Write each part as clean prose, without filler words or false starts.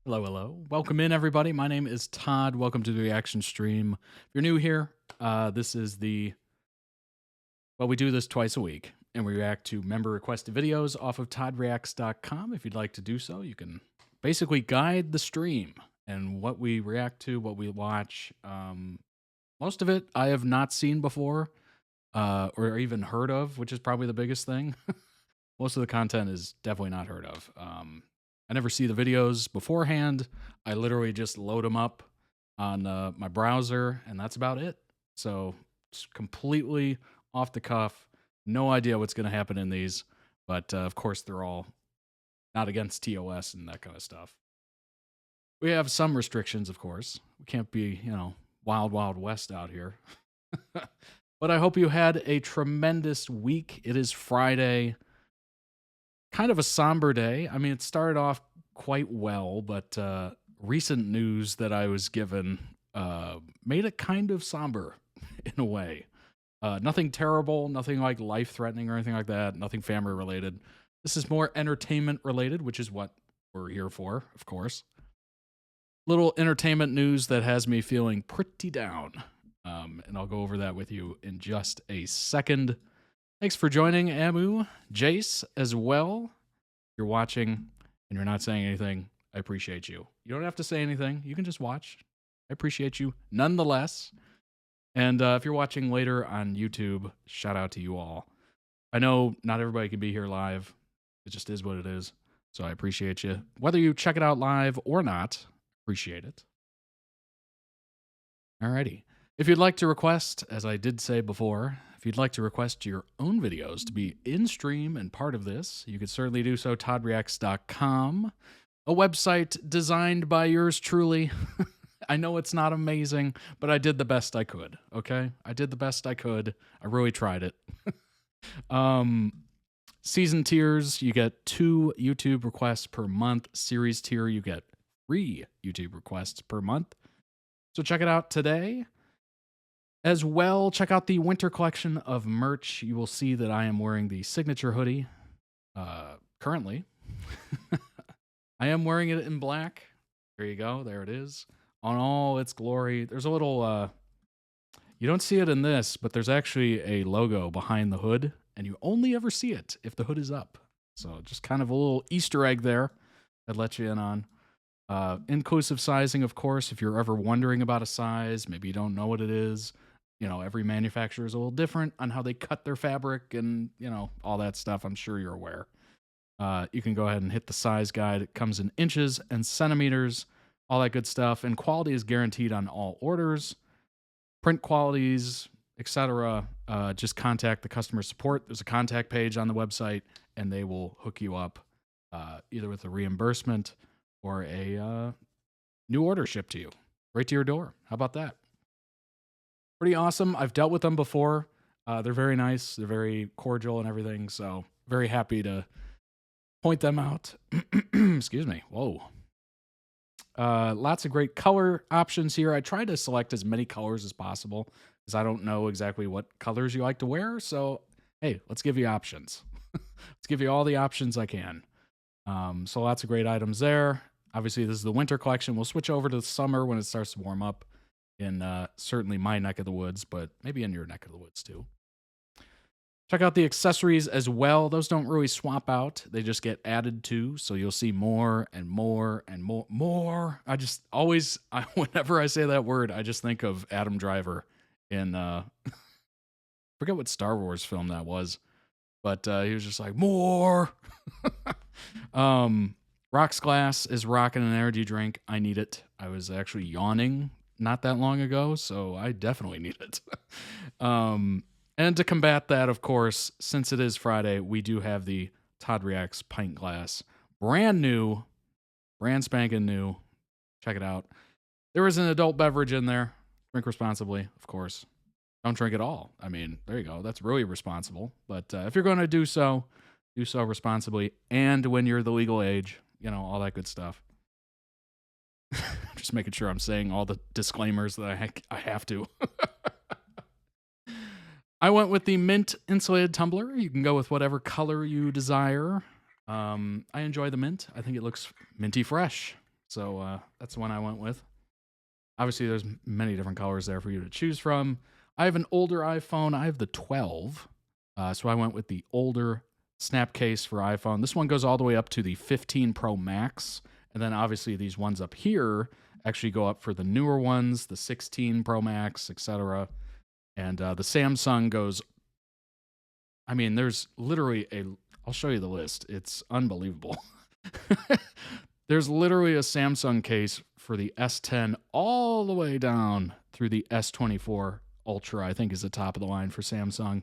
Hello, hello. Welcome in, everybody. My name is Todd. Welcome to the reaction stream. If you're new here, this is we do this twice a week, and we react to member requested videos off of toddreacts.com. If you'd like to do so, you can basically guide the stream and what we react to, what we watch. Most of it I have not seen before or even heard of, which is probably the biggest thing. Most of the content is definitely not heard of. I never see the videos beforehand. I literally just load them up on my browser, and that's about it. So it's completely off the cuff. No idea what's going to happen in these, but of course they're all not against TOS and that kind of stuff. We have some restrictions, of course. We can't be, wild, wild west out here. But I hope you had a tremendous week. It is Friday. Kind of a somber day. I mean, it started off quite well, but recent news that I was given made it kind of somber in a way. Nothing terrible, nothing like life-threatening or anything like that, nothing family-related. This is more entertainment-related, which is what we're here for, of course. Little entertainment news that has me feeling pretty down, and I'll go over that with you in just a second. Thanks for joining, Amu, Jace, as well. If you're watching and you're not saying anything, I appreciate you. You don't have to say anything. You can just watch. I appreciate you nonetheless. And if you're watching later on YouTube, shout out to you all. I know not everybody can be here live. It just is what it is. So I appreciate you. Whether you check it out live or not, appreciate it. Alrighty. If you'd like to request, as I did say before, if you'd like to request your own videos to be in stream and part of this, you could certainly do so. toddreacts.com, a website designed by yours truly. I know it's not amazing, but I did the best I could, okay? I did the best I could. I really tried it. Season tiers, you get 2 YouTube requests per month. Series tier, you get 3 YouTube requests per month. So check it out today. As well, check out the winter collection of merch. You will see that I am wearing the signature hoodie currently. I am wearing it in black. There you go. There it is. On all its glory. There's a little, you don't see it in this, but there's actually a logo behind the hood, and you only ever see it if the hood is up. So just kind of a little Easter egg there I'd let you in on. Inclusive sizing, of course, if you're ever wondering about a size, maybe you don't know what it is. Every manufacturer is a little different on how they cut their fabric and, all that stuff. I'm sure you're aware. You can go ahead and hit the size guide. It comes in inches and centimeters, all that good stuff. And quality is guaranteed on all orders. Print qualities, etc. Just contact the customer support. There's a contact page on the website, and they will hook you up either with a reimbursement or a new order shipped to you right to your door. How about that? Pretty awesome. I've dealt with them before. They're very nice. They're very cordial and everything. So very happy to point them out. Excuse me. Whoa. Lots of great color options here. I try to select as many colors as possible because I don't know exactly what colors you like to wear. So, hey, let's give you options. Let's give you all the options I can. So lots of great items there. Obviously, this is the winter collection. We'll switch over to the summer when it starts to warm up in certainly my neck of the woods, but maybe in your neck of the woods too. Check out the accessories as well. Those don't really swap out. They just get added to, so you'll see more and more and more. I just always, whenever I say that word, I just think of Adam Driver in, forget what Star Wars film that was, but he was just like, more. Rocks Glass is rocking an energy drink. I need it. I was actually yawning not that long ago, so I definitely need it. And to combat that, of course, since it is Friday, we do have the Todd Reacts pint glass. Brand new, brand spanking new. Check it out. There is an adult beverage in there. Drink responsibly, of course. Don't drink it all. I mean, there you go. That's really responsible. But if you're going to do so responsibly and when you're the legal age, all that good stuff. Just making sure I'm saying all the disclaimers that I have to. I went with the mint insulated tumbler. You can go with whatever color you desire. I enjoy the mint. I think it looks minty fresh. So that's the one I went with. Obviously, there's many different colors there for you to choose from. I have an older iPhone. I have the 12. So I went with the older snap case for iPhone. This one goes all the way up to the 15 Pro Max. And then obviously these ones up here actually go up for the newer ones, the 16 Pro Max, etc. And the Samsung goes, I mean, there's literally I'll show you the list. It's unbelievable. There's literally a Samsung case for the S10 all the way down through the S24 Ultra, I think is the top of the line for Samsung.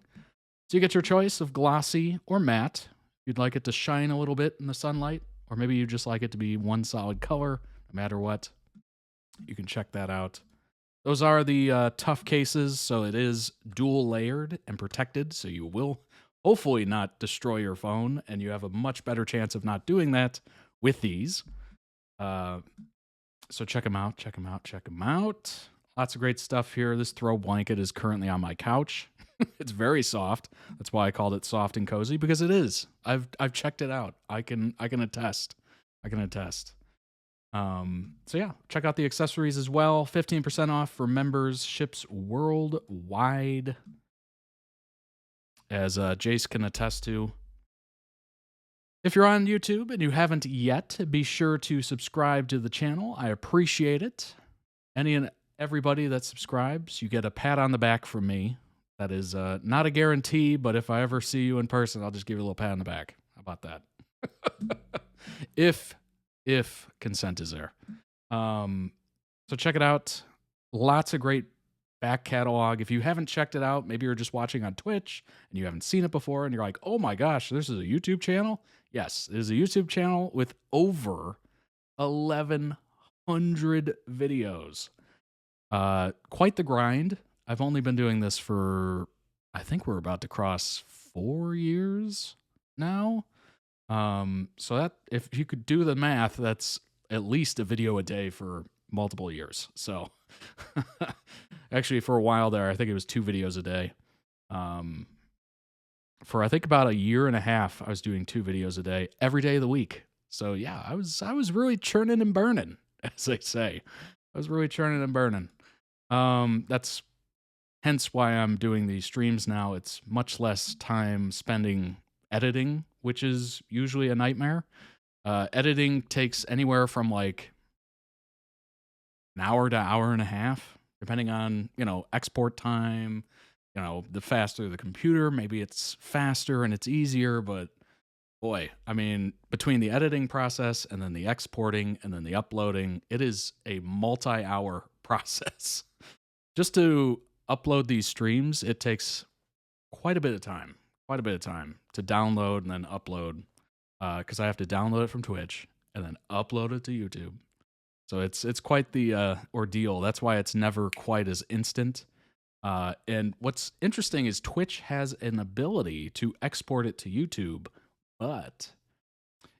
So you get your choice of glossy or matte. You'd like it to shine a little bit in the sunlight, or maybe you just like it to be one solid color, no matter what. You can check that out. Those are the tough cases, so it is dual layered and protected, so you will hopefully not destroy your phone, and you have a much better chance of not doing that with these. So check them out, check them out, check them out. Lots of great stuff here. This throw blanket is currently on my couch. It's very soft. That's why I called it soft and cozy, because it is. I've checked it out. I can attest. I can attest. So yeah, check out the accessories as well. 15% off for members. Ships worldwide, as Jace can attest to. If you're on YouTube and you haven't yet, be sure to subscribe to the channel. I appreciate it. Any and everybody that subscribes, you get a pat on the back from me. That is not a guarantee, but if I ever see you in person, I'll just give you a little pat on the back. How about that? If consent is there. So check it out. Lots of great back catalog. If you haven't checked it out, maybe you're just watching on Twitch and you haven't seen it before and you're like, oh my gosh, this is a YouTube channel? Yes, it is a YouTube channel with over 1,100 videos. Quite the grind. I've only been doing this for, I think we're about to cross 4 years now. So that, if you could do the math, that's at least a video a day for multiple years. So actually for a while there, I think it was 2 videos a day. For I think about a year and a half, I was doing 2 videos a day every day of the week. So yeah, I was really churning and burning, as they say. I was really churning and burning. That's hence why I'm doing these streams now. It's much less time spending editing, which is usually a nightmare. Editing takes anywhere from like an hour to hour and a half, depending on, export time. The faster the computer, maybe it's faster and it's easier, but boy, I mean, between the editing process and then the exporting and then the uploading, it is a multi-hour process. Just to upload these streams, it takes quite a bit of time to download and then upload, because I have to download it from Twitch and then upload it to YouTube. So it's quite the ordeal. That's why it's never quite as instant. And what's interesting is Twitch has an ability to export it to YouTube, but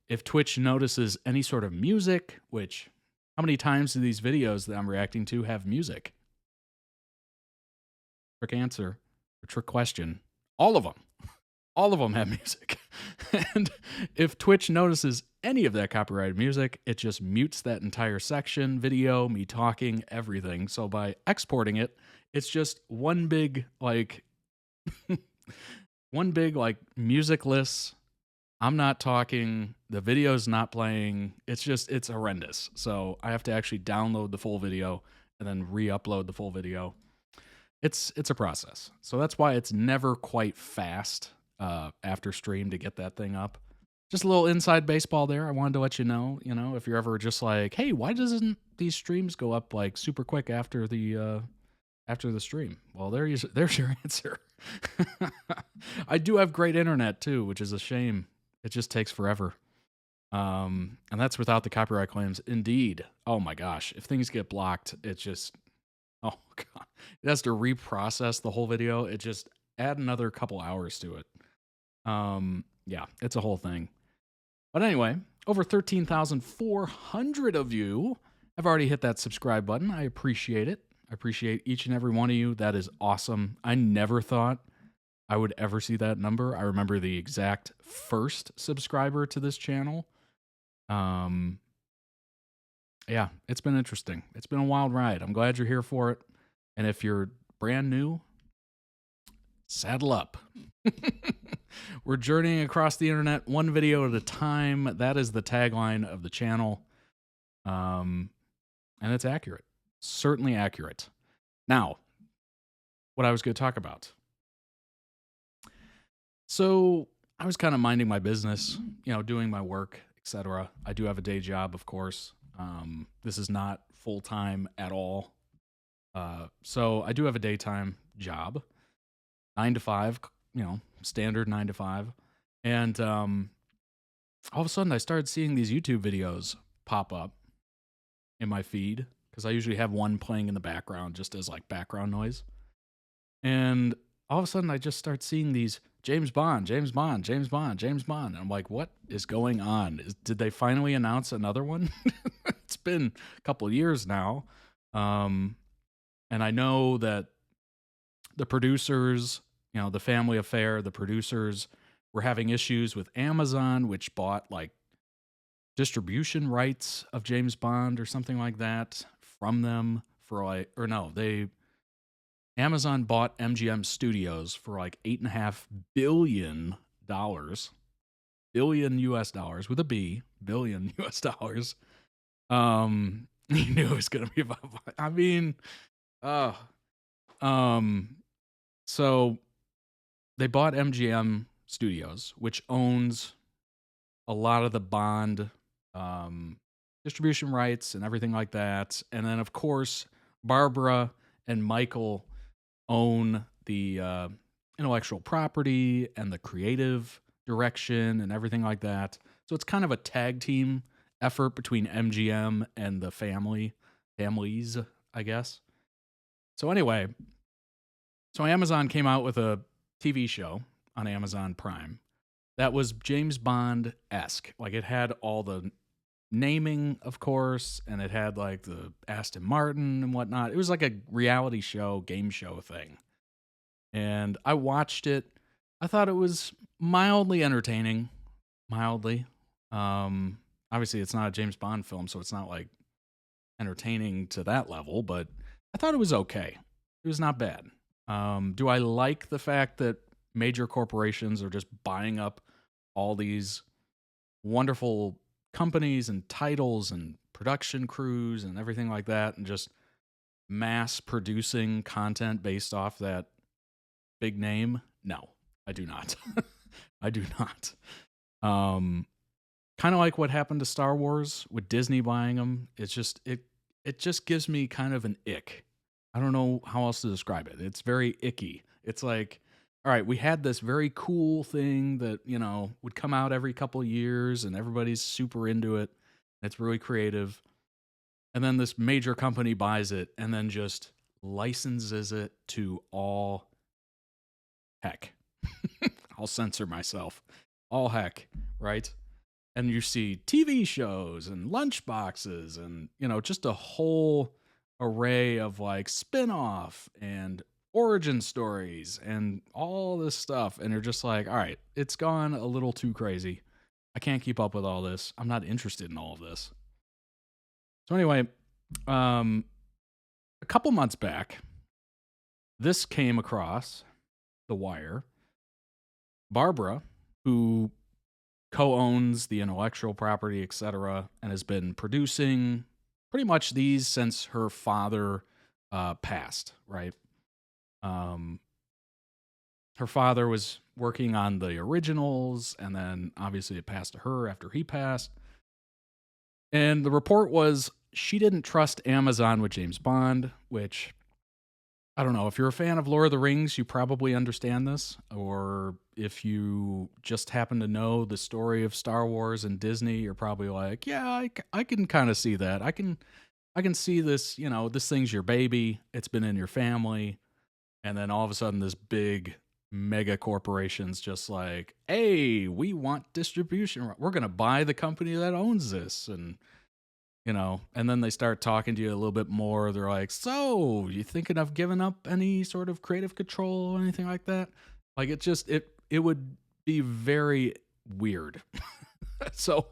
if Twitch notices any sort of music, which, how many times do these videos that I'm reacting to have music? Trick answer, or trick question. All of them. All of them have music. And if Twitch notices any of that copyrighted music, it just mutes that entire section, video, me talking, everything. So by exporting it, it's just one big, musicless. I'm not talking. The video's not playing. It's horrendous. So I have to actually download the full video and then re-upload the full video. It's a process. So that's why it's never quite fast after stream to get that thing up. Just a little inside baseball there. I wanted to let you know, if you're ever just like, hey, why doesn't these streams go up like super quick after the stream? Well, there's your answer. I do have great internet too, which is a shame. It just takes forever. And that's without the copyright claims. Indeed. Oh my gosh. If things get blocked, it's just, oh God. It has to reprocess the whole video. It just add another couple hours to it. Yeah, it's a whole thing. But anyway, over 13,400 of you have already hit that subscribe button. I appreciate it. I appreciate each and every one of you. That is awesome. I never thought I would ever see that number. I remember the exact first subscriber to this channel. And Yeah, it's been interesting. It's been a wild ride. I'm glad you're here for it. And if you're brand new, saddle up. We're journeying across the internet one video at a time. That is the tagline of the channel. And it's accurate. Certainly accurate. Now, what I was going to talk about. So I was kind of minding my business, doing my work, etc. I do have a day job, of course. This is not full-time at all. So I do have a daytime job, 9 to 5, standard 9 to 5. And all of a sudden I started seeing these YouTube videos pop up in my feed because I usually have one playing in the background just as like background noise. And all of a sudden I just start seeing these James Bond. And I'm like, what is going on? Did they finally announce another one? It's been a couple of years now. And I know that the producers, the family affair, the producers were having issues with Amazon, which bought like distribution rights of James Bond or something like that from them for Amazon bought MGM Studios for like $8.5 billion, billion US dollars with a B, billion US dollars. You knew it was going to be about, I mean, so they bought MGM Studios, which owns a lot of the Bond distribution rights and everything like that. And then, of course, Barbara and Michael own the intellectual property and the creative direction and everything like that. So it's kind of a tag team effort between MGM and the families, I guess. So anyway, Amazon came out with a TV show on Amazon Prime that was James Bond-esque. Like it had all the naming, of course, and it had like the Aston Martin and whatnot. It was like a reality show, game show thing. And I watched it. I thought it was mildly entertaining. Mildly. Obviously it's not a James Bond film, so it's not like entertaining to that level, but I thought it was okay. It was not bad. Do I like the fact that major corporations are just buying up all these wonderful companies and titles and production crews and everything like that and just mass producing content based off that big name? No, I do not. I do not. Kind of like what happened to Star Wars with Disney buying them. It's just it just gives me kind of an ick. I don't know how else to describe it. It's very icky. It's like, all right, we had this very cool thing that, would come out every couple of years and everybody's super into it. It's really creative. And then this major company buys it and then just licenses it to all heck. I'll censor myself. All heck, right? And you see TV shows and lunchboxes and, just a whole array of like spin-off and origin stories and all this stuff. And you're just like, all right, it's gone a little too crazy. I can't keep up with all this. I'm not interested in all of this. So anyway, a couple months back, this came across the wire. Barbara, who co-owns the intellectual property, etc., and has been producing pretty much these since her father passed, right? Her father was working on the originals, and then obviously it passed to her after he passed. And the report was she didn't trust Amazon with James Bond, which, I don't know, if you're a fan of Lord of the Rings, you probably understand this. Or if you just happen to know the story of Star Wars and Disney, you're probably like, yeah, I can kind of see that. I can see this, this thing's your baby. It's been in your family. And then all of a sudden this big mega corporation's just like, hey, we want distribution. We're going to buy the company that owns this. And, and then they start talking to you a little bit more. They're like, so you thinking of giving up any sort of creative control or anything like that? Like it would be very weird. So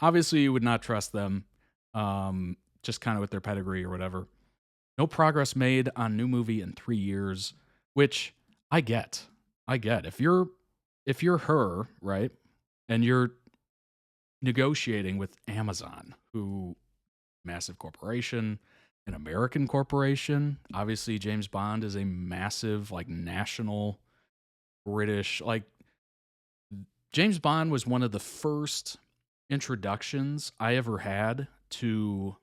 obviously you would not trust them. just kind of with their pedigree or whatever. No progress made on new movie in 3 years, which I get. I get. If you're her, right? And you're negotiating with Amazon, who massive corporation, an American corporation. Obviously, James Bond is a massive, like, national British, like, James Bond was one of the first introductions I ever had to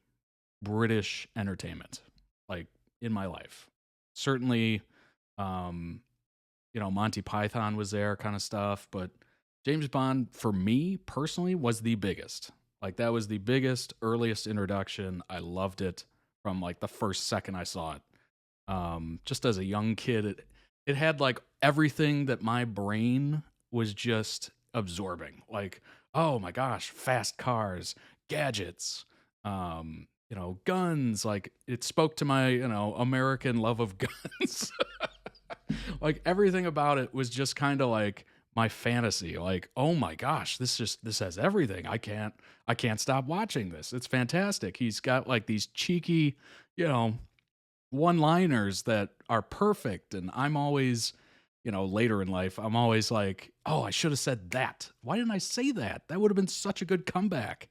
British entertainment, like, in my life. Certainly, um, Monty Python was there, kind of stuff, but James Bond, for me personally, was the biggest. Like, that was the biggest, earliest introduction. I loved it from, like, the first second I saw it. Just as a young kid, it had, like, everything that my brain was just absorbing. Like, oh my gosh, fast cars, gadgets, guns. Like, it spoke to my, American love of guns. Like, everything about it was just kind of like my fantasy. Like, oh my gosh, this has everything. I can't stop watching this. It's fantastic. He's got, like, these cheeky, one-liners that are perfect, and I'm always, later in life, I'm always like, oh, I should have said that. Why didn't I say that? That would have been such a good comeback.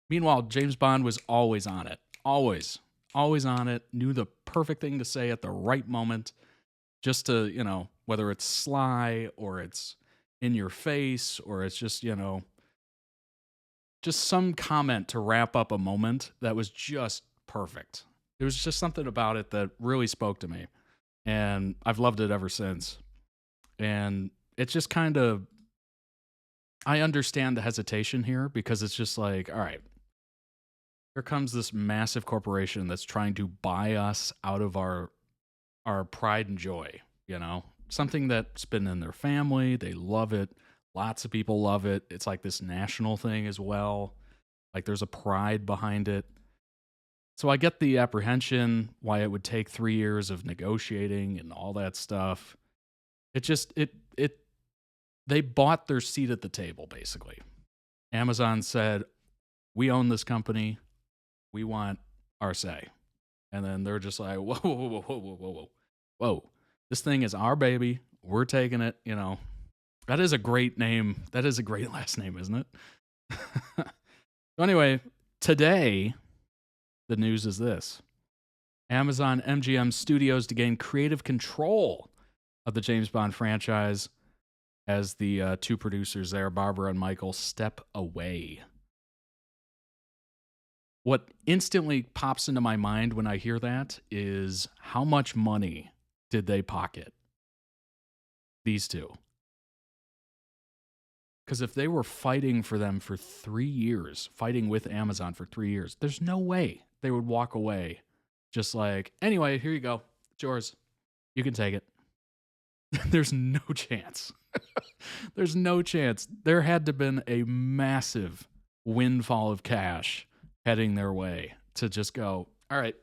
Meanwhile, James Bond was always on it. Always on it. Knew the perfect thing to say at the right moment, just to, whether it's sly or it's in your face or it's just, just some comment to wrap up a moment that was just perfect. There was just something about it that really spoke to me, and I've loved it ever since. And it's just kind of, I understand the hesitation here, because it's just like, all right, here comes this massive corporation that's trying to buy us out of our pride and joy, something that's been in their family. They love it. Lots of people love it. It's like this national thing as well. Like, there's a pride behind it. So I get the apprehension why it would take 3 years of negotiating and all that stuff. They bought their seat at the table, basically. Amazon said, we own this company. We want our say. And then they're just like, whoa, whoa, whoa, whoa, whoa, whoa, whoa. Whoa, this thing is our baby. We're taking it, That is a great name. That is a great last name, isn't it? So anyway, today, the news is this. Amazon MGM Studios to gain creative control of the James Bond franchise as the two producers there, Barbara and Michael, step away. What instantly pops into my mind when I hear that is, how much money did they pocket? These two. Because if they were fighting for them for 3 years, fighting with Amazon for 3 years, there's no way they would walk away just like, anyway, here you go. It's yours. You can take it. There's no chance. There's no chance. There had to have been a massive windfall of cash heading their way to just go, all right,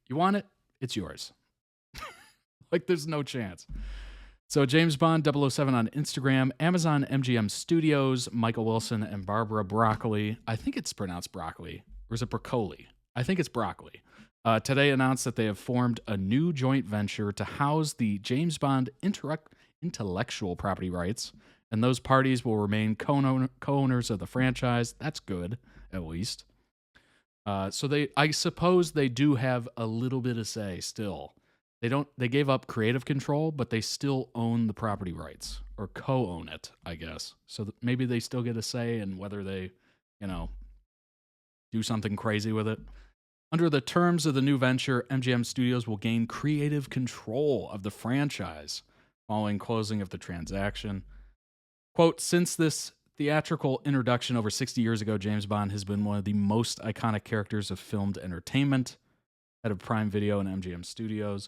you want it? It's yours. Like, there's no chance. So James Bond 007 on Instagram, Amazon MGM Studios, Michael Wilson and Barbara Broccoli. I think it's pronounced broccoli. Or is it broccoli? I think it's broccoli. Today announced that they have formed a new joint venture to house the James Bond intellectual property rights, and those parties will remain co-owners of the franchise. That's good, at least. So I suppose they do have a little bit of say still. They gave up creative control, but they still own the property rights, or co-own it, I guess. So maybe they still get a say in whether they, do something crazy with it. Under the terms of the new venture, MGM Studios will gain creative control of the franchise following closing of the transaction. Quote, since this theatrical introduction over 60 years ago, James Bond has been one of the most iconic characters of filmed entertainment. Head of Prime Video and MGM Studios.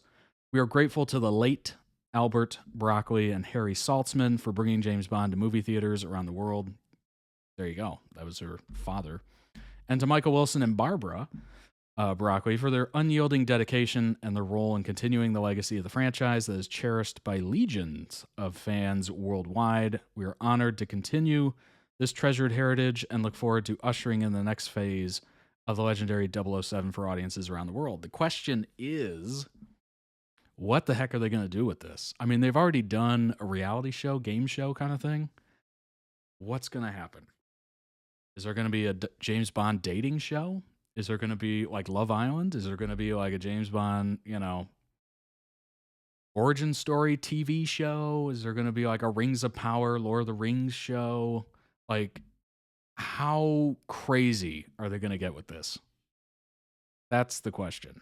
We are grateful to the late Albert Broccoli and Harry Saltzman for bringing James Bond to movie theaters around the world. There you go. That was her father. And to Michael Wilson and Barbara Broccoli for their unyielding dedication and their role in continuing the legacy of the franchise that is cherished by legions of fans worldwide. We are honored to continue this treasured heritage and look forward to ushering in the next phase of the legendary 007 for audiences around the world. The question is, what the heck are they going to do with this? I mean, they've already done a reality show, game show kind of thing. What's going to happen? Is there going to be a James Bond dating show? Is there going to be like Love Island? Is there going to be like a James Bond, origin story TV show? Is there going to be like a Rings of Power, Lord of the Rings show? Like, how crazy are they going to get with this? That's the question.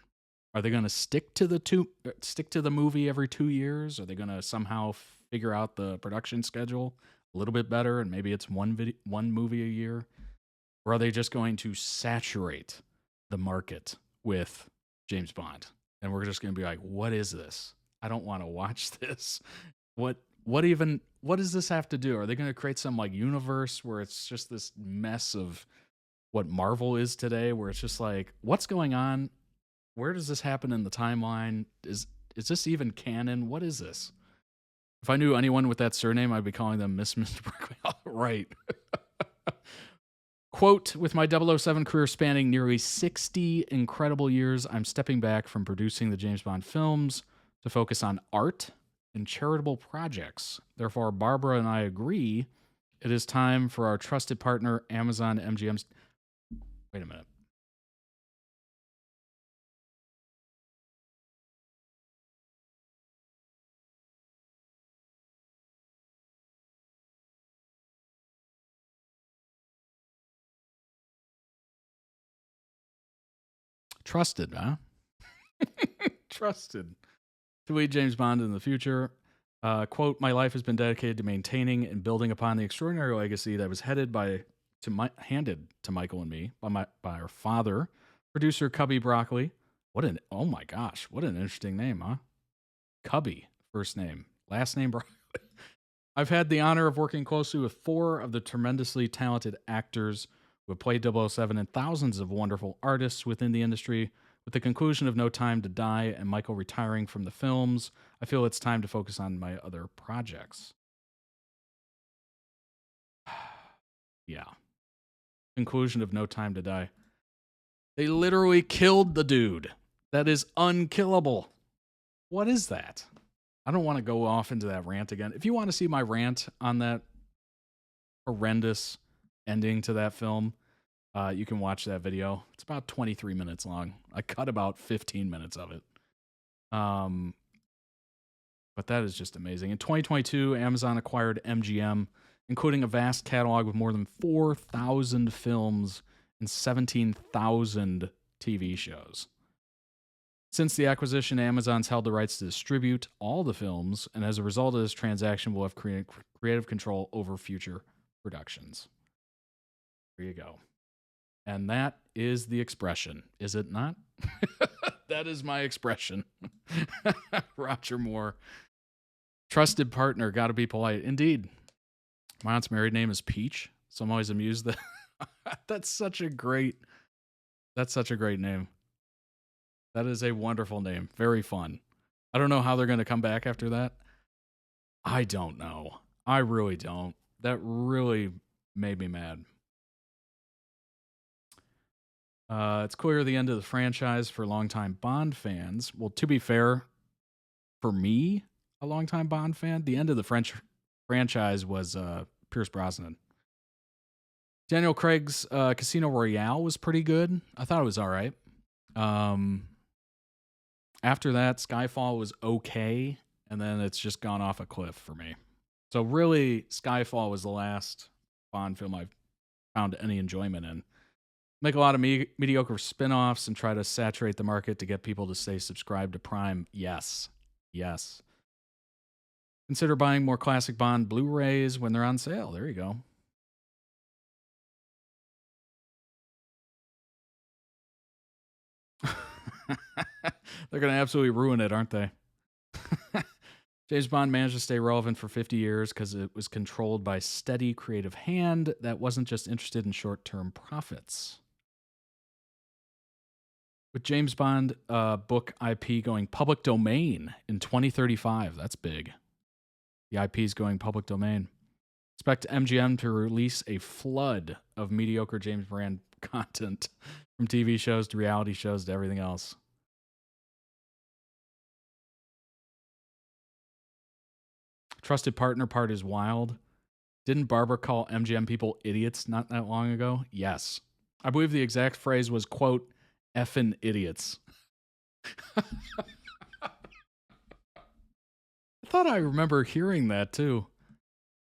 Are they going to stick to the movie every 2 years? Are they going to somehow figure out the production schedule a little bit better, and maybe it's one movie a year? Or are they just going to saturate the market with James Bond? And we're just going to be like, what is this? I don't want to watch this. What does this have to do? Are they going to create some like universe where it's just this mess of what Marvel is today, where it's just like, what's going on? Where does this happen in the timeline? Is this even canon? What is this? If I knew anyone with that surname, I'd be calling them Mr. Berkeley. Right. Quote, with my 007 career spanning nearly 60 incredible years, I'm stepping back from producing the James Bond films to focus on art and charitable projects. Therefore, Barbara and I agree it is time for our trusted partner, Amazon MGM's... Wait a minute. Trusted, huh? Trusted to lead James Bond in the future. Quote, my life has been dedicated to maintaining and building upon the extraordinary legacy that was handed to Michael and me by our father, producer Cubby Broccoli. Oh my gosh, what an interesting name, huh? Cubby, first name, last name Broccoli. I've had the honor of working closely with 4 of the tremendously talented actors who have played 007 and thousands of wonderful artists within the industry. With the conclusion of No Time to Die and Michael retiring from the films, I feel it's time to focus on my other projects. Yeah. Conclusion of No Time to Die. They literally killed the dude. That is unkillable. What is that? I don't want to go off into that rant again. If you want to see my rant on that horrendous ending to that film, you can watch that video. It's about 23 minutes long. I cut about 15 minutes of it. But that is just amazing. In 2022, Amazon acquired MGM, including a vast catalog with more than 4,000 films and 17,000 TV shows. Since the acquisition, Amazon's held the rights to distribute all the films, and as a result of this transaction, we'll have creative control over future productions. There you go. And that is the expression, is it not? That is my expression. Roger Moore. Trusted partner, gotta be polite. Indeed. My aunt's married name is Peach, so I'm always amused that that's such a great name. That is a wonderful name. Very fun. I don't know how they're going to come back after that. I don't know. I really don't. That really made me mad. It's clear the end of the franchise for longtime Bond fans. Well, to be fair, for me, a longtime Bond fan, the end of the franchise was Pierce Brosnan. Daniel Craig's Casino Royale was pretty good. I thought it was all right. After that, Skyfall was okay, and then it's just gone off a cliff for me. So really, Skyfall was the last Bond film I've found any enjoyment in. Make a lot of mediocre spin-offs and try to saturate the market to get people to stay subscribed to Prime. Yes. Yes. Consider buying more classic Bond Blu-rays when they're on sale. There you go. They're going to absolutely ruin it, aren't they? James Bond managed to stay relevant for 50 years because it was controlled by a steady creative hand that wasn't just interested in short-term profits. With James Bond book IP going public domain in 2035, that's big. The IP is going public domain. Expect MGM to release a flood of mediocre James content, from TV shows to reality shows to everything else. Trusted partner part is wild. Didn't Barbara call MGM people idiots not that long ago? Yes. I believe the exact phrase was, quote, effing idiots. I thought I remember hearing that too.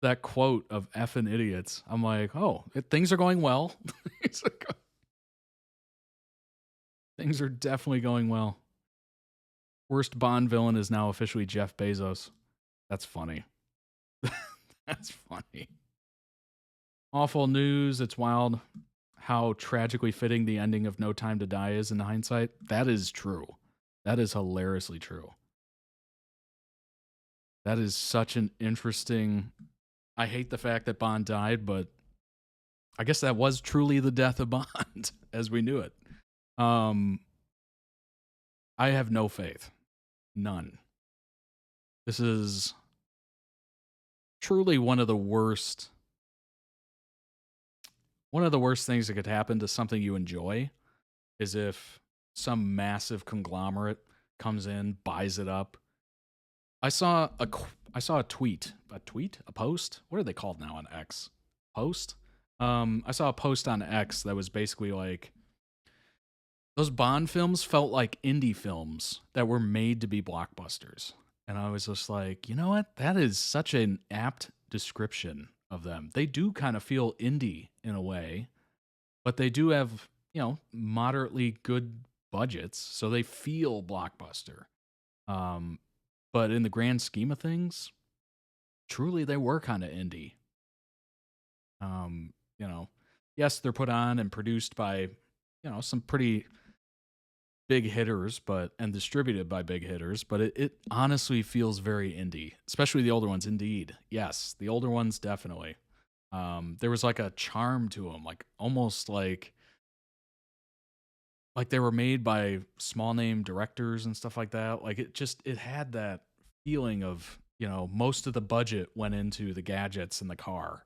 That quote of effing idiots. I'm like, oh, things are going well. Things are definitely going well. Worst Bond villain is now officially Jeff Bezos. That's funny. That's funny. Awful news. It's wild how tragically fitting the ending of No Time to Die is in hindsight. That is true. That is hilariously true. That is such an interesting... I hate the fact that Bond died, but I guess that was truly the death of Bond as we knew it. I have no faith. None. This is truly one of the worst things that could happen to something you enjoy is if some massive conglomerate comes in, buys it up. I saw a post. What are they called now on X? Post? I saw a post on X that was basically like, those Bond films felt like indie films that were made to be blockbusters. And I was just like, you know what? That is such an apt description of them. They do kind of feel indie in a way, but they do have, moderately good budgets, so they feel blockbuster. But in the grand scheme of things, truly they were kind of indie. Yes, they're put on and produced by, some pretty big hitters, and distributed by big hitters, but it honestly feels very indie, especially the older ones. Indeed. Yes, the older ones, definitely. There was like a charm to them, like almost like they were made by small name directors and stuff like that. Like it had that feeling of, most of the budget went into the gadgets in the car.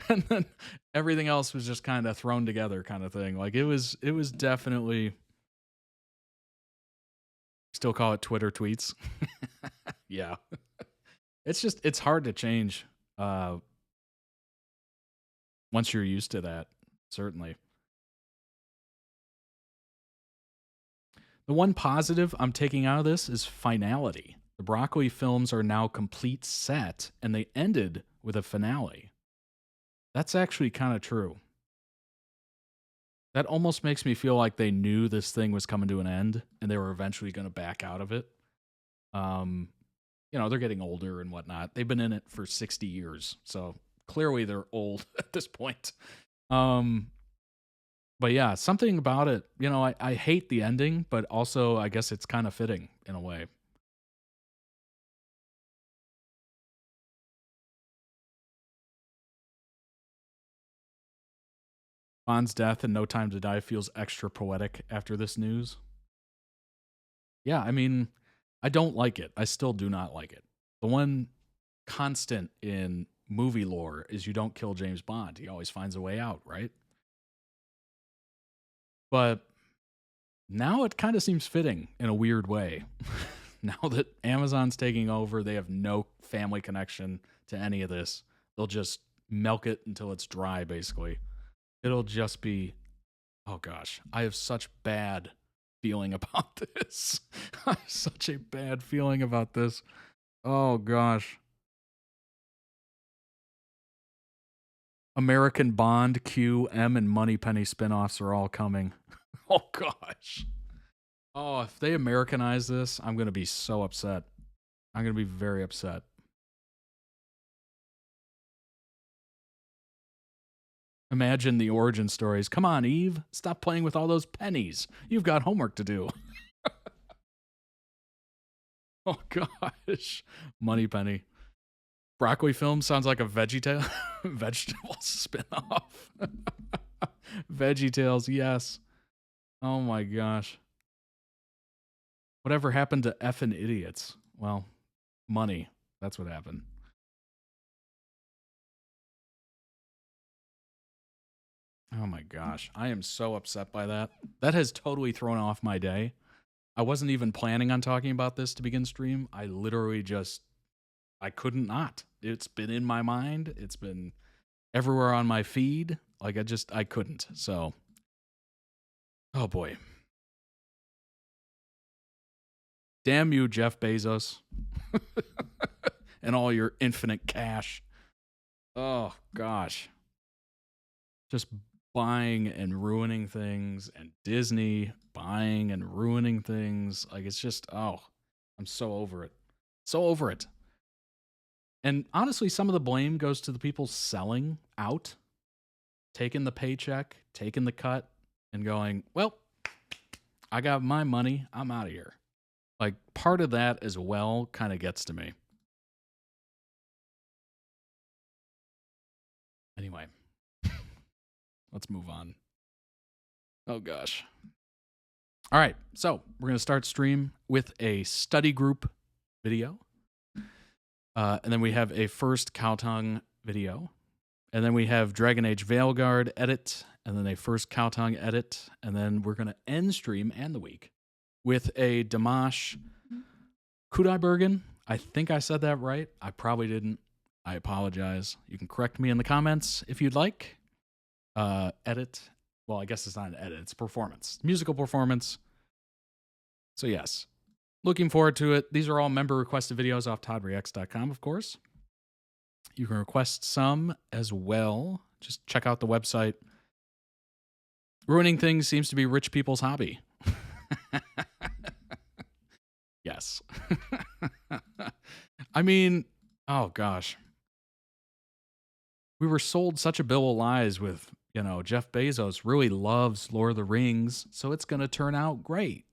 And then everything else was just kind of thrown together kind of thing. Like it was definitely... Still call it Twitter tweets. Yeah. It's hard to change once you're used to that, certainly. The one positive I'm taking out of this is finality. The Broccoli films are now complete set, and they ended with a finale. That's actually kind of true. That almost makes me feel like they knew this thing was coming to an end, and they were eventually going to back out of it. They're getting older and whatnot. They've been in it for 60 years, so clearly they're old at this point. But yeah, something about it, I hate the ending, but also I guess it's kind of fitting in a way. Bond's death and No Time to Die feels extra poetic after this news. Yeah, I mean, I don't like it. I still do not like it. The one constant in movie lore is you don't kill James Bond. He always finds a way out, right? But now it kind of seems fitting in a weird way. Now that Amazon's taking over, they have no family connection to any of this. They'll just milk it until it's dry, basically. It'll just be, oh gosh, I have such bad feeling about this. I have such a bad feeling about this. Oh gosh. American Bond, Q, M, and Moneypenny spinoffs are all coming. Oh gosh. Oh, if they Americanize this, I'm going to be so upset. I'm going to be very upset. Imagine the origin stories. Come on, Eve. Stop playing with all those pennies. You've got homework to do. Oh, gosh. Moneypenny. Broccoli film sounds like a vegetable spinoff. VeggieTales, yes. Oh, my gosh. Whatever happened to effing idiots? Well, money. That's what happened. Oh my gosh. I am so upset by that. That has totally thrown off my day. I wasn't even planning on talking about this to begin stream. I literally just, I couldn't not. It's been in my mind. It's been everywhere on my feed. Like I couldn't. So, oh boy. Damn you, Jeff Bezos. And all your infinite cash. Oh gosh. Just buying and ruining things, and Disney buying and ruining things. Like, it's just, oh, I'm so over it. So over it. And honestly, some of the blame goes to the people selling out, taking the paycheck, taking the cut, and going, well, I got my money. I'm out of here. Like, part of that as well kind of gets to me. Anyway, let's move on. Oh, gosh. All right, so we're going to start stream with a study group video. And then we have a FirstKhaotung video. And then we have Dragon Age Veilguard edit. And then a FirstKhaotung edit. And then we're going to end stream and the week with a Dimash Qudaibergen. I think I said that right. I probably didn't. I apologize. You can correct me in the comments if you'd like. Edit. Well, I guess it's not an edit. It's performance. Musical performance. So yes. Looking forward to it. These are all member-requested videos off toddreacts.com, of course. You can request some as well. Just check out the website. Ruining things seems to be rich people's hobby. Yes. I mean, oh gosh. We were sold such a bill of lies with, Jeff Bezos really loves Lord of the Rings, so it's going to turn out great.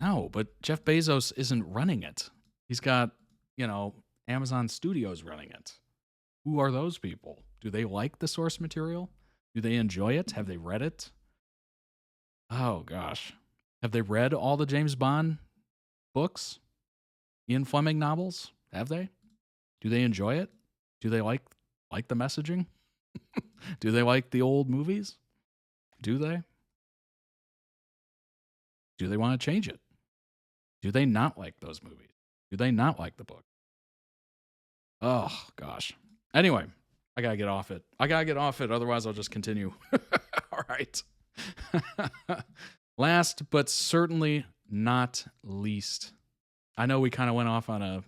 No, but Jeff Bezos isn't running it. He's got, Amazon Studios running it. Who are those people? Do they like the source material? Do they enjoy it? Have they read it? Oh, gosh. Have they read all the James Bond books? Ian Fleming novels? Have they? Do they enjoy it? Do they like the messaging? Do they like the old movies? Do they? Do they want to change it? Do they not like those movies? Do they not like the book? Oh, gosh. Anyway, I got to get off it. Otherwise, I'll just continue. All right. Last, but certainly not least, I know we kind of went off on a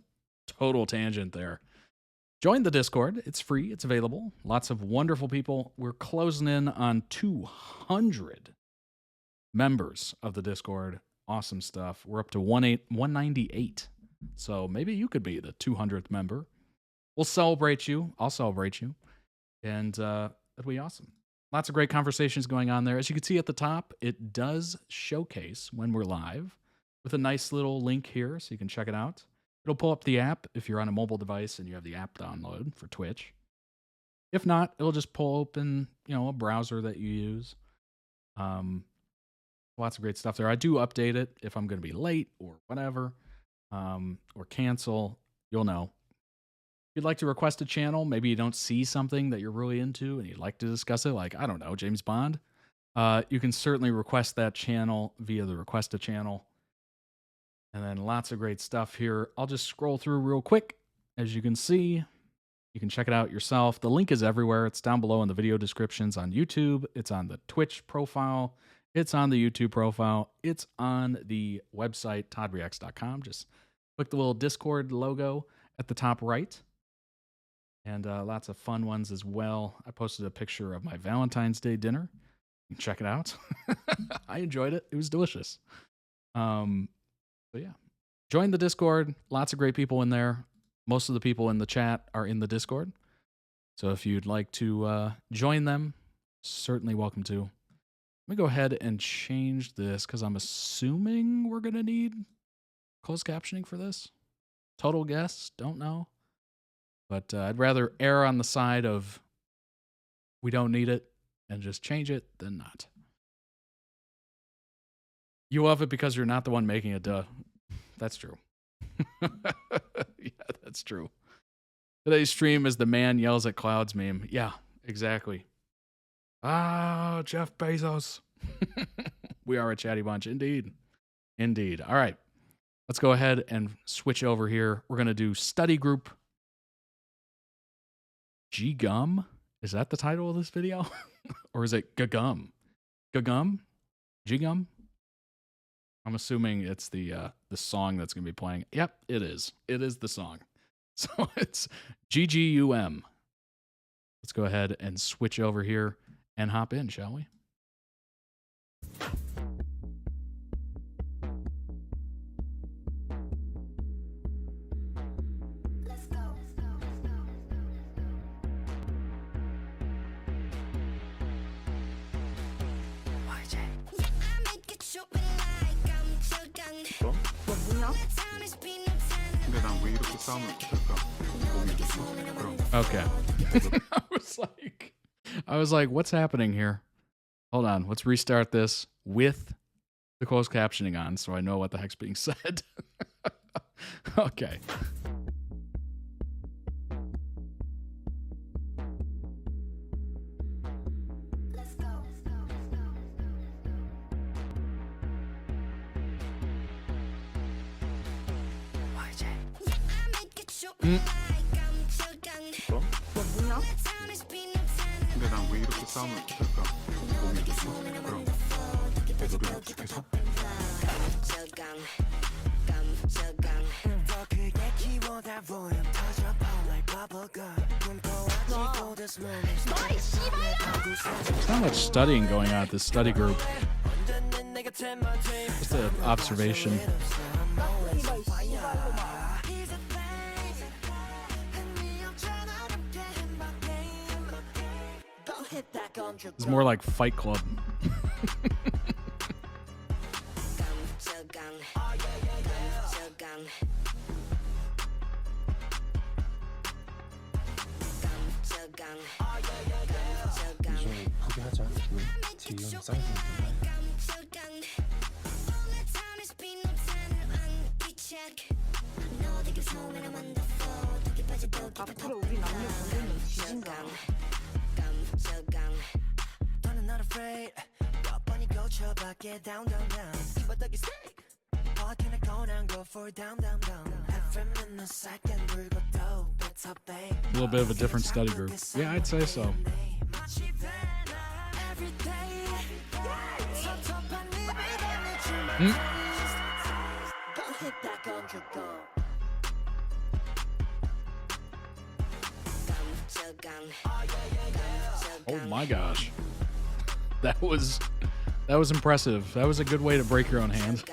total tangent there. Join the Discord. It's free. It's available. Lots of wonderful people. We're closing in on 200 members of the Discord. Awesome stuff. We're up to 198. So maybe you could be the 200th member. We'll celebrate you. I'll celebrate you. And it'll be awesome. Lots of great conversations going on there. As you can see at the top, it does showcase when we're live with a nice little link here so you can check it out. It'll pull up the app if you're on a mobile device and you have the app download for Twitch. If not, it'll just pull open, a browser that you use. Lots of great stuff there. I do update it if I'm going to be late or whatever, or cancel. You'll know. If you'd like to request a channel, maybe you don't see something that you're really into and you'd like to discuss it, like, I don't know, James Bond, you can certainly request that channel via the Request a Channel. And then lots of great stuff here. I'll just scroll through real quick. As you can see, you can check it out yourself. The link is everywhere. It's down below in the video descriptions on YouTube. It's on the Twitch profile. It's on the YouTube profile. It's on the website, toddreacts.com. Just click the little Discord logo at the top right. And lots of fun ones as well. I posted a picture of my Valentine's Day dinner. You can check it out. I enjoyed it. It was delicious. But yeah, join the Discord. Lots of great people in there. Most of the people in the chat are in the Discord. So if you'd like to join them, certainly welcome to. Let me go ahead and change this because I'm assuming we're going to need closed captioning for this. Total guess, don't know. But I'd rather err on the side of we don't need it and just change it than not. You love it because you're not the one making it, duh. That's true. Yeah, that's true. Today's stream is the man yells at clouds meme. Yeah, exactly. Ah, Jeff Bezos. We are a chatty bunch. Indeed. Indeed. All right. Let's go ahead and switch over here. We're going to do study group G-Gum. Is that the title of this video? Or is it G-Gum? G-Gum? G-Gum? I'm assuming it's the song that's going to be playing. Yep, it is. It is the song. So it's G-G-U-M. Let's go ahead and switch over here and hop in, shall we? Okay. I was like, what's happening here? Hold on, let's restart this with the closed captioning on so I know what the heck's being said. Okay. There's not much studying going on at this study group. Just an observation. It's more like Fight Club. 앞으로 우리 남녀 관계는 뒤진다. A little bit of a different study group. Yeah, I'd say so. Oh my gosh. That was impressive. That was a good way to break your own hands.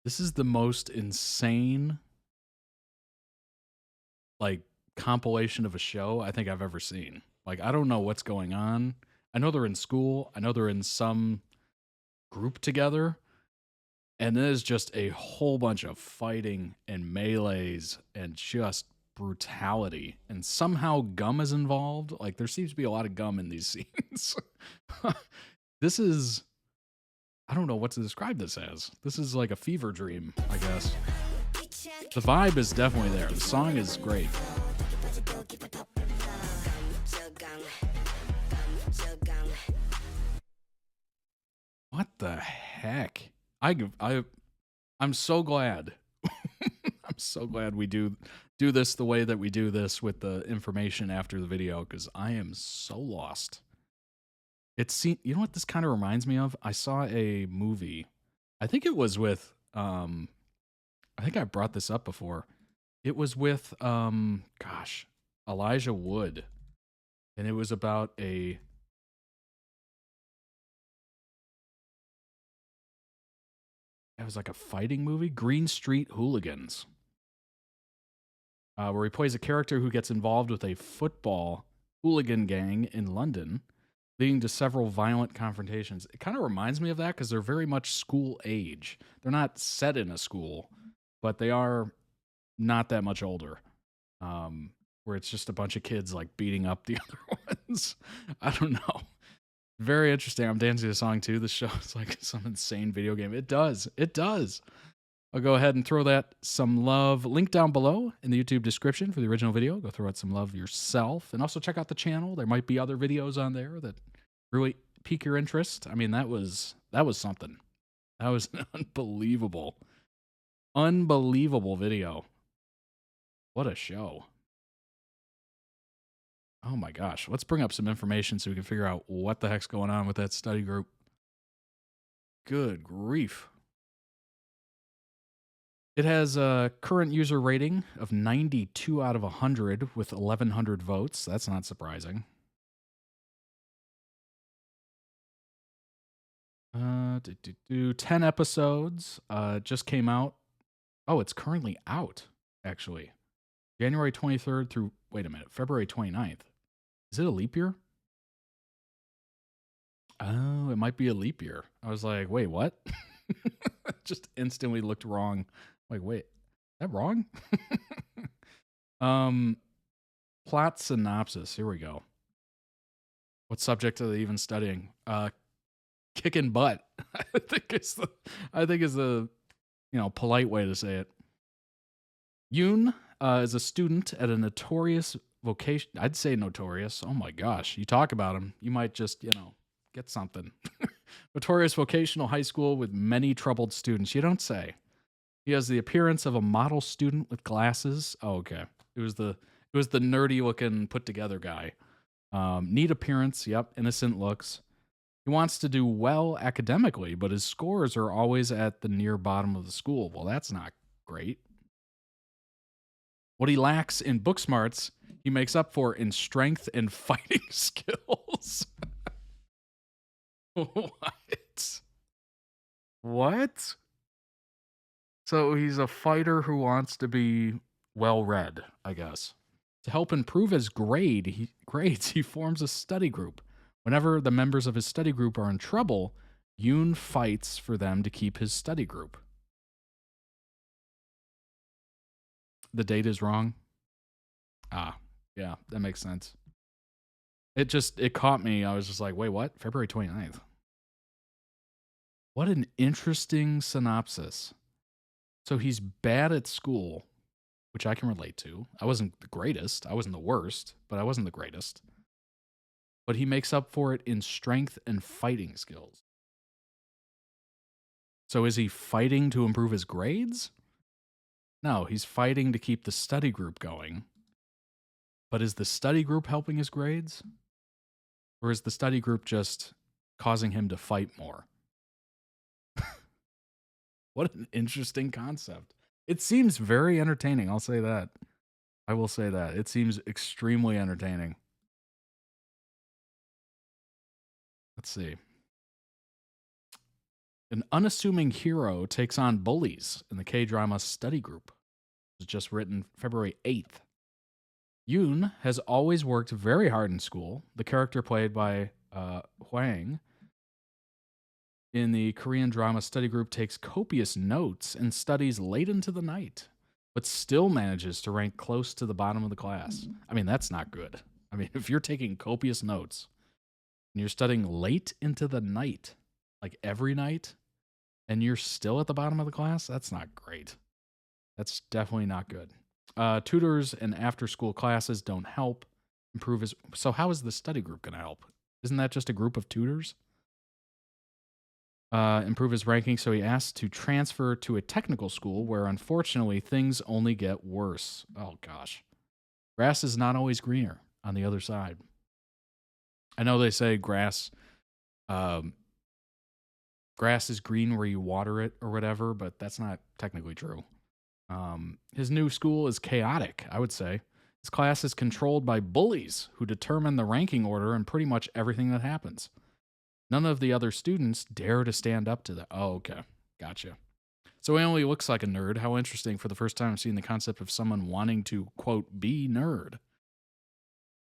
This is the most insane, like, compilation of a show I think I've ever seen. Like, I don't know what's going on. I know they're in school. I know they're in some group together. And it is just a whole bunch of fighting and melees and just brutality. And somehow gum is involved. Like, there seems to be a lot of gum in these scenes. This is... I don't know what to describe this as. This is like a fever dream, I guess. The vibe is definitely there. The song is great. What the heck? I'm so glad. I'm so glad we do this the way that we do this with the information after the video, because I am so lost. You know what this kind of reminds me of? I saw a movie. I think it was with I think I brought this up before. It was with Elijah Wood. And it was about it was like a fighting movie, Green Street Hooligans. Where he plays a character who gets involved with a football hooligan gang in London. leading to several violent confrontations. It kind of reminds me of that because they're very much school age. They're not set in a school, but they are not that much older. Where it's just a bunch of kids like beating up the other ones. I don't know. Very interesting. I'm dancing to a song too. This show is like some insane video game. It does. It does. I'll go ahead and throw that some love. Link down below in the YouTube description for the original video. Go throw out some love yourself. And also check out the channel. There might be other videos on there that really pique your interest. I mean, that was something. That was an unbelievable video. What a show. Oh my gosh. Let's bring up some information so we can figure out what the heck's going on with that study group. Good grief. It has a current user rating of 92 out of 100 with 1,100 votes. That's not surprising. 10 episodes just came out. Oh, it's currently out, actually. January 23rd through, wait a minute, February 29th. Is it a leap year? Oh, it might be a leap year. I was like, wait, what? Just instantly looked wrong. Like, wait, is that wrong? Plot synopsis. Here we go. What subject are they even studying? Kicking butt. I think is the polite way to say it. Yoon is a student at a notorious vocation. I'd say notorious. Oh my gosh. You talk about him, you might just, get something. Notorious vocational high school with many troubled students. You don't say. He has the appearance of a model student with glasses. Oh, okay. It was the nerdy looking put together guy. Neat appearance. Yep. Innocent looks. He wants to do well academically, but his scores are always at the near bottom of the school. Well, that's not great. What he lacks in book smarts, he makes up for in strength and fighting skills. What? So he's a fighter who wants to be well-read, I guess. To help improve his grades, he forms a study group. Whenever the members of his study group are in trouble, Yoon fights for them to keep his study group. The date is wrong. Ah, yeah, that makes sense. It caught me. I was just like, wait, what? February 29th. What an interesting synopsis. So he's bad at school, which I can relate to. I wasn't the greatest. I wasn't the worst, but I wasn't the greatest. But he makes up for it in strength and fighting skills. So is he fighting to improve his grades? No, he's fighting to keep the study group going. But is the study group helping his grades? Or is the study group just causing him to fight more? What an interesting concept. It seems very entertaining. I'll say that. I will say that. It seems extremely entertaining. Let's see. An unassuming hero takes on bullies in the KDrama study group. It was just written February 8th. Yoon has always worked very hard in school. The character played by Hwang in the Korean drama study group takes copious notes and studies late into the night, but still manages to rank close to the bottom of the class. I mean, that's not good. I mean, if you're taking copious notes and you're studying late into the night, like every night, and you're still at the bottom of the class, that's not great. That's definitely not good. Tutors and after-school classes don't help improve his... So how is the study group going to help? Isn't that just a group of tutors? Improve his ranking, so he asked to transfer to a technical school where, unfortunately, things only get worse. Oh, gosh. Grass is not always greener on the other side. I know they say grass is green where you water it or whatever, but that's not technically true. His new school is chaotic, I would say. His class is controlled by bullies who determine the ranking order and pretty much everything that happens. None of the other students dare to stand up to that. Oh, okay. Gotcha. So he only looks like a nerd. How interesting. For the first time, I'm seeing the concept of someone wanting to, quote, be nerd.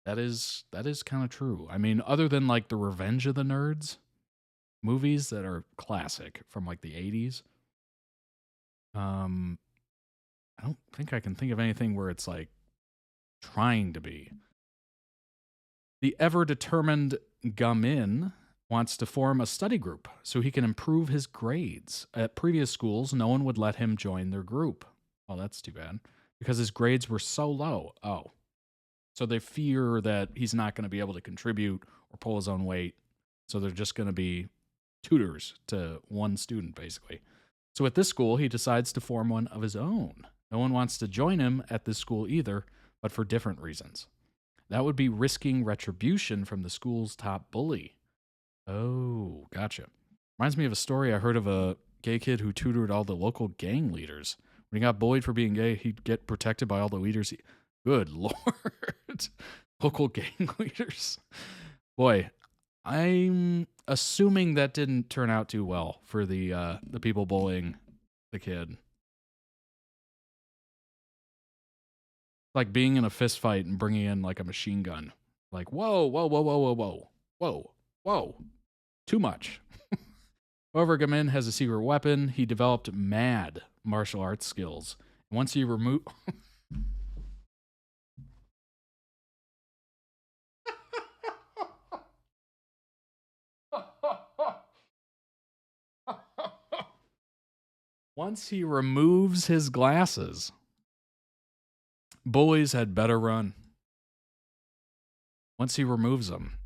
that is kind of true. I mean, other than like the Revenge of the Nerds movies that are classic from like the 80s, um I don't think I can think of anything where it's like trying to be. The ever determined Gamin wants to form a study group so he can improve his grades. At previous schools, no one would let him join their group. Oh, that's too bad. Because his grades were so low. Oh. So they fear that he's not going to be able to contribute or pull his own weight. So they're just going to be tutors to one student, basically. So at this school, he decides to form one of his own. No one wants to join him at this school either, but for different reasons. That would be risking retribution from the school's top bully. Oh, gotcha. Reminds me of a story I heard of a gay kid who tutored all the local gang leaders. When he got bullied for being gay, he'd get protected by all the leaders. Good Lord. Local gang leaders. Boy, I'm assuming that didn't turn out too well for the people bullying the kid. Like being in a fist fight and bringing in like a machine gun. Like, whoa, whoa, whoa, whoa, whoa, whoa, whoa, whoa. Too much. However, Gamin has a secret weapon. He developed mad martial arts skills. Once he remove... Once he removes his glasses, bullies had better run. Once he removes them,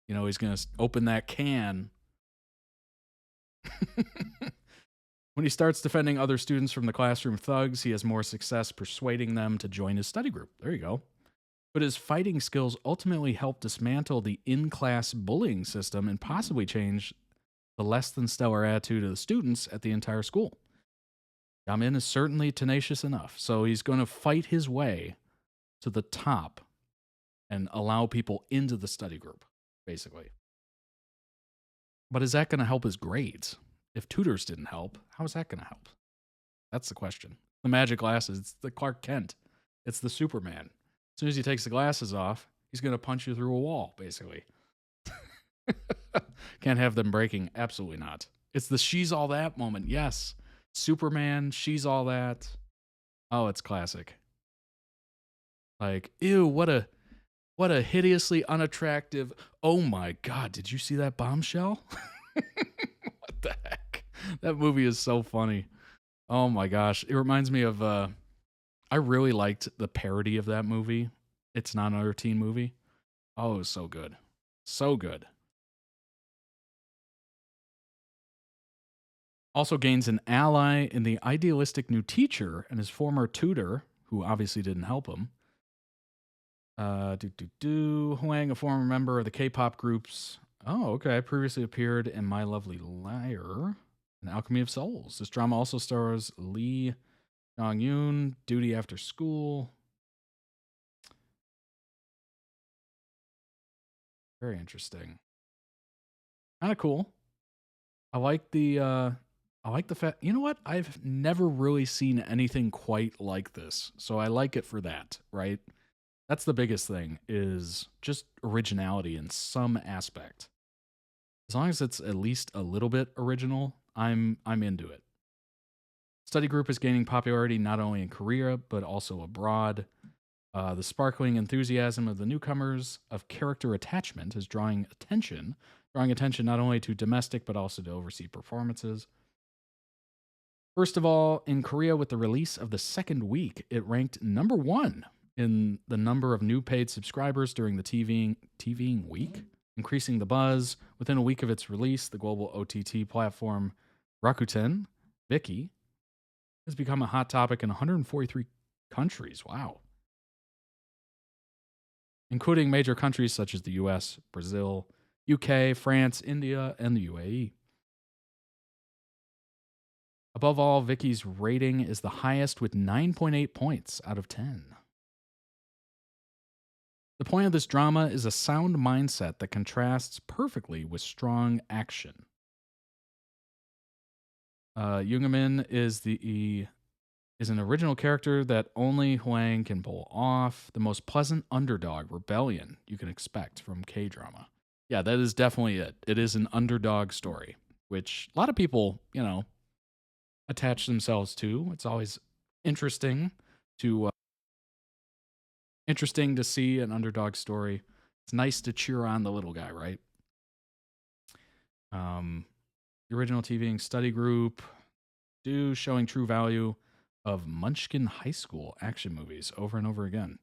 you know, he's going to open that can. When he starts defending other students from the classroom thugs, he has more success persuading them to join his study group. There you go. But his fighting skills ultimately help dismantle the in-class bullying system and possibly change the less than stellar attitude of the students at the entire school. Gamin is certainly tenacious enough, so he's going to fight his way to the top and allow people into the study group, basically. But is that going to help his grades? If tutors didn't help, how is that going to help? That's the question. The magic glasses, it's the Clark Kent. It's the Superman. As soon as he takes the glasses off, he's going to punch you through a wall, basically. Can't have them breaking. Absolutely not. It's the she's all that moment. Yes. Superman, she's all that. Oh, it's classic. Like, ew, what a hideously unattractive. Oh my God, did you see that bombshell? What the heck? That movie is so funny. Oh my gosh. It reminds me of I really liked the parody of that movie. It's Not Another Teen Movie. Oh, it was so good. So good. Also gains an ally in the idealistic new teacher and his former tutor, who obviously didn't help him. Huang, a former member of the K-pop groups. Oh, okay. Previously appeared in My Lovely Liar and Alchemy of Souls. This drama also stars Lee Jong-yoon, Duty After School. Very interesting. Kind of cool. I like the fact, you know what? I've never really seen anything quite like this. So I like it for that, right? That's the biggest thing, is just originality in some aspect. As long as it's at least a little bit original, I'm into it. Study group is gaining popularity not only in Korea, but also abroad. The sparkling enthusiasm of the newcomers of character attachment is drawing attention not only to domestic, but also to overseas performances. First of all, in Korea, with the release of the second week, it ranked number 1 in the number of new paid subscribers during the TVing week, increasing the buzz. Within a week of its release, the global OTT platform Rakuten Viki has become a hot topic in 143 countries. Wow. Including major countries such as the US, Brazil, UK, France, India, and the UAE. Above all, Viki's rating is the highest with 9.8 points out of 10. The point of this drama is a sound mindset that contrasts perfectly with strong action. Yoongamin is the is an original character that only Huang can pull off. The most pleasant underdog rebellion you can expect from K-drama. Yeah, that is definitely it. It is an underdog story, which a lot of people, attach themselves to. It's always interesting to see an underdog story. It's nice to cheer on the little guy, right? The original TV and study group showing true value of Munchkin High School action movies over and over again.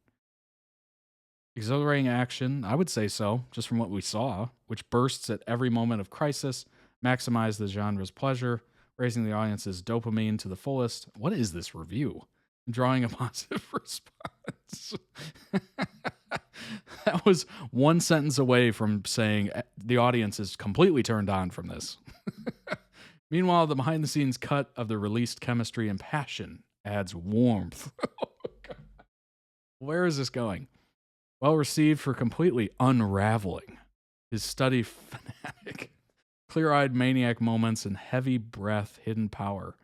Exhilarating action, I would say so, just from what we saw, which bursts at every moment of crisis, maximize the genre's pleasure, raising the audience's dopamine to the fullest. What is this review? Drawing a positive response. That was one sentence away from saying the audience is completely turned on from this. Meanwhile, the behind-the-scenes cut of the released chemistry and passion adds warmth. Where is this going? Well received for completely unraveling his study fanatic, clear-eyed maniac moments, and heavy breath hidden power.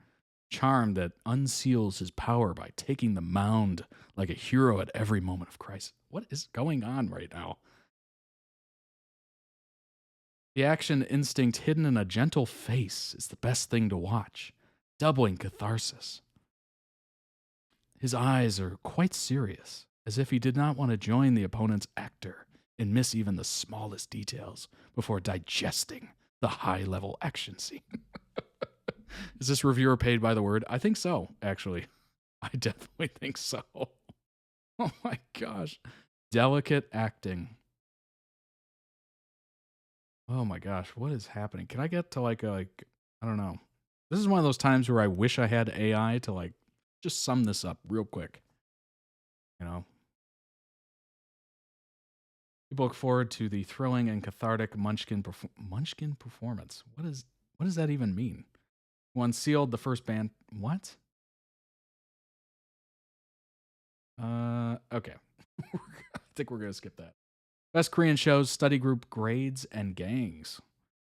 Charm that unseals his power by taking the mound like a hero at every moment of crisis. What is going on right now? The action instinct hidden in a gentle face is the best thing to watch, doubling catharsis. His eyes are quite serious, as if he did not want to join the opponent's actor and miss even the smallest details before digesting the high-level action scene. Is this reviewer paid by the word? I think so, actually. I definitely think so. Oh my gosh. Delicate acting. Oh my gosh, what is happening? Can I get to I don't know. This is one of those times where I wish I had AI to just sum this up real quick. People look forward to the thrilling and cathartic Munchkin performance. What does that even mean? Who unsealed the first band? What? Okay. I think we're gonna skip that. Best Korean shows: study group, grades, and gangs.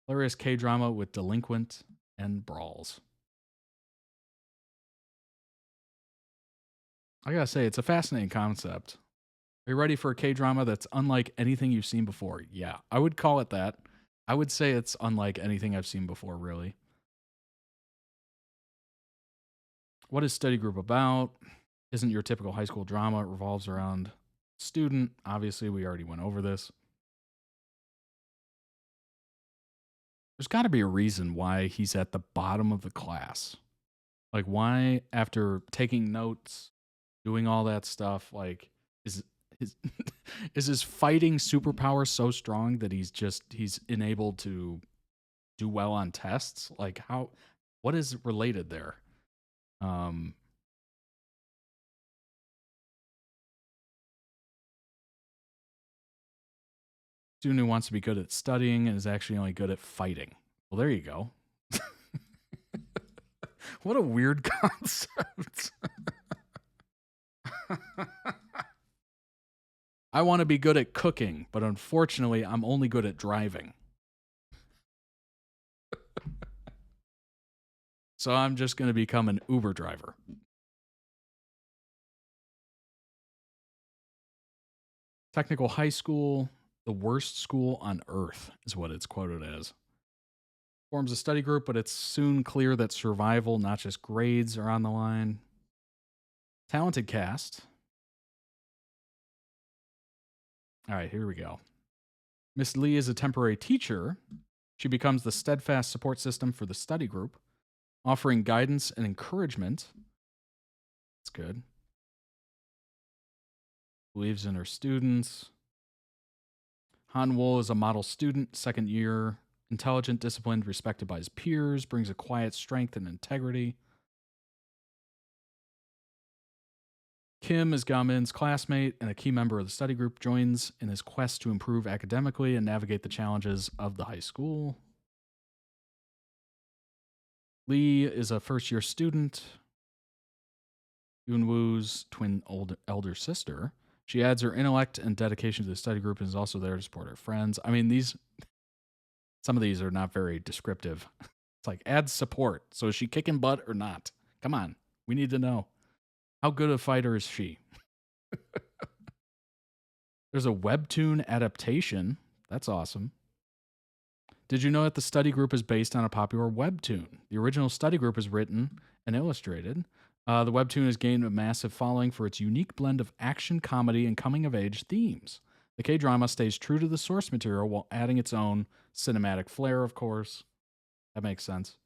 Hilarious K-drama with delinquent and brawls. I gotta say, it's a fascinating concept. Are you ready for a K-drama that's unlike anything you've seen before? Yeah, I would call it that. I would say it's unlike anything I've seen before, really. What is study group about? Isn't your typical high school drama. It revolves around student. Obviously, we already went over this. There's got to be a reason why he's at the bottom of the class. Like, why, after taking notes, doing all that stuff, is his fighting superpower so strong that he's enabled to do well on tests? What is related there? Student who wants to be good at studying and is actually only good at fighting. Well, there you go. What a weird concept. I want to be good at cooking, but unfortunately, I'm only good at driving. So I'm just going to become an Uber driver. Technical high school, the worst school on earth, is what it's quoted as. Forms a study group, but it's soon clear that survival, not just grades, are on the line. Talented cast. All right, here we go. Miss Lee is a temporary teacher. She becomes the steadfast support system for the study group, offering guidance and encouragement. That's good. Believes in her students. Han Wool is a model student, second year, intelligent, disciplined, respected by his peers, brings a quiet strength and integrity. Kim is Ga-min's classmate and a key member of the study group, joins in his quest to improve academically and navigate the challenges of the high school. Lee is a first-year student, Yoon-woo's elder sister. She adds her intellect and dedication to the study group and is also there to support her friends. I mean, some of these are not very descriptive. It's like, add support. So is she kicking butt or not? Come on. We need to know. How good a fighter is she? There's a webtoon adaptation. That's awesome. Did you know that the study group is based on a popular webtoon? The original study group is written and illustrated. The webtoon has gained a massive following for its unique blend of action, comedy, and coming of age themes. The K drama stays true to the source material while adding its own cinematic flair, of course. That makes sense.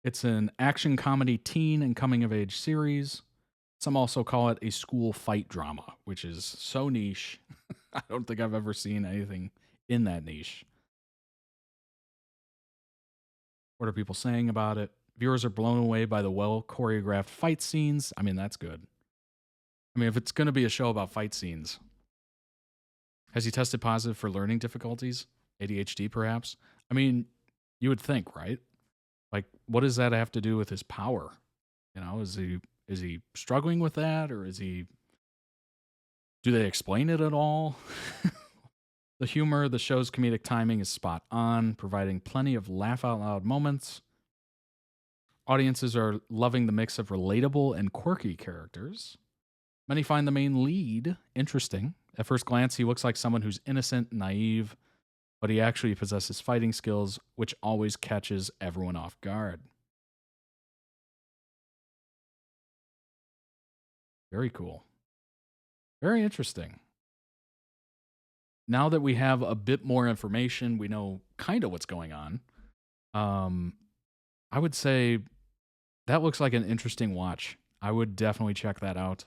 It's an action comedy teen and coming of age series. Some also call it a school fight drama, which is so niche. I don't think I've ever seen anything in that niche. What are people saying about it? Viewers are blown away by the well choreographed fight scenes. I mean, that's good. I mean, if it's going to be a show about fight scenes, has he tested positive for learning difficulties? ADHD, perhaps? I mean, you would think, right? Like, what does that have to do with his power? You know, is he struggling with that, or is he? Do they explain it at all? The humor, the show's comedic timing is spot on, providing plenty of laugh out loud moments. Audiences are loving the mix of relatable and quirky characters. Many find the main lead interesting. At first glance, he looks like someone who's innocent, naive, but he actually possesses fighting skills, which always catches everyone off guard. Very cool. Very interesting. Now that we have a bit more information, we know kind of what's going on. I would say that looks like an interesting watch. I would definitely check that out.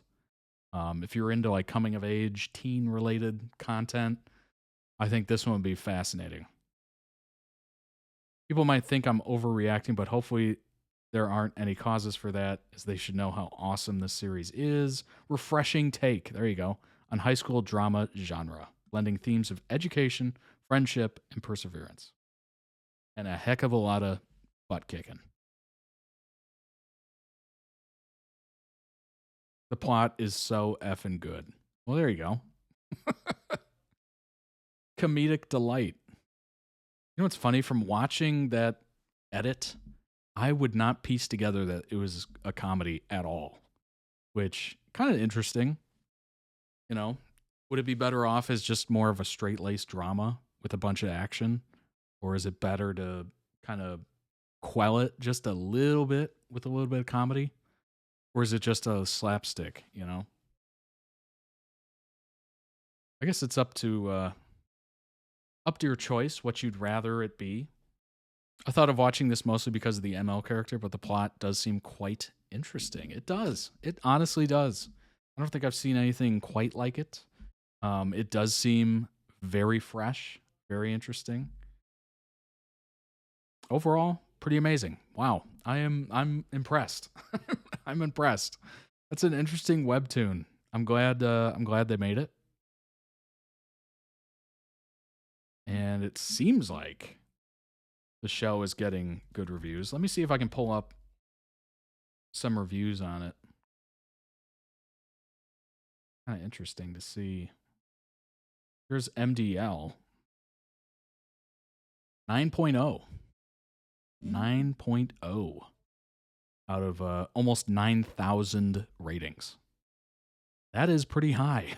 If you're into like coming of age, teen related content, I think this one would be fascinating. People might think I'm overreacting, but hopefully there aren't any causes for that, as they should know how awesome this series is. Refreshing take, there you go, on high school drama genre, blending themes of education, friendship, and perseverance. And a heck of a lot of butt kicking. The plot is so effing good. Well, there you go. Comedic delight. You know what's funny? From watching that edit, I would not piece together that it was a comedy at all, which kind of interesting. You know, would it be better off as just more of a straight laced drama with a bunch of action? Or is it better to kind of quell it just a little bit with a little bit of comedy? Or is it just a slapstick, you know? I guess it's up to your choice what you'd rather it be. I thought of watching this mostly because of the ML character, but the plot does seem quite interesting. It does. It honestly does. I don't think I've seen anything quite like it. It does seem very fresh, very interesting. Overall, pretty amazing. Wow, I'm impressed. I'm impressed. That's an interesting webtoon. I'm glad they made it. And it seems like the show is getting good reviews. Let me see if I can pull up some reviews on it. Kind of interesting to see. Here's MDL 9.0. 9.0 out of almost 9,000 ratings. That is pretty high.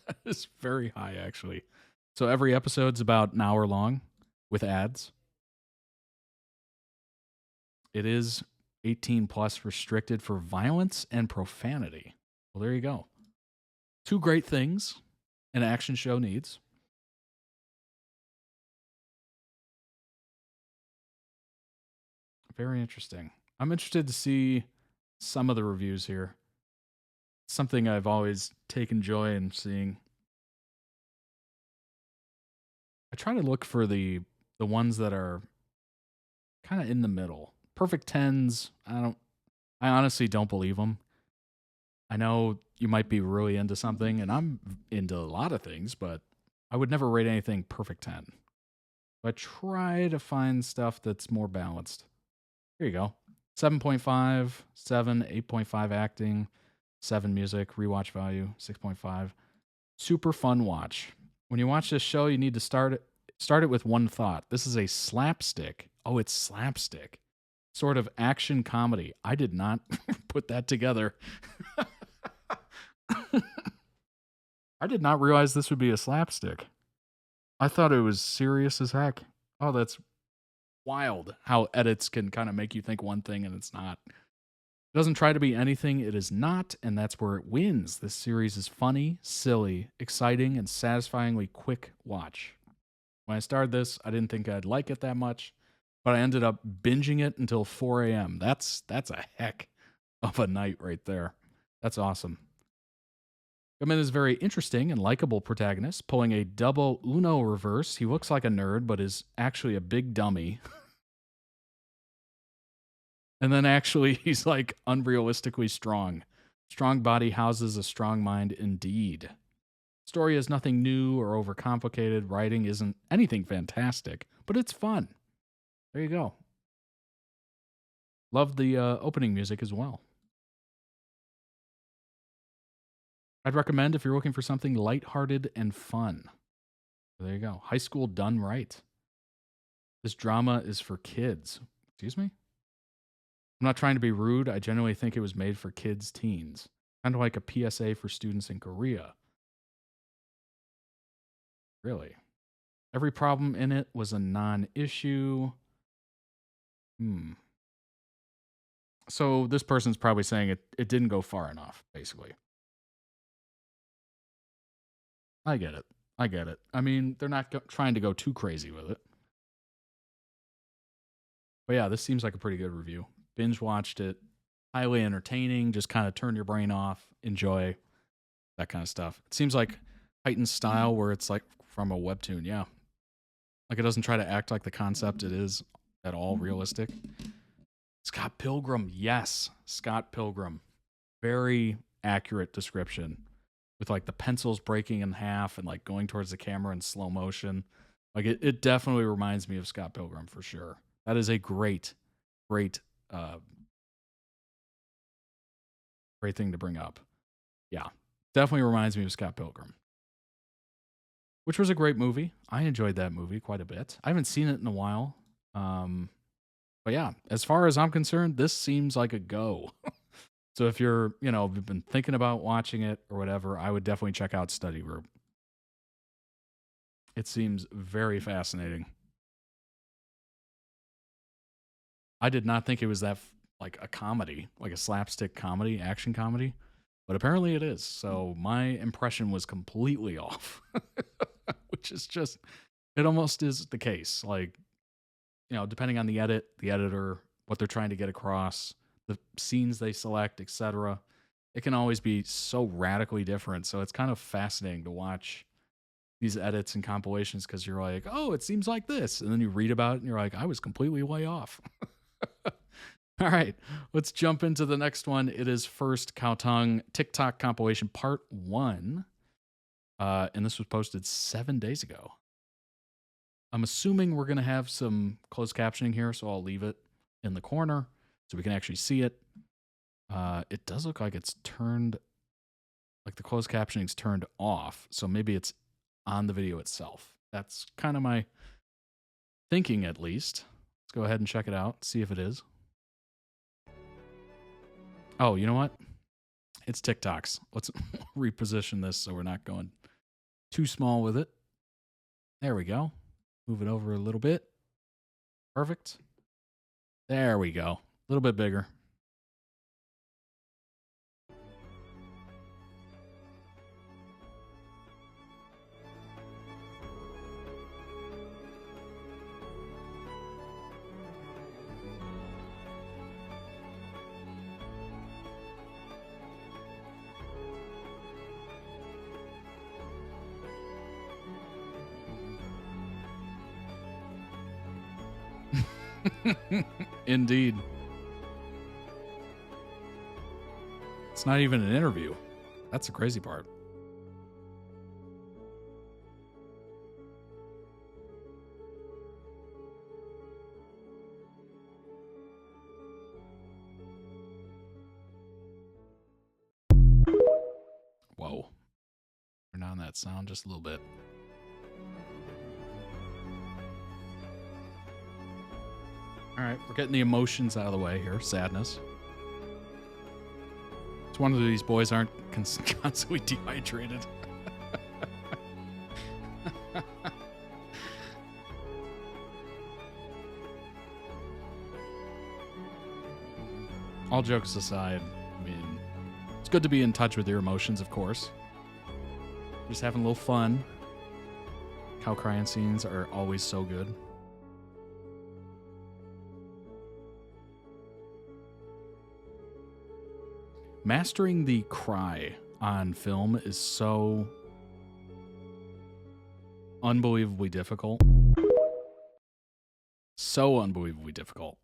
That is very high, actually. So every episode's about an hour long with ads. It is 18 plus, restricted for violence and profanity. Well, there you go. Two great things an action show needs. Very interesting. I'm interested to see some of the reviews here. Something I've always taken joy in seeing. I try to look for the ones that are kind of in the middle. Perfect tens. I honestly don't believe them. I know you might be really into something, and I'm into a lot of things, but I would never rate anything perfect 10. But try to find stuff that's more balanced. Here you go. 7.5, 7, 8.5 acting, 7 music, rewatch value, 6.5. Super fun watch. When you watch this show, you need to start it with one thought. This is a slapstick. Oh, it's slapstick. sort of action comedy. I did not put that together. I did not realize this would be a slapstick. I thought it was serious as heck. Oh, that's wild how edits can kind of make you think one thing and it's not. It doesn't try to be anything it is not, and that's where it wins. This series is funny, silly, exciting, and satisfyingly quick watch. When I started this, I didn't think I'd like it that much, but I ended up binging it until 4 a.m. That's a heck of a night right there. That's awesome. Goodman is a very interesting and likable protagonist, pulling a double Uno reverse. He looks like a nerd, but is actually a big dummy. And then actually, he's like unrealistically strong. Strong body houses a strong mind indeed. Story is nothing new or overcomplicated. Writing isn't anything fantastic, but it's fun. There you go. Love the opening music as well. I'd recommend if you're looking for something lighthearted and fun. There you go. High school done right. This drama is for kids. Excuse me? I'm not trying to be rude. I genuinely think it was made for kids, teens. Kind of like a PSA for students in Korea. Really? Every problem in it was a non-issue. So this person's probably saying it didn't go far enough, basically. I get it. I mean, they're not trying to go too crazy with it. But yeah, this seems like a pretty good review. Binge watched it. Highly entertaining. Just kind of turn your brain off. Enjoy. That kind of stuff. It seems like heightened style where it's like from a webtoon. Yeah. Like it doesn't try to act like the concept it is at all realistic. Scott Pilgrim. Yes. Scott Pilgrim. Very accurate description. With like the pencils breaking in half and like going towards the camera in slow motion. Like it definitely reminds me of Scott Pilgrim for sure. That is a great thing to bring up. Yeah, definitely reminds me of Scott Pilgrim, which was a great movie. I enjoyed that movie quite a bit. I haven't seen it in a while. But yeah, as far as I'm concerned, this seems like a go. So if you're, you've been thinking about watching it or whatever, I would definitely check out Study Group. It seems very fascinating. I did not think it was that like a comedy, like a slapstick comedy, action comedy, but apparently it is. So my impression was completely off, which is just, it almost is the case. Like, depending on the editor, what they're trying to get across, the scenes they select, etc. It can always be so radically different. So it's kind of fascinating to watch these edits and compilations because you're like, oh, it seems like this. And then you read about it and you're like, I was completely way off. All right, let's jump into the next one. It is FirstKhaotung TikTok compilation part 1. And this was posted 7 days ago. I'm assuming we're going to have some closed captioning here, so I'll leave it in the corner so we can actually see it. It does look like it's turned, like the closed captioning's turned off, so maybe it's on the video itself. That's kind of my thinking, at least. Let's go ahead and check it out, see if it is. Oh, you know what? It's TikToks. Let's reposition this so we're not going too small with it. There we go. Move it over a little bit. Perfect. There we go. A little bit bigger. Indeed. It's not even an interview. That's the crazy part. Whoa. Turn on that sound just a little bit. All right, we're getting the emotions out of the way here. Sadness. It's one of these boys aren't constantly dehydrated. All jokes aside, I mean, it's good to be in touch with your emotions, of course. Just having a little fun. Cow crying scenes are always so good. Mastering the cry on film is so unbelievably difficult. So unbelievably difficult.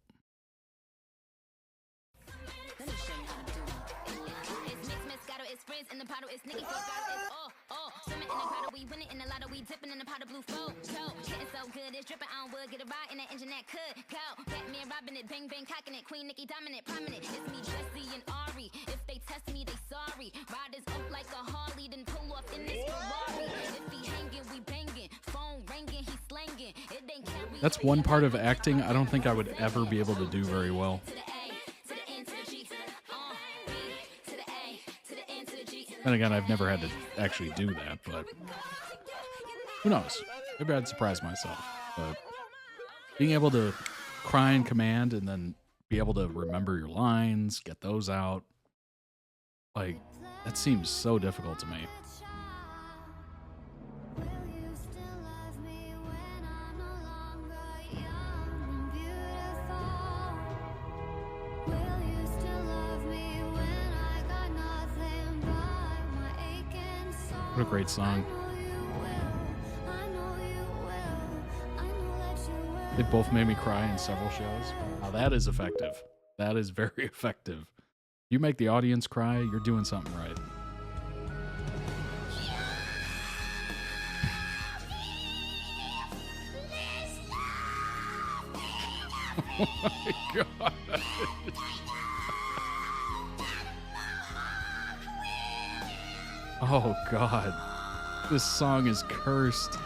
That's one part of acting I don't think I would ever be able to do very well. And again, I've never had to actually do that, but who knows? Maybe I'd surprise myself. But being able to cry in command and then be able to remember your lines, get those out, like, that seems so difficult to me. What a great song. They both made me cry in several shows. Now that is effective. That is very effective. You make the audience cry, you're doing something right. Oh my God. Oh God. This song is cursed.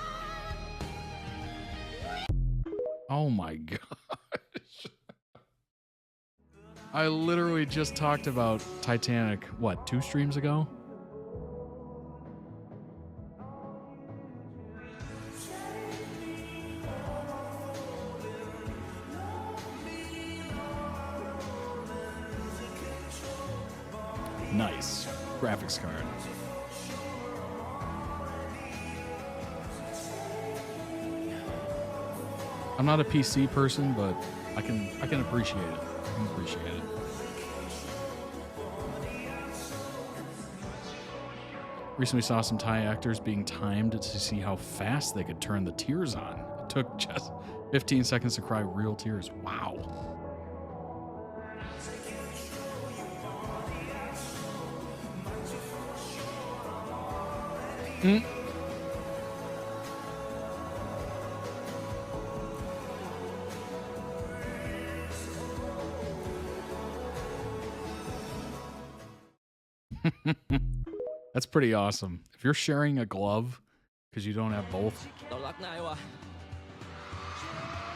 Oh my gosh. I literally just talked about Titanic, what, 2 streams ago? Nice. Graphics card. I'm not a PC person, but I can appreciate it. I can appreciate it. Recently saw some Thai actors being timed to see how fast they could turn the tears on. It took just 15 seconds to cry real tears. Wow. That's pretty awesome. If you're sharing a glove because you don't have both,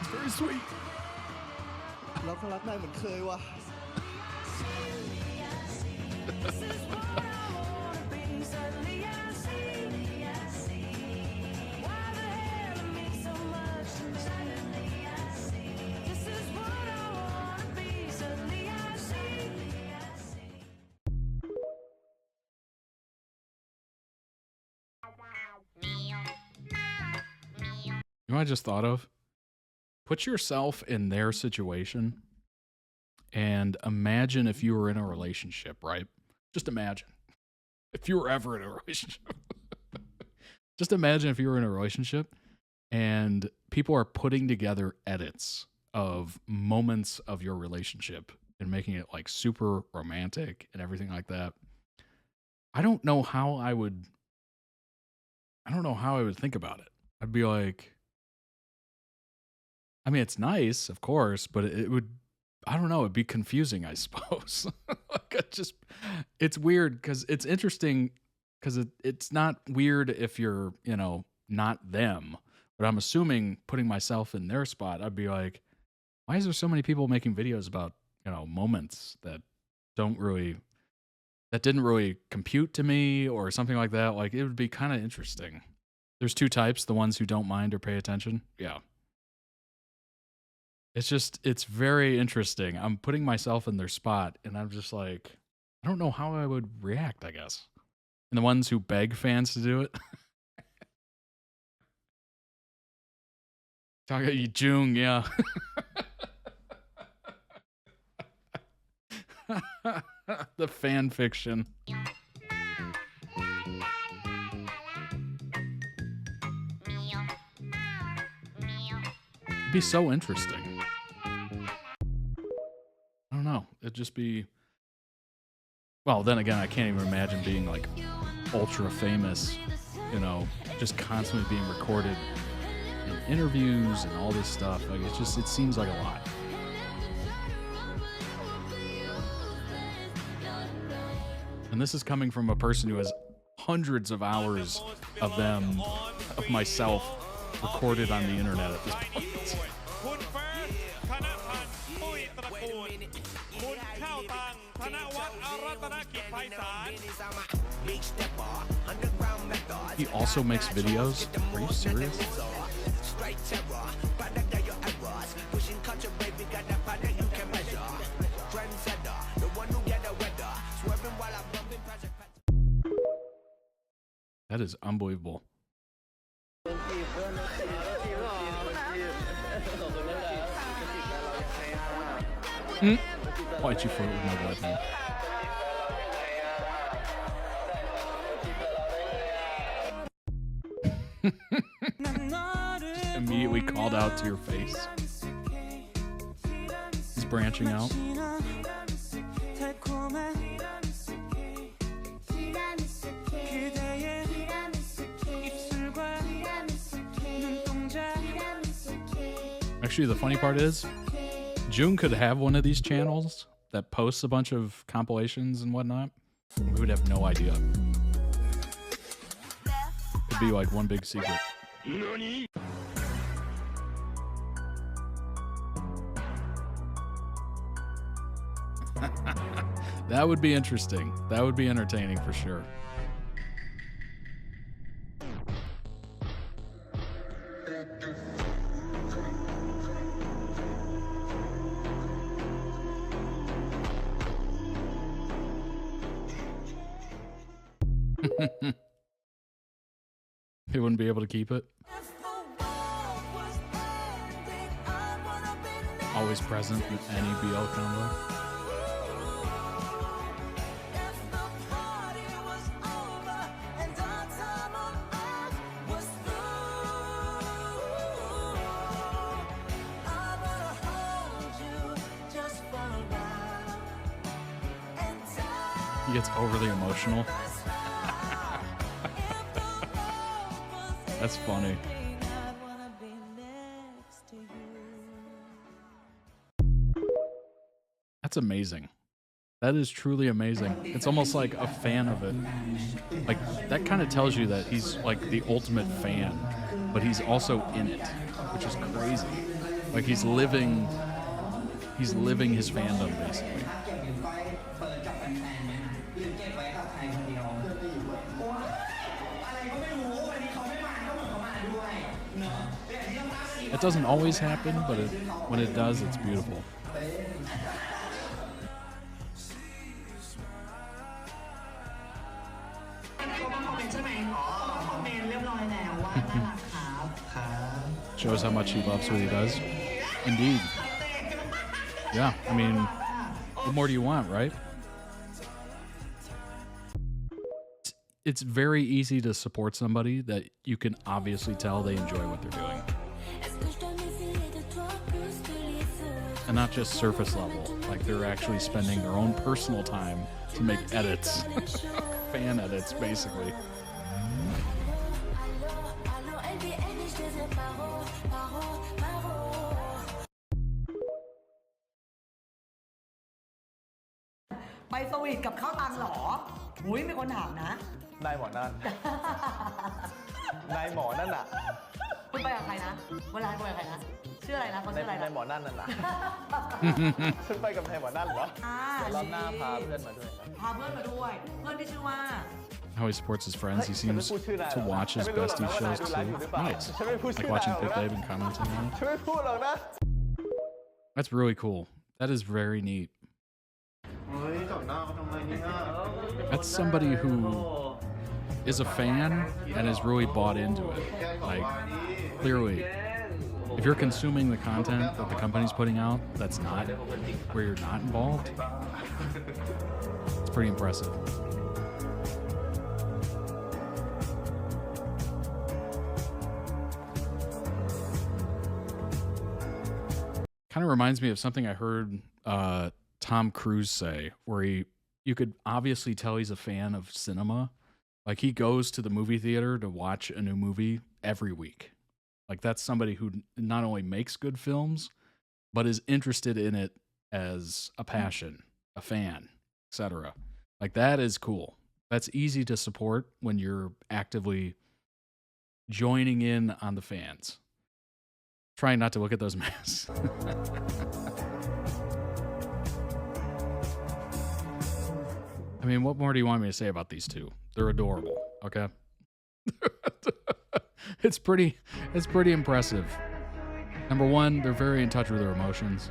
it's very sweet. You know what I just thought of? Put yourself in their situation and imagine if you were in a relationship, right? Just imagine if you were ever in a relationship. Just imagine if you were in a relationship and people are putting together edits of moments of your relationship and making it like super romantic and everything like that. I don't know how I would think about it. I'd be like, I mean, it's nice, of course, but it would, I don't know, it'd be confusing, I suppose. Like, it's weird because it's interesting because it's not weird if you're, not them. But I'm assuming putting myself in their spot, I'd be like, why is there so many people making videos about, moments that didn't really compute to me or something like that? Like, it would be kind of interesting. There's two types, the ones who don't mind or pay attention. Yeah. It's very interesting. I'm putting myself in their spot and I'm just like, I don't know how I would react, I guess. And the ones who beg fans to do it. Talking about you, Jung, yeah. The fan fiction. It'd be so interesting. I don't know. It'd just be... Well, then again, I can't even imagine being like ultra famous, just constantly being recorded in interviews and all this stuff. Like, it seems like a lot. And this is coming from a person who has hundreds of hours of myself recorded on the internet at this point. He also makes videos? Are you serious? That is unbelievable. Why'd you flirt with my boyfriend? Immediately called out to your face. He's branching out. Actually, the funny part is, June could have one of these channels that posts a bunch of compilations and whatnot. We would have no idea. It'd be like one big secret. That would be interesting. That would be entertaining for sure. He wouldn't be able to keep it. Always present in any BL combo. He gets overly emotional. That's funny. That's amazing. That is truly amazing. It's almost like a fan of it. Like, that kind of tells you that he's like the ultimate fan, but he's also in it, which is crazy. Like, he's living his fandom, basically. It doesn't always happen, but when it does, it's beautiful. Shows how much he loves what he does. Indeed. Yeah, I mean, what more do you want, right? It's very easy to support somebody that you can obviously tell they enjoy what they're doing. And not just surface level, like they're actually spending their own personal time to make edits. Fan edits, basically.ไปสวีทกับข้าวตังเหรออุ้ยมีคนถามนะ นายหมอนั่น นายหมอนั่นน่ะ คุณไปกับใครนะเวลาไปกับใครนะชื่ออะไรนะเขาชื่ออะไร ใน นะ หมอนั่นน่ะนะ ฉันไปกับนายหมอนั่นเหรอ เดี๋ยวรอบหน้าพาเพื่อนมาด้วยครับ พาเพื่อนมาด้วย เพื่อนที่ชื่อว่า How he supports his friends. He seems to watch his bestie shows too. Nice. Like watching FirstKhaotung commenting on it. ฉันไม่พูดหรอกนะ That's really cool. That is very neat. That's somebody who is a fan and is really bought into it. Like, clearly, if you're consuming the content that the company's putting out, that's not where you're not involved. It's pretty impressive. Kind of reminds me of something I heard Tom Cruise say, where you could obviously tell he's a fan of cinema. Like, he goes to the movie theater to watch a new movie every week. Like, that's somebody who not only makes good films, but is interested in it as a passion, a fan, etc. Like, that is cool. That's easy to support when you're actively joining in on the fans. Trying not to look at those masks. I mean, what more do you want me to say about these two? They're adorable, okay? It's pretty impressive. Number one, they're very in touch with their emotions.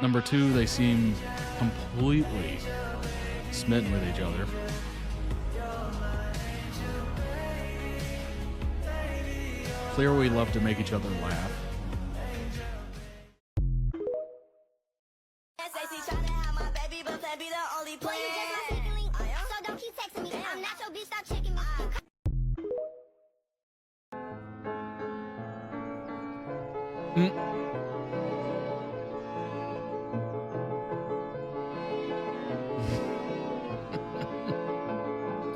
Number two, they seem completely smitten with each other. Clearly love to make each other laugh.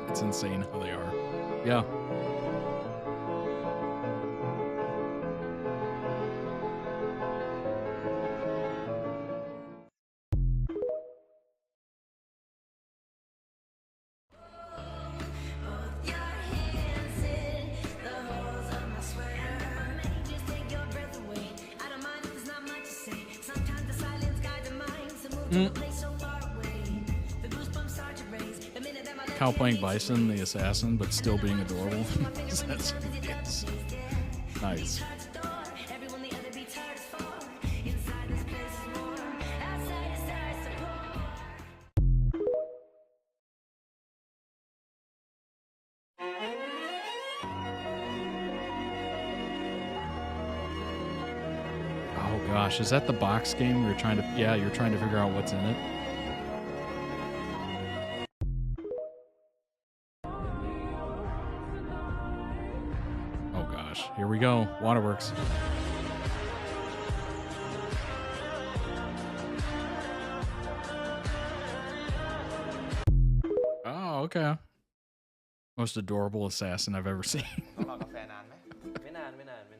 It's insane how they are. Yeah. Cal playing Bison, the assassin, but still being adorable. That's yes. Nice. Oh gosh, is that the box game you're trying to figure out what's in it? Oh gosh, here we go. Waterworks. Oh, okay. Most adorable assassin I've ever seen. ต้องรอกาแฟนานไหมไม่นาน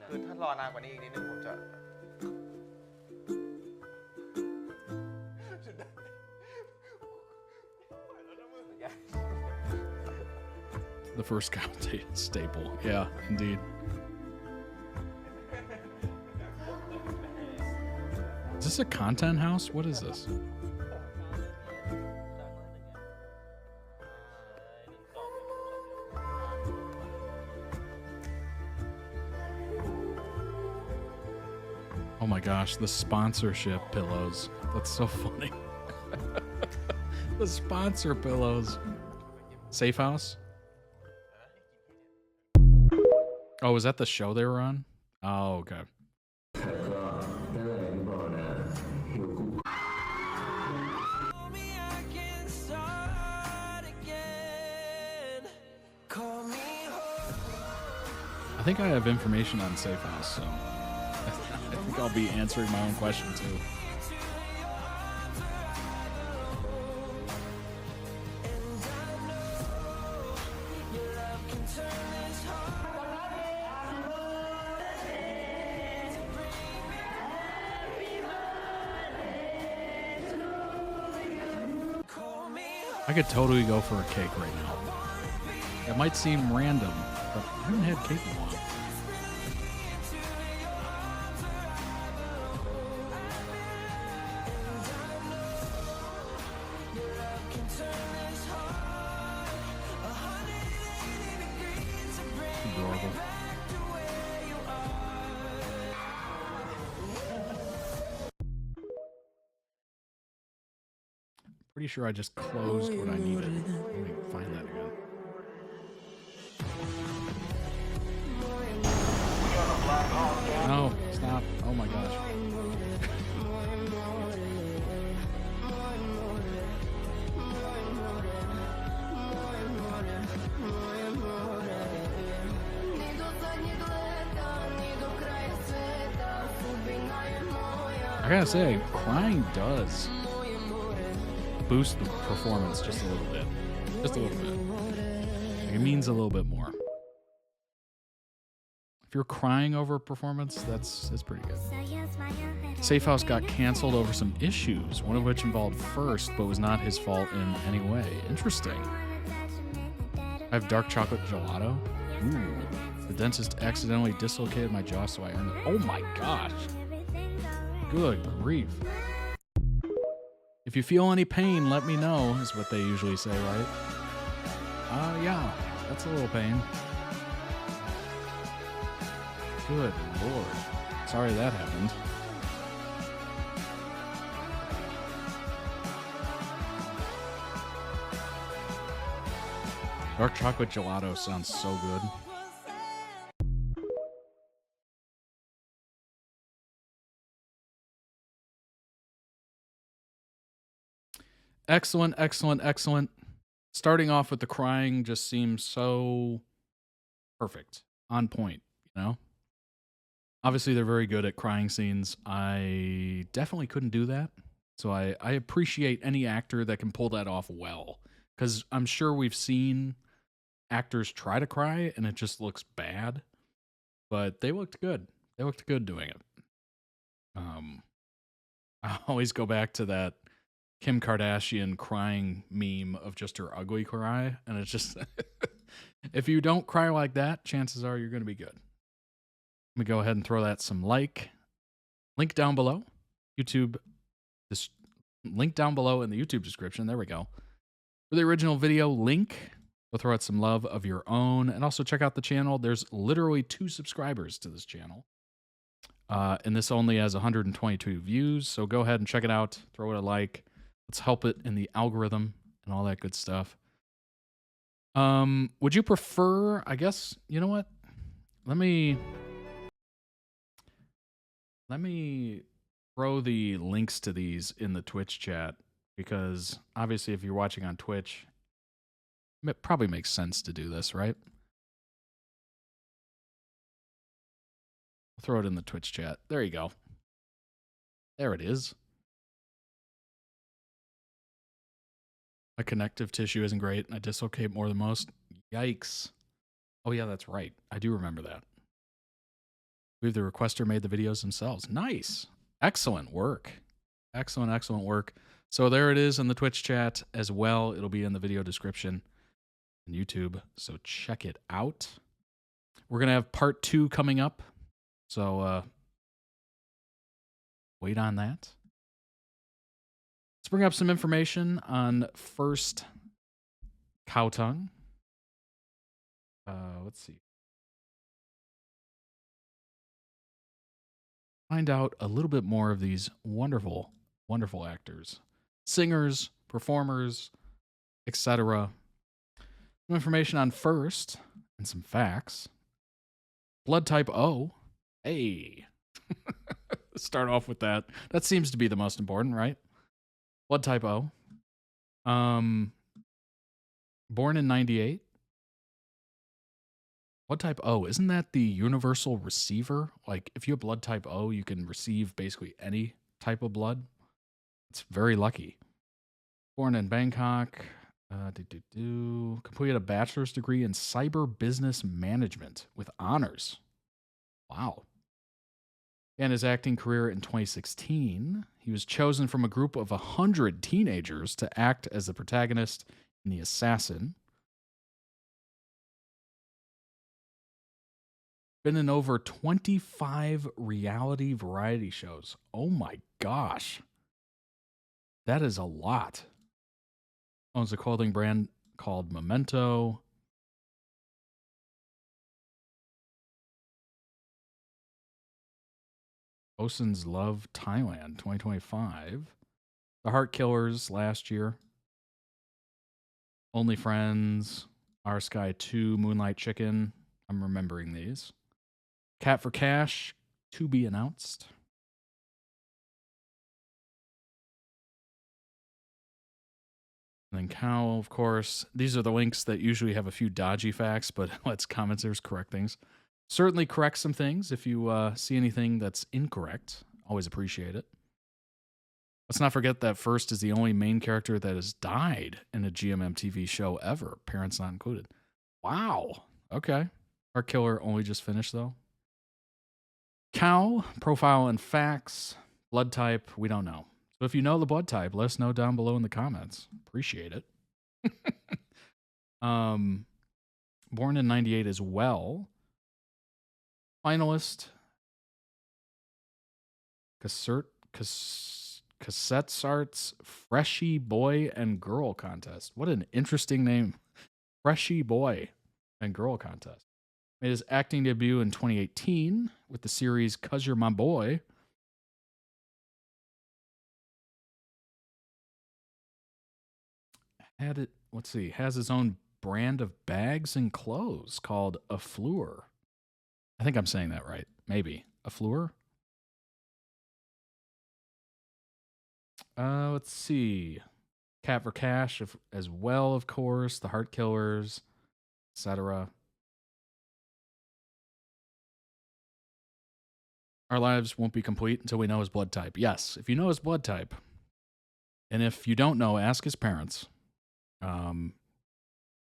คือถ้ารอนานกว่านี้อีกนิดนึงผมจะ The FirstKhaotung staple. Yeah, indeed. Is this a content house? What is this? Oh my gosh, the sponsorship pillows. That's so funny. The sponsor pillows. Safe House? Oh, was that the show they were on? Oh, okay. I think I have information on Safe House, so I think I'll be answering my own question too. I could totally go for a cake right now. It might seem random, but I haven't had cake in a while. adorable. Pretty sure I just closed what I needed. Let me find that again. No, stop. Oh my gosh. I gotta say, crying does boost the performance just a little bit. Just a little bit. Like, it means a little bit more. If you're crying over a performance, that's pretty good. Safe House got canceled over some issues, one of which involved First, but was not his fault in any way. Interesting. I have dark chocolate gelato. Ooh. The dentist accidentally dislocated my jaw, so I earned it. Oh my gosh. Good grief. If you feel any pain, let me know, is what they usually say, right? Yeah, that's a little pain. Good Lord. Sorry that happened. Dark chocolate gelato sounds so good. Excellent, excellent, excellent. Starting off with the crying just seems so perfect, on point, you know? Obviously, they're very good at crying scenes. I definitely couldn't do that. So I appreciate any actor that can pull that off well. Because I'm sure we've seen actors try to cry and it just looks bad. But they looked good. They looked good doing it. I always go back to that Kim Kardashian crying meme of just her ugly cry. And it's just, if you don't cry like that, chances are you're going to be good. Let me go ahead and throw that some link down below. This link down below in the YouTube description. There we go. For the original video link, we'll throw out some love of your own. And also check out the channel. There's literally 2 subscribers to this channel. And this only has 122 views. So go ahead and check it out. Throw it a like. Let's help it in the algorithm and all that good stuff. Would you prefer, I guess, you know what? Let me throw the links to these in the Twitch chat, because obviously if you're watching on Twitch, it probably makes sense to do this, right? I'll throw it in the Twitch chat. There you go. There it is. My connective tissue isn't great, and I dislocate more than most. Yikes. Oh yeah, that's right. I do remember that. I believe the requester made the videos themselves. Nice. Excellent work. Excellent, excellent work. So there it is in the Twitch chat as well. It'll be in the video description on YouTube, so check it out. We're going to have part 2 coming up, so wait on that. Let's bring up some information on FirstKhaotung. Let's see. Find out a little bit more of these wonderful, wonderful actors, singers, performers, etc. Some information on First and some facts. Blood type O. Hey. Start off with that. That seems to be the most important, right? Blood type O. Born in 98. Blood type O, isn't that the universal receiver? Like, if you have blood type O, you can receive basically any type of blood. It's very lucky. Born in Bangkok. Completed a bachelor's degree in cyber business management with honors. Wow. And his acting career in 2016, he was chosen from a group of 100 teenagers to act as the protagonist in The Assassin. Been in over 25 reality variety shows. Oh my gosh. That is a lot. Owns a clothing brand called Memento. Ocean's Love Thailand 2025. The Heart Killers last year. Only Friends. Our Sky 2. Moonlight Chicken. I'm remembering these. Cat for Cash. To be announced. And then Cow, of course. These are the links that usually have a few dodgy facts, but let's commenters correct things. Certainly correct some things if you see anything that's incorrect. Always appreciate it. Let's not forget that First is the only main character that has died in a GMM TV show ever, parents not included. Wow. Okay. Heart Killer only just finished, though. Cow, profile and facts. Blood type, we don't know. So if you know the blood type, let us know down below in the comments. Appreciate it. Born in 98 as well. Finalist. Cassettes Arts Freshie Boy and Girl Contest. What an interesting name. Freshie Boy and Girl Contest. Made his acting debut in 2018 with the series 'Cause You're My Boy. Has his own brand of bags and clothes called Affleur. I think I'm saying that right. Maybe. Affleur? Let's see. Cat for Cash as well, of course. The Heart Killers, etc. Our lives won't be complete until we know his blood type. Yes, if you know his blood type. And if you don't know, ask his parents.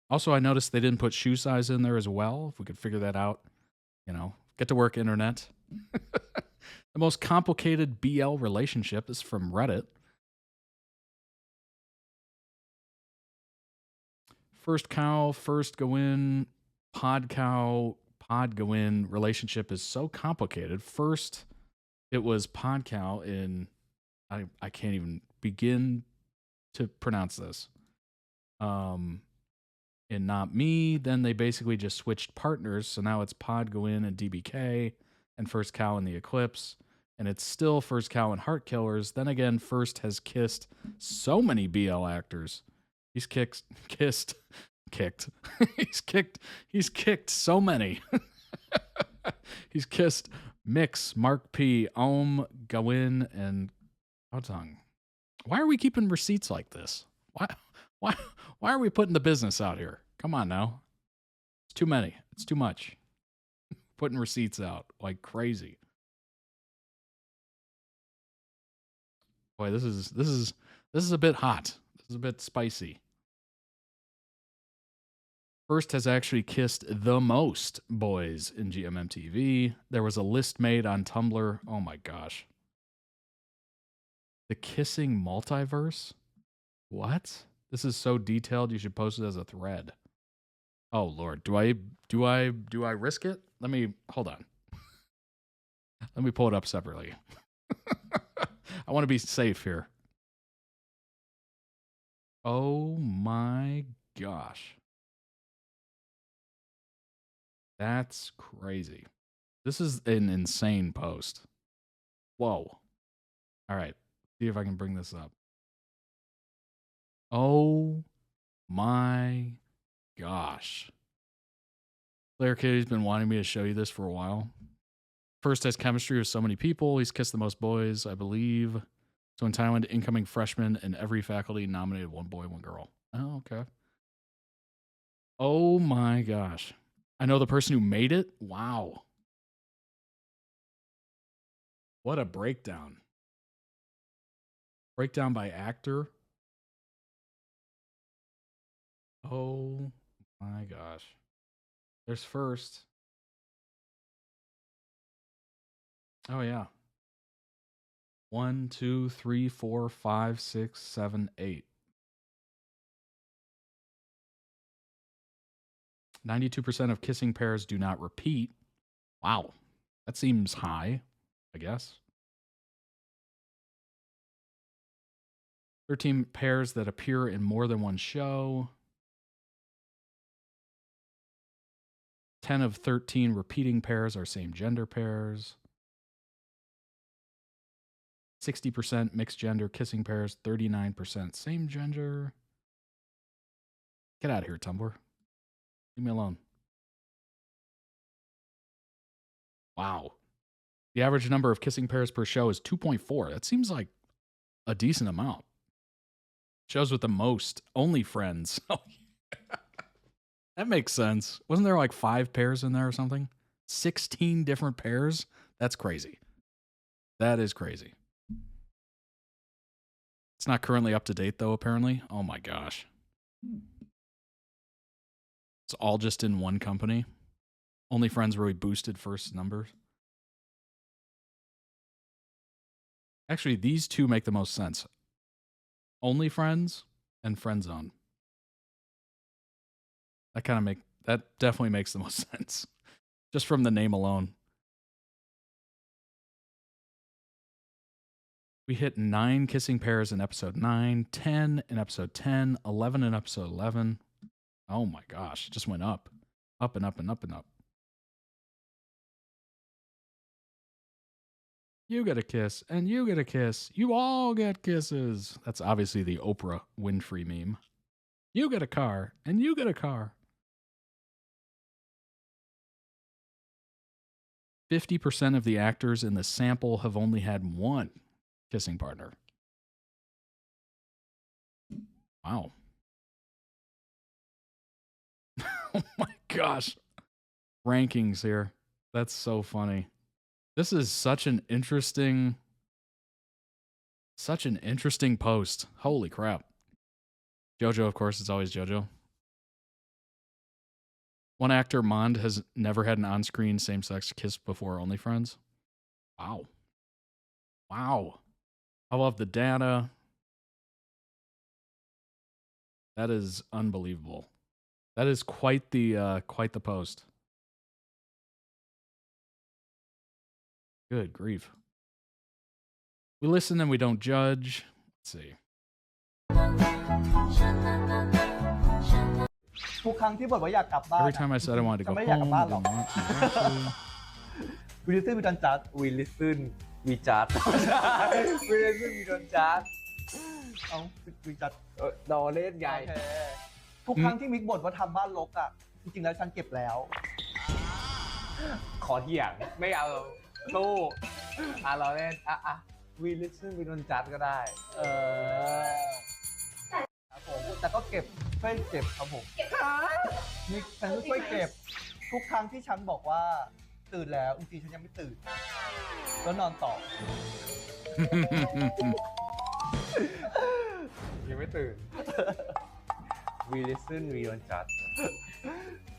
Also, I noticed they didn't put shoe size in there as well. If we could figure that out, get to work, internet. The most complicated BL relationship is from Reddit. First cow, first go in, pod cow, pod go in relationship is so complicated. First, it was pod cow in, I can't even begin to pronounce this. In Not Me, then they basically just switched partners. So now it's Pod Go In and DBK and First Cow in the Eclipse. And it's still First Cow and Heart Killers. Then again, First has kissed so many BL actors. He's kicked. He's kicked so many. He's kissed Mix, Mark P, Gawin, and Qhaotung. Why are we keeping receipts like this? Why are we putting the business out here? Come on now. It's too many. It's too much. Putting receipts out like crazy. Boy, this is a bit hot. This is a bit spicy. First has actually kissed the most boys in GMMTV. There was a list made on Tumblr. Oh my gosh. The kissing multiverse? What? This is so detailed you should post it as a thread. Oh Lord, do I risk it? Hold on. Let me pull it up separately. I want to be safe here. Oh my gosh. That's crazy. This is an insane post. Whoa. All right. See if I can bring this up. Oh my gosh. Claire Kitty's been wanting me to show you this for a while. First has chemistry with so many people. He's kissed the most boys, I believe. So in Thailand, incoming freshmen and every faculty nominated one boy, one girl. Oh, okay. Oh my gosh. I know the person who made it. Wow. What a breakdown. Breakdown by actor. Oh my gosh. There's First. Oh yeah. 1, 2, 3, 4, 5, 6, 7, 8. 92% of kissing pairs do not repeat. Wow. That seems high, I guess. 13 pairs that appear in more than one show. 10 of 13 repeating pairs are same gender pairs. 60% mixed gender kissing pairs, 39% same gender. Get out of here, Tumblr. Leave me alone. Wow. The average number of kissing pairs per show is 2.4. That seems like a decent amount. Shows with the most, only Friends. That makes sense. Wasn't there like 5 pairs in there or something? 16 different pairs? That's crazy. That is crazy. It's not currently up to date, though, apparently. Oh my gosh. It's all just in one company. Only Friends really boosted first numbers. Actually, these two make the most sense. Only Friends and Friendzone. That definitely makes the most sense. Just from the name alone. We hit 9 kissing pairs in episode 9, 10 in episode 10, 11 in episode 11. Oh my gosh, it just went up. Up and up and up and up. You get a kiss, and you get a kiss. You all get kisses. That's obviously the Oprah Winfrey meme. You get a car, and you get a car. 50% of the actors in the sample have only had one kissing partner. Wow. Oh my gosh. Rankings here. That's so funny. This is such an interesting post. Holy crap. JoJo, of course, it's always JoJo. One actor, Mond, has never had an on-screen same-sex kiss before Only Friends. Wow. Wow. I love the data. That is unbelievable. That is quite the post. Good grief. We listen and we don't judge. Let's see. ทุกครั้งที่บอกว่าอยากกลับบ้าน Every time I said I wanted to go จะไม่อยากกลับ home, บ้า I นหรอก didn't want to actually. We listen we don't judge We listen we judge We listen we don't judge เอา we judge ดอเล่นไง โอเคทุกครั้งที่มิกบ่นว่าทำบ้านรกอ่ะจริงๆแล้วฉันเก็บแล้ว ขอเถียงไม่เอาสู้เราเล่นWe listen we don't judge ก็ได้ ครับผมแต่ก็เก็บช่วยเก็บครับผมมิกฉันก็ช่วยเก็บทุกครั้งที่ฉันบอกว่าตื่นแล้วจริงๆฉันยังไม่ตื่นแล้วนอนต่อ ยังไม่ตื่น We listen we don't judge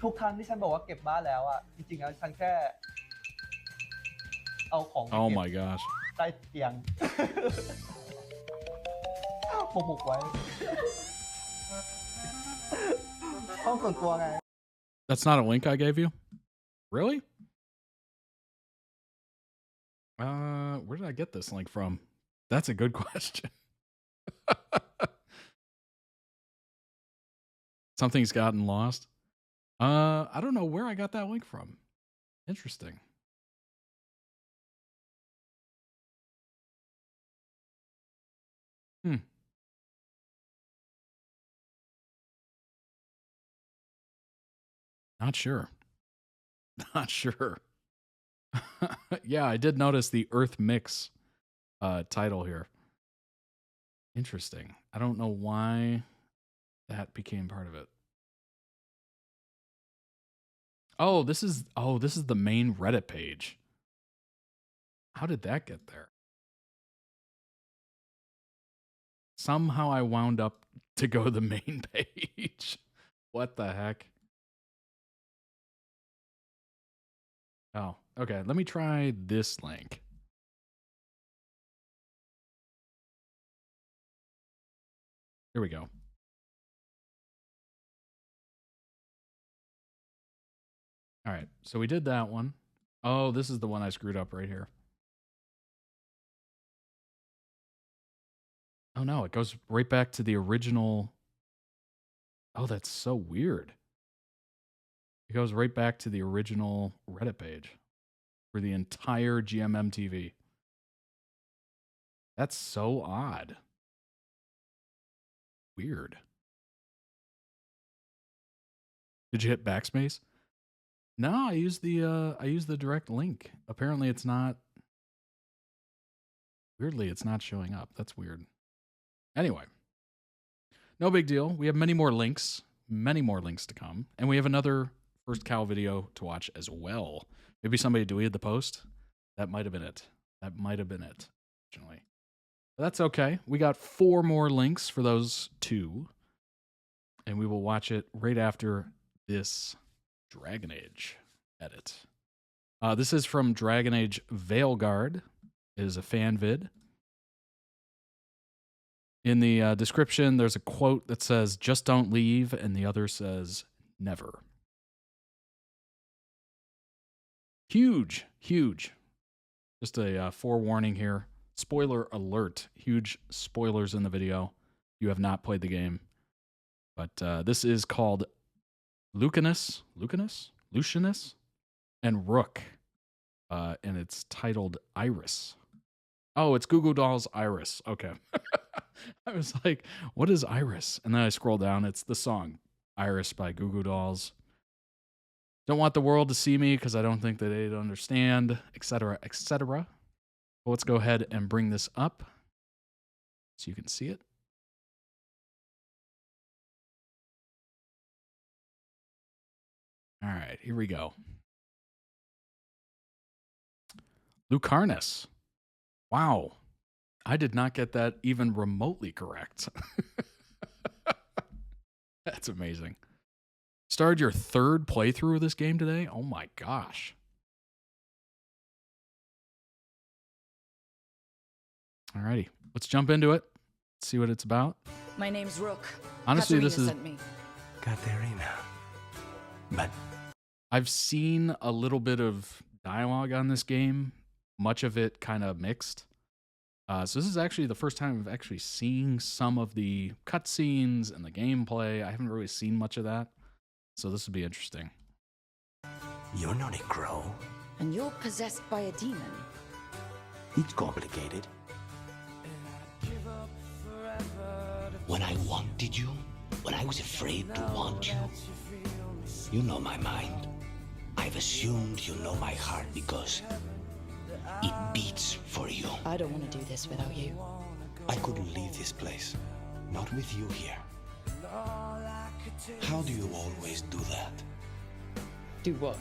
ทุกครั้งที่ฉันบอกว่าเก็บบ้านแล้วอ่ะจริงๆแล้วฉันแค่เอาของไป Oh เก็บ my gosh. ใต้เตียง ปกไว้ ห้องส่วนตัวไง That's not a link I gave you? Really? Where did I get this link from? That's a good question. Something's gotten lost. I don't know where I got that link from. Interesting. Not sure. Not sure. Yeah, I did notice the Earth Mix title here. Interesting. I don't know why that became part of it. Oh, this is the main Reddit page. How did that get there? Somehow I wound up to go to the main page. What the heck? Oh, okay. Let me try this link. Here we go. All right. So we did that one. Oh, this is the one I screwed up right here. Oh, no. It goes right back to the original. Oh, that's so weird. It goes right back to the original Reddit page for the entire GMM TV. That's so odd. Weird. Did you hit backspace? No, I used the direct link. Apparently it's not. Weirdly, it's not showing up. That's weird. Anyway, no big deal. We have many more links to come, and we have another First Cow video to watch as well. Maybe somebody deleted the post. That might have been it. Unfortunately. But that's okay. We got 4 more links for those 2, and we will watch it right after this Dragon Age edit. This is from Dragon Age Veilguard. It is a fan vid. In the description, there's a quote that says, "Just don't leave," and the other says, "Never." Huge. Just a forewarning here. Spoiler alert. Huge spoilers in the video. You have not played the game. But this is called Lucianus, and Rook. And it's titled Iris. Oh, it's Goo Goo Dolls' Iris. Okay. I was like, what is Iris? And then I scroll down. It's the song Iris by Goo Goo Dolls. Don't want the world to see me because I don't think that they'd understand, etc., etc. Well, let's go ahead and bring this up so you can see it. All right, here we go. Lucarnus. Wow. I did not get that even remotely correct. That's amazing. Started your 3rd playthrough of this game today? Oh my gosh. Alrighty, let's jump into it. See what it's about. My name's Rook. Honestly, Katerina this is... sent me. Katerina. But I've seen a little bit of dialogue on this game. Much of it kind of mixed. So this is actually the first time I've actually seen some of the cutscenes and the gameplay. I haven't really seen much of that. So this would be interesting. you're not a crow. And you're possessed by a demon. It's complicated. When I wanted you, when I was afraid to want you, you know my mind. I've assumed you know my heart because it beats for you. I don't want to do this without you. I couldn't leave this place, not with you here. How do you always do that? Do what?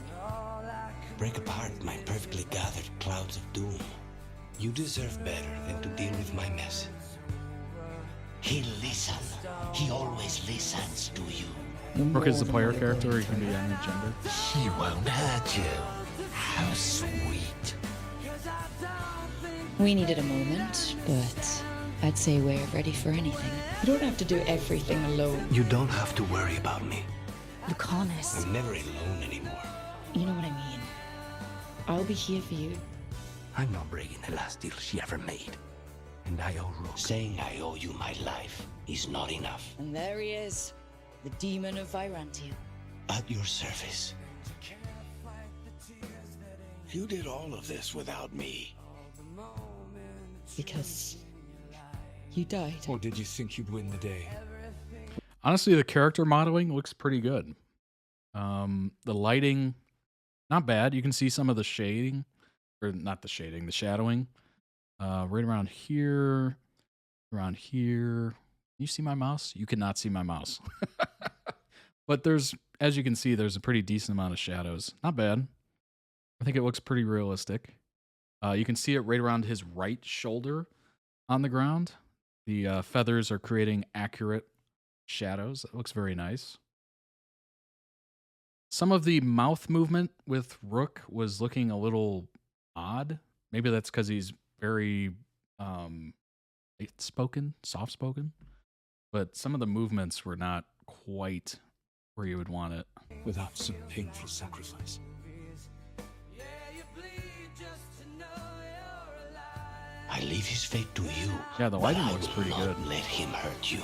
Break apart my perfectly gathered clouds of doom. You deserve better than to deal with my mess. He'll listen. He always listens to you. Rook is the player character, or he can be any gender. He won't hurt you. How sweet. We needed a moment, but I'd say we're ready for anything. You don't have to do everything alone. You don't have to worry about me. Lucanus. I'm never alone anymore. You know what I mean. I'll be here for you. I'm not breaking the last deal she ever made. And I owe Rook. Saying I owe you my life is not enough. And there he is, the demon of Virantia. At your service. You did all of this without me. Because you died. Or did you think you'd win the day? Honestly, the character modeling looks pretty good. The lighting, not bad. You can see some of the shading, or not the shading, the shadowing. Right around here, around here. Can you see my mouse? You cannot see my mouse. But there's, as you can see, there's a pretty decent amount of shadows. Not bad. I think it looks pretty realistic. You can see it right around his right shoulder on the ground. The feathers are creating accurate shadows. It looks very nice. Some of the mouth movement with Rook was looking a little odd. Maybe that's because he's very spoken, soft spoken. But some of the movements were not quite where you would want it. Without some painful sacrifice. I leave his fate to you. Yeah, the lighting but I looks will pretty not good. Let him hurt you.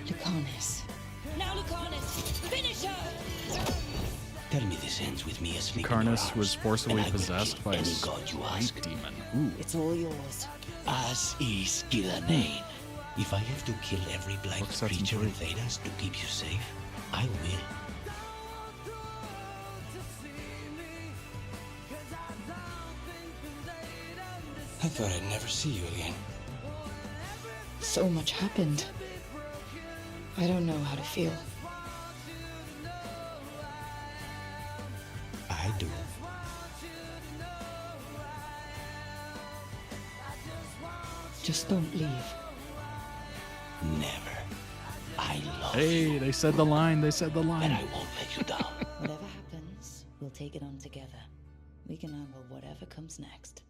Lucanus. Now Lucanus, finish her! Tell me this ends with me asleep in your Karnas arms, was forcibly and I will possessed kill by a any god you ask. white demon. Ooh. It's all yours. As is Gillanane. If I have to kill every blind Looks like some creature in great- Thedas to keep you safe, I will. I thought I'd never see you again. So much happened. I don't know how to feel. I do. Just don't leave. Never. I love Hey, you, they said the line. They said the and line. I won't let you down. Whatever happens, we'll take it on together. We can handle whatever comes next.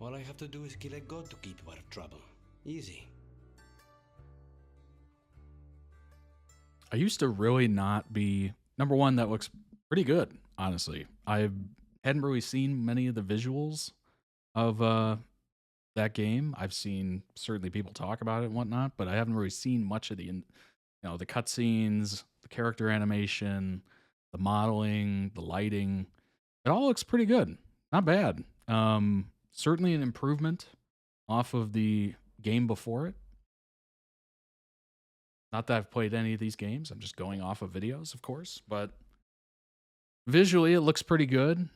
All I have to do is kill a god to keep you out of trouble. Easy. I used to really not be number one. That looks pretty good, honestly. I hadn't really seen many of the visuals of that game. I've seen certainly people talk about it and whatnot, but I haven't really seen much of the, the cutscenes, the character animation, the modeling, the lighting. It all looks pretty good. Not bad. Certainly an improvement off of the game before it. Not that I've played any of these games. I'm just going off of videos, of course. But visually, it looks pretty good.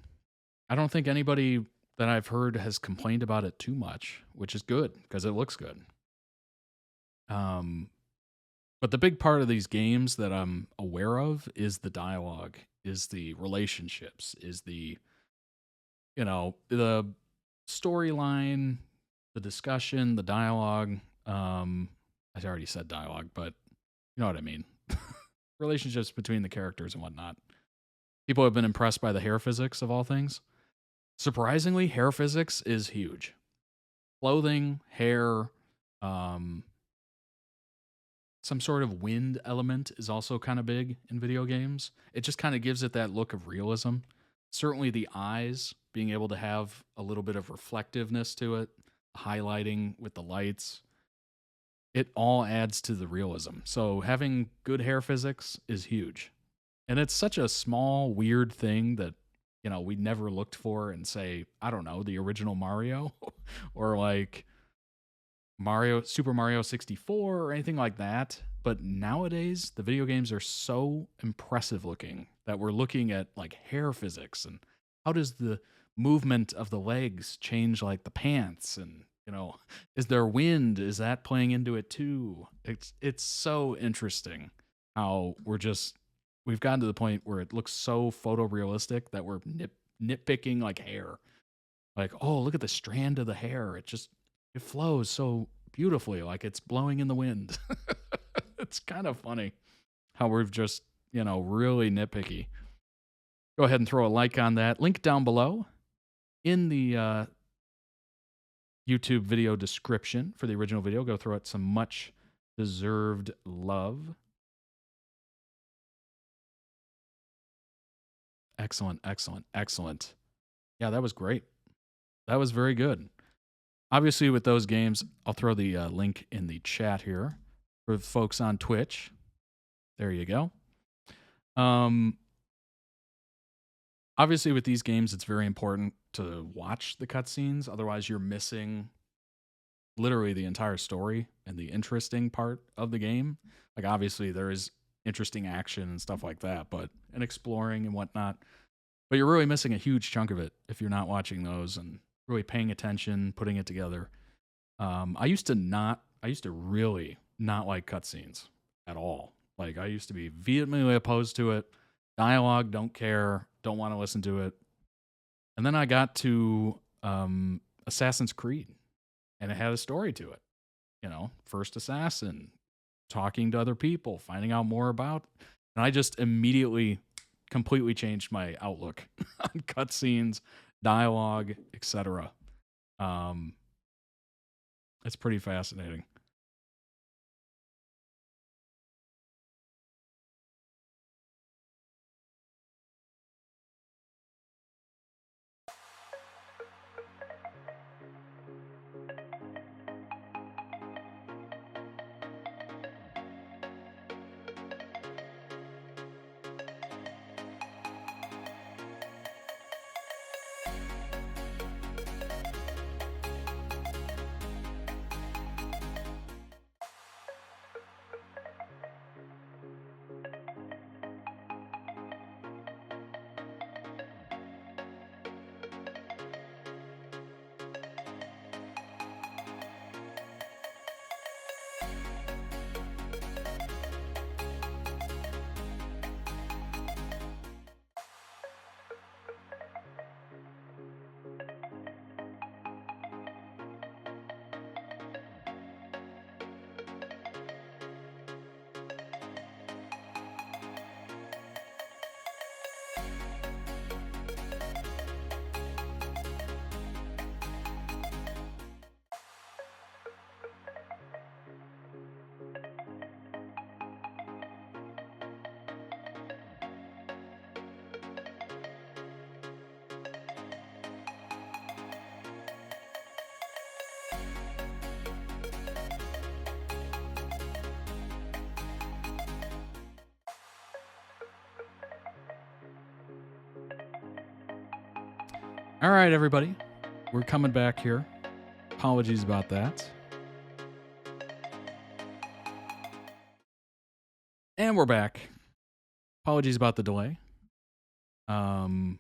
I don't think anybody that I've heard has complained about it too much, which is good because it looks good. But the big part of these games that I'm aware of is the dialogue, is the relationships, is the storyline, the discussion, the dialogue. I already said dialogue, but you know what I mean. Relationships between the characters and whatnot. People have been impressed by the hair physics of all things. Surprisingly, hair physics is huge. Clothing, hair, some sort of wind element is also kind of big in video games. It just kind of gives it that look of realism. Certainly the eyes, being able to have a little bit of reflectiveness to it, highlighting with the lights. It all adds to the realism. So having good hair physics is huge. And it's such a small, weird thing that, we never looked for in, say, I don't know, the original Mario or like Super Mario 64 or anything like that. But nowadays, the video games are so impressive looking that we're looking at like hair physics and how does the movement of the legs change like the pants, and is there wind? Is that playing into it too? It's so interesting how we've gotten to the point where it looks so photorealistic that we're nitpicking like hair. Like, oh, look at the strand of the hair. It flows so beautifully, like it's blowing in the wind. It's kind of funny how we're just, really nitpicky. Go ahead and throw a like on that. Link down below in the YouTube video description for the original video. Go throw it some much deserved love. Excellent, excellent, excellent. Yeah, that was great. That was very good. Obviously, with those games, I'll throw the link in the chat here for folks on Twitch. There you go. Obviously, with these games, it's very important to watch the cutscenes. Otherwise, you're missing literally the entire story and the interesting part of the game. Like, obviously, there is interesting action and stuff like that, and exploring and whatnot. But you're really missing a huge chunk of it if you're not watching those and really paying attention, putting it together. I used to really not like cutscenes at all. Like, I used to be vehemently opposed to it. Dialogue, don't care, don't want to listen to it. And then I got to Assassin's Creed, and it had a story to it. First assassin, talking to other people, finding out more about. And I just immediately completely changed my outlook on cutscenes, dialogue, etc. It's pretty fascinating. All right, everybody. We're coming back here. Apologies about that. And we're back. Apologies about the delay. Lucarnis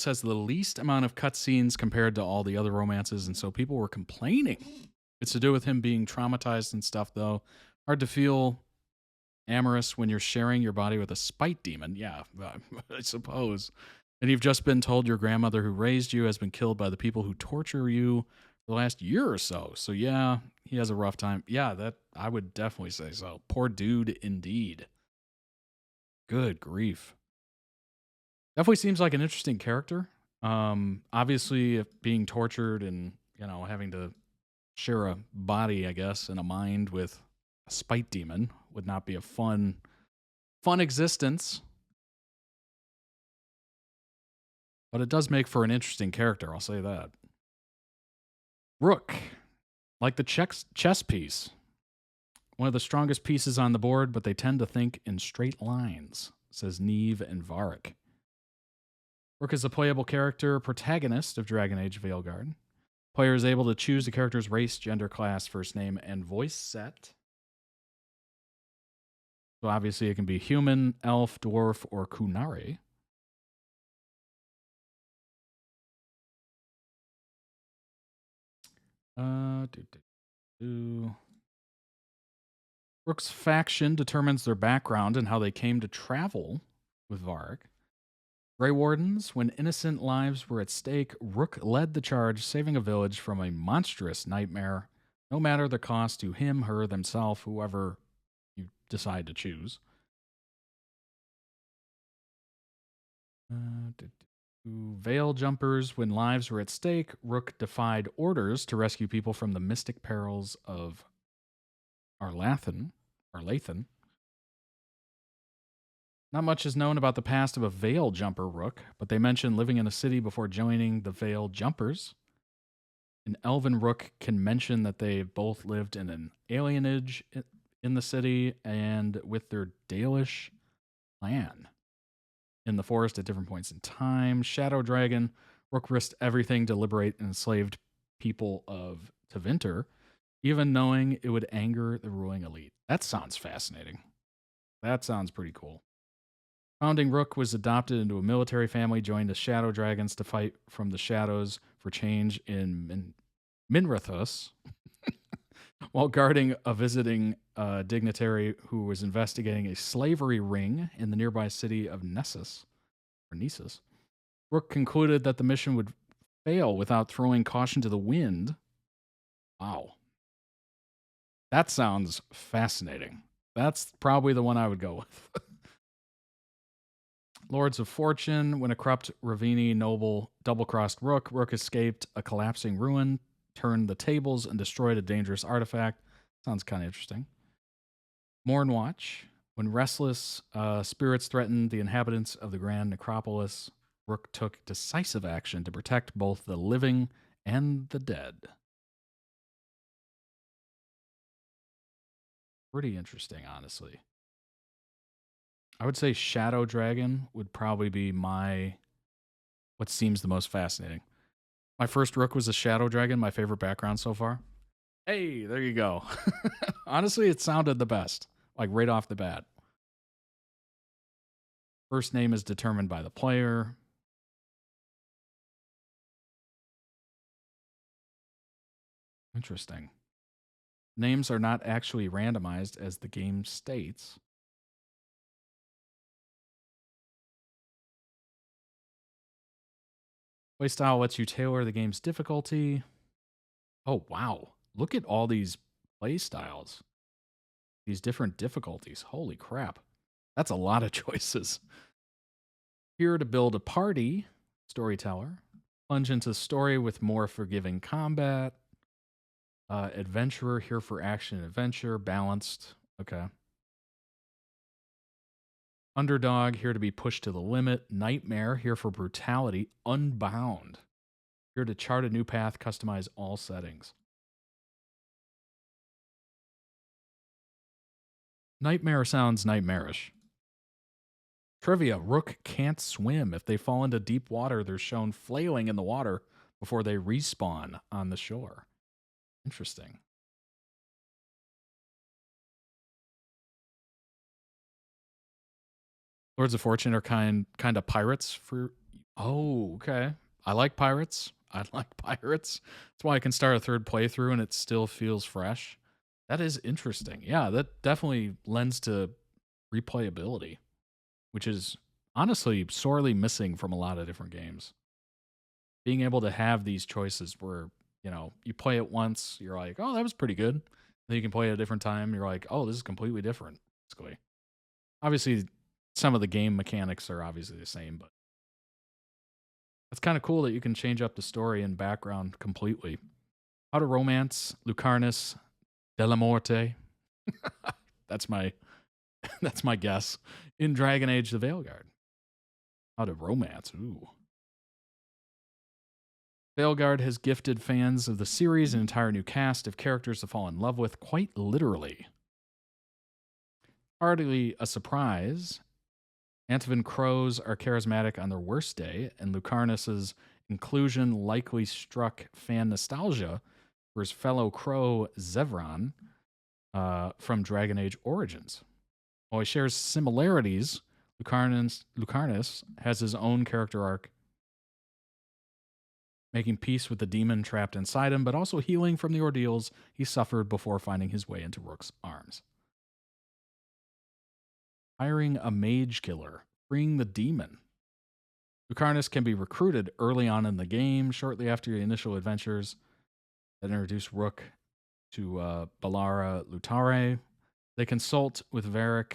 has the least amount of cutscenes compared to all the other romances, and so people were complaining. It's to do with him being traumatized and stuff, though. Hard to feel amorous when you're sharing your body with a spite demon. Yeah, I suppose. And you've just been told your grandmother who raised you has been killed by the people who torture you for the last year or so. So yeah, he has a rough time. Yeah, that I would definitely say so. Poor dude indeed. Good grief. Definitely seems like an interesting character. Obviously, if being tortured and, you know, having to share a body, I guess, and a mind with a spite demon would not be a fun existence. But it does make for an interesting character, I'll say that. Rook, like the chess piece. One of the strongest pieces on the board, but they tend to think in straight lines, says Neve and Varric. Rook is a playable character, protagonist of Dragon Age Veilguard. Player is able to choose the character's race, gender, class, first name, and voice set. So obviously it can be human, elf, dwarf, or Kunari. Rook's faction determines their background and how they came to travel with Varric. Grey Wardens, when innocent lives were at stake, Rook led the charge, saving a village from a monstrous nightmare, no matter the cost to him, her, themselves, whoever you decide to choose. Veil Jumpers, when lives were at stake, Rook defied orders to rescue people from the mystic perils of Arlathan. Not much is known about the past of a Veil Jumper Rook, but they mention living in a city before joining the Veil Jumpers. An Elven Rook can mention that they both lived in an alienage in the city and with their Dalish clan in the forest at different points in time. Shadow Dragon, Rook risked everything to liberate enslaved people of Tevinter, even knowing it would anger the ruling elite. That sounds fascinating. That sounds pretty cool. Founding Rook was adopted into a military family, joined the Shadow Dragons to fight from the shadows for change in Minrathus, while guarding a visiting dignitary who was investigating a slavery ring in the nearby city of Nessus. Rook concluded that the mission would fail without throwing caution to the wind. Wow. That sounds fascinating. That's probably the one I would go with. Lords of Fortune, when a corrupt Ravini noble double-crossed Rook, Rook escaped a collapsing ruin, turned the tables, and destroyed a dangerous artifact. Sounds kind of interesting. Mournwatch, when restless spirits threatened the inhabitants of the Grand Necropolis, Rook took decisive action to protect both the living and the dead. Pretty interesting, honestly. I would say Shadow Dragon would probably be what seems the most fascinating. My first Rook was a Shadow Dragon, my favorite background so far. Hey, there you go. Honestly, it sounded the best, like right off the bat. First name is determined by the player. Interesting. Names are not actually randomized as the game states. Playstyle lets you tailor the game's difficulty. Oh, wow. Look at all these playstyles. These different difficulties. Holy crap. That's a lot of choices. Here to build a party, storyteller. Plunge into story with more forgiving combat. Adventurer, here for action and adventure. Balanced. Okay. Underdog, here to be pushed to the limit. Nightmare, here for brutality. Unbound, here to chart a new path, customize all settings. Nightmare sounds nightmarish. Trivia: Rook can't swim. If they fall into deep water, they're shown flailing in the water before they respawn on the shore. Interesting. Lords of Fortune are kind of pirates for. Oh, okay. I like pirates. I like pirates. That's why I can start a third playthrough and it still feels fresh. That is interesting. Yeah, that definitely lends to replayability, which is honestly sorely missing from a lot of different games. Being able to have these choices where, you know, you play it once, you're like, oh, that was pretty good. Then you can play it a different time, you're like, oh, this is completely different. Basically. Obviously, some of the game mechanics are obviously the same, but it's kind of cool that you can change up the story and background completely. How to romance Lucarnis de la Morte. That's my that's my guess. In Dragon Age The Veilguard. How to romance. Ooh. Veilguard has gifted fans of the series an entire new cast of characters to fall in love with, quite literally. Hardly a surprise, Antivin Crows are charismatic on their worst day, and Lucarnis's inclusion likely struck fan nostalgia for his fellow Crow Zevran from Dragon Age Origins. While he shares similarities, Lucarnis has his own character arc, making peace with the demon trapped inside him, but also healing from the ordeals he suffered before finding his way into Rook's arms. Hiring a mage killer, freeing the demon. Lucarnis can be recruited early on in the game, shortly after your initial adventures that introduce Rook to Balara Lutare. They consult with Varric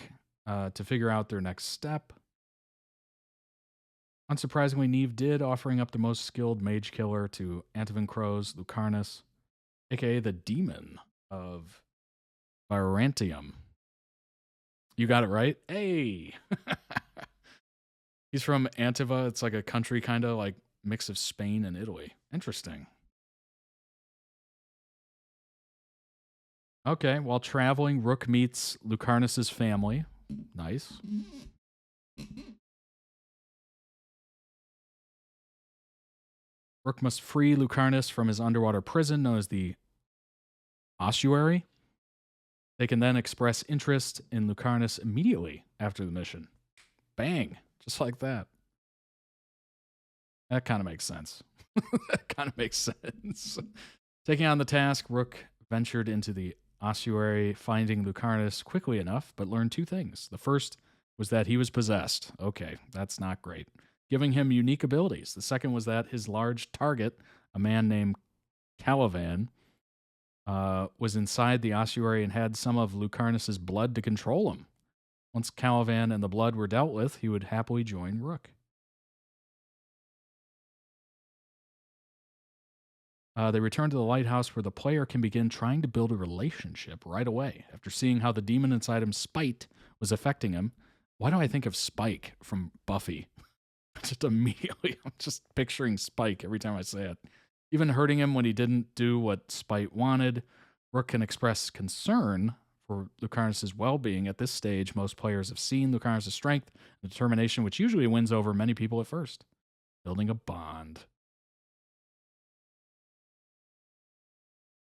to figure out their next step. Unsurprisingly, Neve did, offering up the most skilled mage killer to Antivin Crow's Lucarnis, aka the Demon of Virantium. You got it right? Hey! He's from Antiva. It's like a country kind of like mix of Spain and Italy. Interesting. Okay, while traveling, Rook meets Lucarnis's family. Nice. Rook must free Lucarnis from his underwater prison known as the Ossuary. They can then express interest in Lucarnis immediately after the mission. Bang! Just like that. That kind of makes sense. That kind of makes sense. Taking on the task, Rook ventured into the ossuary, finding Lucarnis quickly enough, but learned two things. The first was that he was possessed. Okay, that's not great. Giving him unique abilities. The second was that his large target, a man named Calivan, was inside the ossuary and had some of Lucarnis's blood to control him. Once Calivan and the blood were dealt with, he would happily join Rook. They return to the lighthouse where the player can begin trying to build a relationship right away. After seeing how the demon inside him, Spite, was affecting him. Why do I think of Spike from Buffy? Just immediately, I'm just picturing Spike every time I say it. Even hurting him when he didn't do what Spite wanted, Rook can express concern for Lucarnis' well-being. At this stage, most players have seen Lucarnis' strength and determination, which usually wins over many people at first. Building a bond.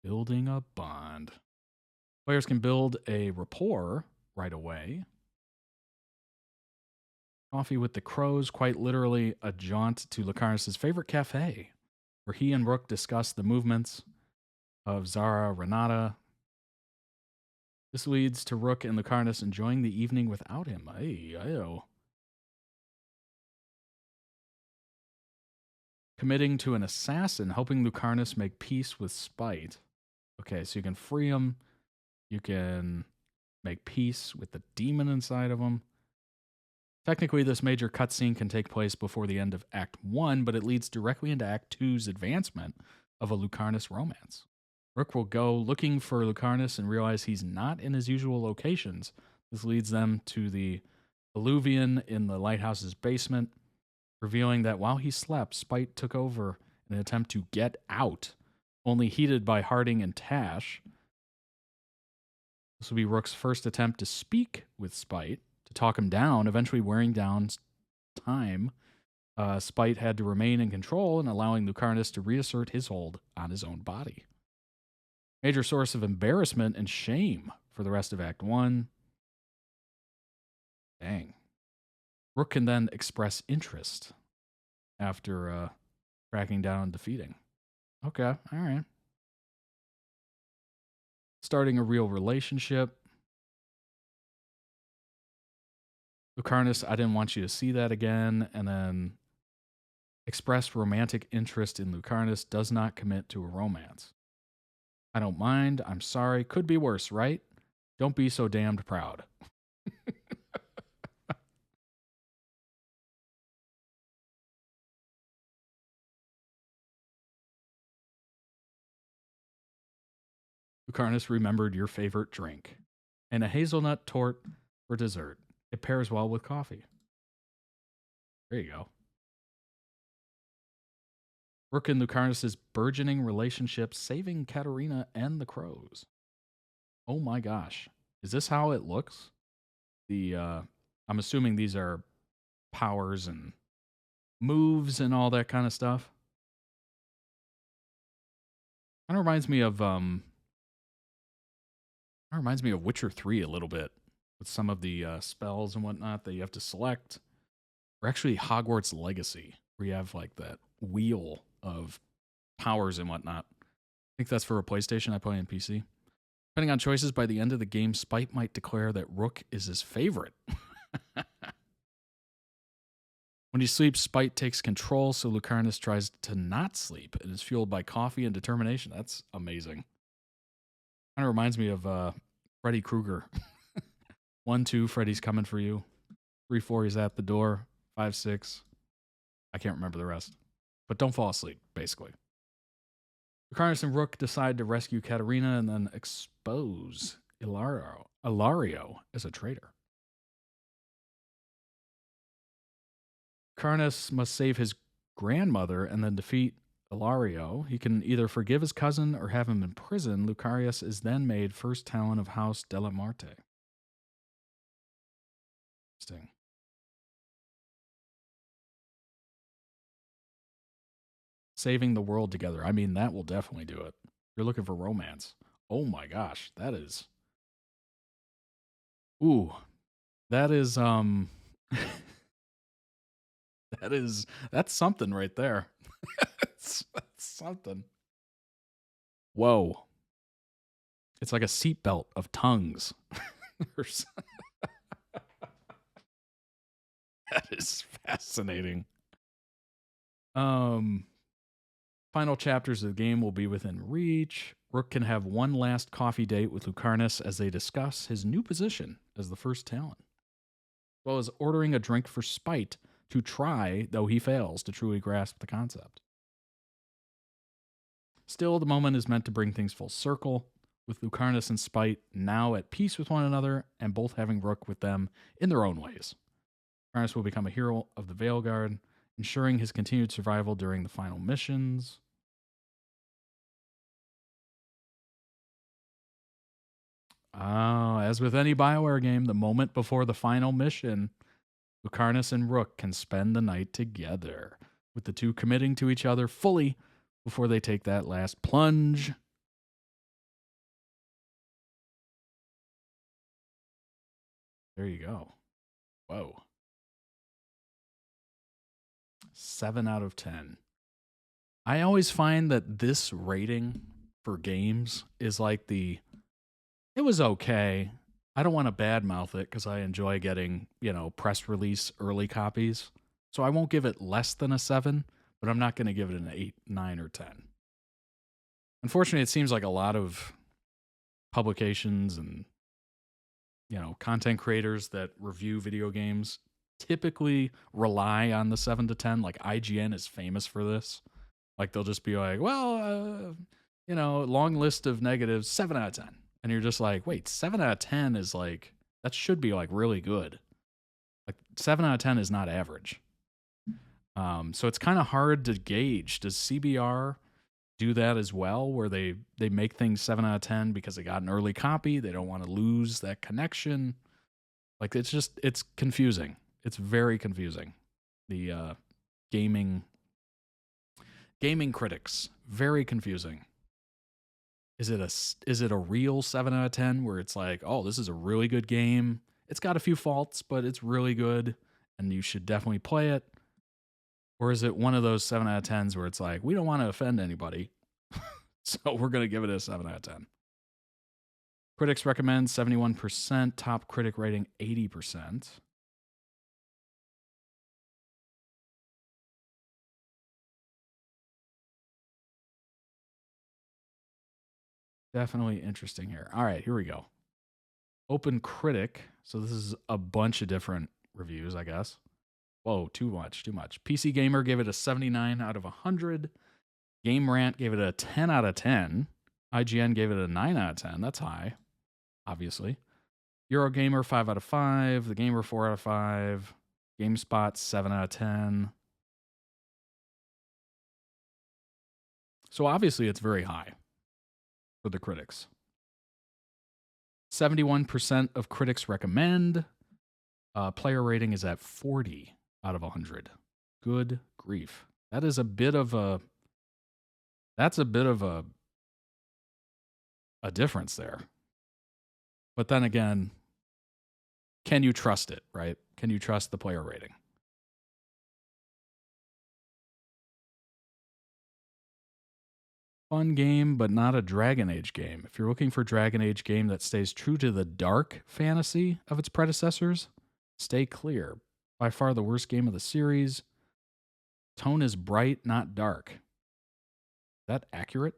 Building a bond. Players can build a rapport right away. Coffee with the Crows, quite literally a jaunt to Lucarnis' favorite cafe, where he and Rook discuss the movements of Zara Renata. This leads to Rook and Lucarnis enjoying the evening without him. Committing to an assassin, helping Lucarnis make peace with Spite. Okay, so you can free him. You can make peace with the demon inside of him. Technically, this major cutscene can take place before the end of Act 1, but it leads directly into Act 2's advancement of a Lucarnis romance. Rook will go looking for Lucarnis and realize he's not in his usual locations. This leads them to the alluvion in the lighthouse's basement, revealing that while he slept, Spite took over in an attempt to get out, only heeded by Harding and Tash. This will be Rook's first attempt to speak with Spite, To talk him down, eventually wearing down time, Spite had to remain in control and allowing Lucarnus to reassert his hold on his own body. Major source of embarrassment and shame for the rest of Act 1. Dang. Rook can then express interest after tracking down and defeating. Okay, all right. Starting a real relationship. Lucarnus, I didn't want you to see that again. And then expressed romantic interest in Lucarnus, does not commit to a romance. I don't mind. I'm sorry. Could be worse, right? Don't be so damned proud. Lucarnus remembered your favorite drink and a hazelnut tort for dessert. It pairs well with coffee. There you go. Rook and Lucarnus' burgeoning relationship saving Katerina and the crows. Oh my gosh. Is this how it looks? I'm assuming these are powers and moves and all that kind of stuff. Kind of reminds me of Witcher 3 a little bit, with some of the spells and whatnot that you have to select. Or actually Hogwarts Legacy, where you have like that wheel of powers and whatnot. I think that's for a PlayStation. I play on PC. Depending on choices, by the end of the game, Spite might declare that Rook is his favorite. When he sleeps, Spite takes control, so Lucarnus tries to not sleep and is fueled by coffee and determination. That's amazing. Kind of reminds me of Freddy Krueger. 1, 2, Freddy's coming for you. 3, 4, he's at the door. 5, 6. I can't remember the rest. But don't fall asleep, basically. Lucarnus and Rook decide to rescue Katerina and then expose Ilario as a traitor. Lucarnus must save his grandmother and then defeat Ilario. He can either forgive his cousin or have him in prison. Lucarnus is then made first talent of House Della Marte. Interesting. Saving the world together. I mean, that will definitely do it. You're looking for romance. Oh my gosh, that is... Ooh. That is, that's something right there. that's something. Whoa. It's like a seatbelt of tongues. That is fascinating. Final chapters of the game will be within reach. Rook can have one last coffee date with Lucarnus as they discuss his new position as the first talent, as well as ordering a drink for Spite to try, though he fails to truly grasp the concept. Still, the moment is meant to bring things full circle, with Lucarnus and Spite now at peace with one another and both having Rook with them in their own ways. Lucarnus will become a hero of the Veilguard, ensuring his continued survival during the final missions. Oh, as with any BioWare game, the moment before the final mission, Lucarnus and Rook can spend the night together, with the two committing to each other fully before they take that last plunge. There you go. Whoa. 7 out of 10. I always find that this rating for games is like it was okay. I don't want to badmouth it because I enjoy getting, press release early copies. So I won't give it less than a 7, but I'm not going to give it an 8, 9, or 10. Unfortunately, it seems like a lot of publications and, content creators that review video games typically rely on the 7 to 10. Like IGN is famous for this. Like they'll just be like, well, long list of negatives, 7 out of 10. And you're just like, wait, 7 out of 10 is like, that should be like really good. Like 7 out of 10 is not average. So it's kind of hard to gauge. Does CBR do that as well, where they make things 7 out of 10 because they got an early copy? They don't want to lose that connection. Like it's confusing. It's very confusing. The gaming critics, very confusing. Is it a real 7 out of 10 where it's like, oh, this is a really good game. It's got a few faults, but it's really good and you should definitely play it. Or is it one of those 7 out of 10s where it's like, we don't want to offend anybody, so we're going to give it a 7 out of 10. Critics recommend 71%, top critic rating 80%. Definitely interesting here. All right, here we go. Open Critic. So this is a bunch of different reviews, I guess. Whoa, too much. PC Gamer gave it a 79 out of 100. Game Rant gave it a 10 out of 10. IGN gave it a 9 out of 10. That's high, obviously. Eurogamer 5 out of 5. The Gamer 4 out of 5. GameSpot 7 out of 10. So obviously it's very high for the critics. 71% of critics recommend. Player rating is at 40 out of 100. Good grief. That's a bit of a difference there. But then again, can you trust it, right? Can you trust the player rating? Fun game, but not a Dragon Age game. If you're looking for a Dragon Age game that stays true to the dark fantasy of its predecessors, stay clear. By far the worst game of the series. Tone is bright, not dark. Is that accurate?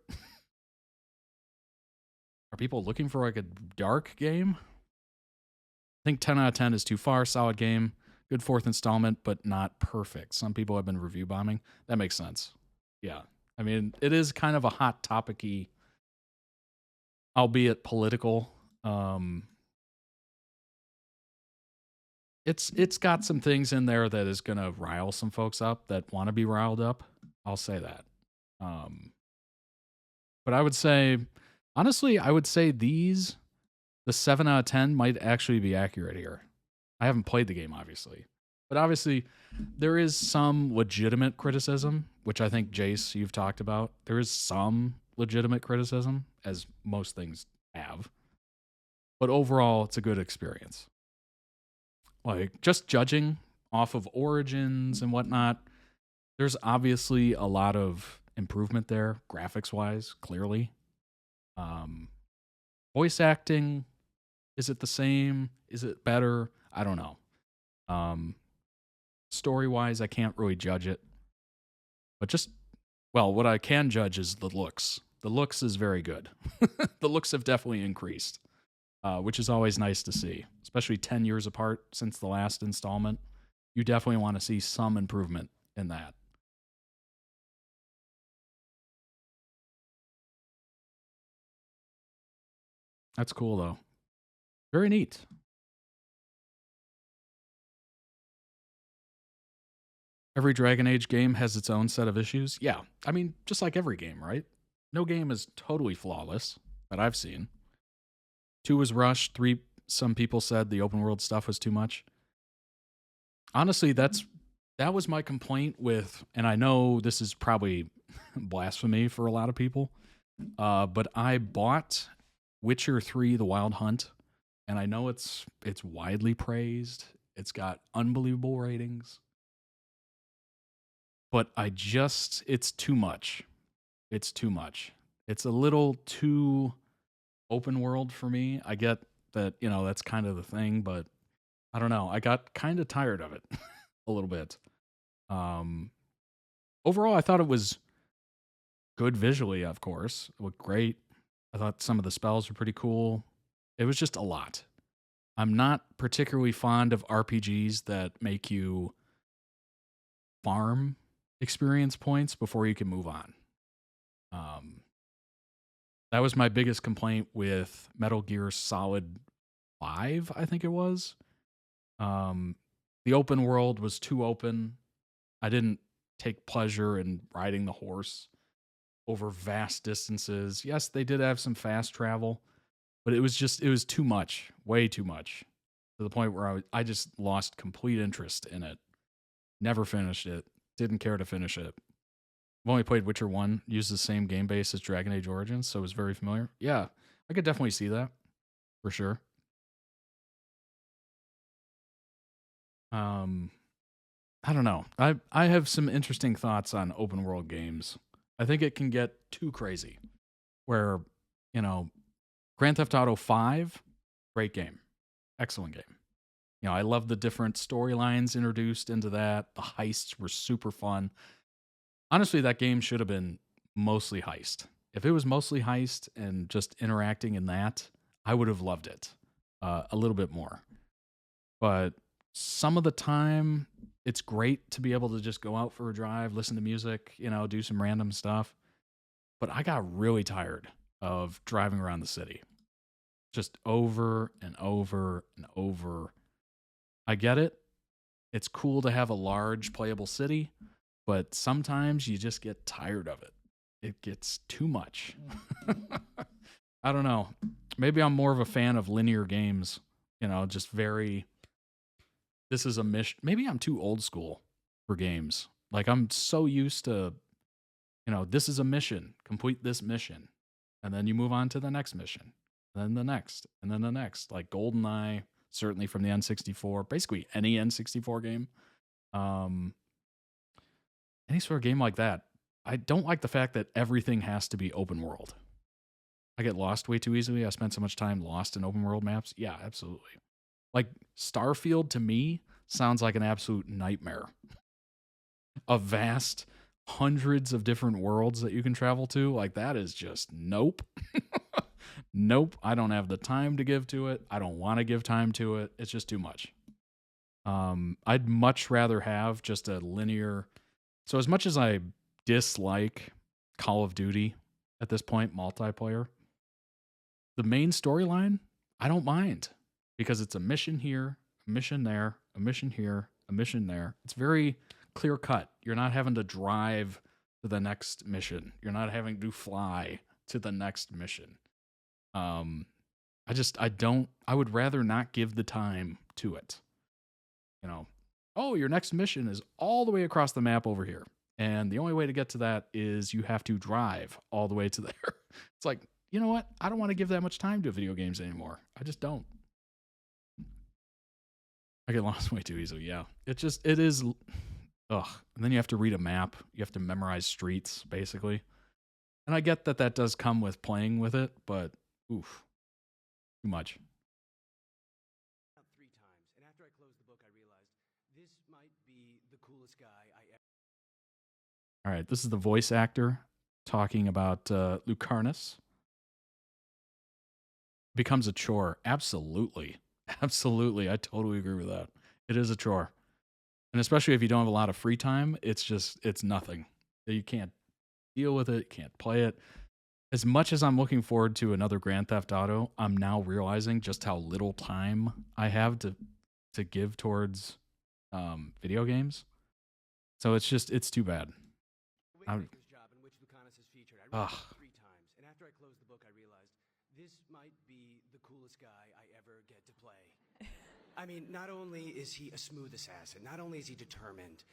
Are people looking for like a dark game? I think 10 out of 10 is too far. Solid game. Good fourth installment, but not perfect. Some people have been review bombing. That makes sense. Yeah. I mean, it is kind of a hot topic-y, albeit political. It's got some things in there that is going to rile some folks up that want to be riled up. I'll say that. But I would say, honestly, the 7 out of 10 might actually be accurate here. I haven't played the game, obviously. But obviously, there is some legitimate criticism, which I think, Jace, you've talked about. There is some legitimate criticism, as most things have. But overall, it's a good experience. Like, just judging off of origins and whatnot, there's obviously a lot of improvement there, graphics-wise, clearly. Voice acting, is it the same? Is it better? I don't know. Story-wise, I can't really judge it. But what I can judge is the looks. The looks is very good. The looks have definitely increased, which is always nice to see, especially 10 years apart since the last installment. You definitely want to see some improvement in that. That's cool, though. Very neat. Every Dragon Age game has its own set of issues. Yeah, I mean, just like every game, right? No game is totally flawless that I've seen. 2 was rushed. 3, some people said the open world stuff was too much. Honestly, that was my complaint with, and I know this is probably blasphemy for a lot of people, but I bought Witcher 3: The Wild Hunt, and I know it's widely praised. It's got unbelievable ratings. But it's too much. It's too much. It's a little too open world for me. I get that, that's kind of the thing, but I don't know. I got kind of tired of it a little bit. Overall, I thought it was good visually, of course. It looked great. I thought some of the spells were pretty cool. It was just a lot. I'm not particularly fond of RPGs that make you farm experience points before you can move on. That was my biggest complaint with Metal Gear Solid 5, I think it was. The open world was too open. I didn't take pleasure in riding the horse over vast distances. Yes, they did have some fast travel, but it was too much, way too much. to the point where I just lost complete interest in it. Never finished it. Didn't care to finish it. I've only played Witcher 1, used the same game base as Dragon Age Origins, so it was very familiar. Yeah, I could definitely see that, for sure. I don't know. I have some interesting thoughts on open world games. I think it can get too crazy. Where, you know, Grand Theft Auto 5, great game. Excellent game. You know, I love the different storylines introduced into that. The heists were super fun. Honestly, that game should have been mostly heist. If it was mostly heist and just interacting in that, I would have loved it a little bit more. But some of the time, it's great to be able to just go out for a drive, listen to music, you know, do some random stuff. But I got really tired of driving around the city. Just over and over and over. I get it. It's cool to have a large playable city, but sometimes you just get tired of it. It gets too much. I don't know. Maybe I'm more of a fan of linear games, you know, just very, this is a mission. Maybe I'm too old school for games. Like I'm so used to, you know, this is a mission, complete this mission. And then you move on to the next mission, and then the next, and then the next. Like GoldenEye, certainly from the N64, basically any N64 game. Any sort of game like that. I don't like the fact that everything has to be open world. I get lost way too easily. I spend so much time lost in open world maps. Yeah, absolutely. Like Starfield to me sounds like an absolute nightmare. A vast hundreds of different worlds that you can travel to. Like that is just nope. Nope. I don't have the time to give to it. I don't want to give time to it. It's just too much. I'd much rather have just a linear. So as much as I dislike Call of Duty at this point, multiplayer, the main storyline, I don't mind because it's a mission here, a mission there, a mission here, a mission there. It's very clear cut. You're not having to drive to the next mission. You're not having to fly to the next mission. I would rather not give the time to it. You know, oh, your next mission is all the way across the map over here. And the only way to get to that is you have to drive all the way to there. It's like, you know what? I don't want to give that much time to video games anymore. I just don't. I get lost way too easily. Yeah. It is. Ugh. And then you have to read a map. You have to memorize streets, basically. And I get that does come with playing with it, but oof. Too much. 3 times, and after I closed the book, I realized this might be the coolest guy I ever. All right, this is the voice actor talking about Lucarnis. Becomes a chore. Absolutely. Absolutely. I totally agree with that. It is a chore. And especially if you don't have a lot of free time, it's nothing. You can't deal with it, can't play it. As much as I'm looking forward to another Grand Theft Auto, I'm now realizing just how little time I have to give towards video games. So it's too bad. Job in which Lucanus is featured. I read it 3 times, and after I closed the book, I realized this might be the coolest guy I ever get to play. I mean, not only is he a smooth assassin, not only is he determined,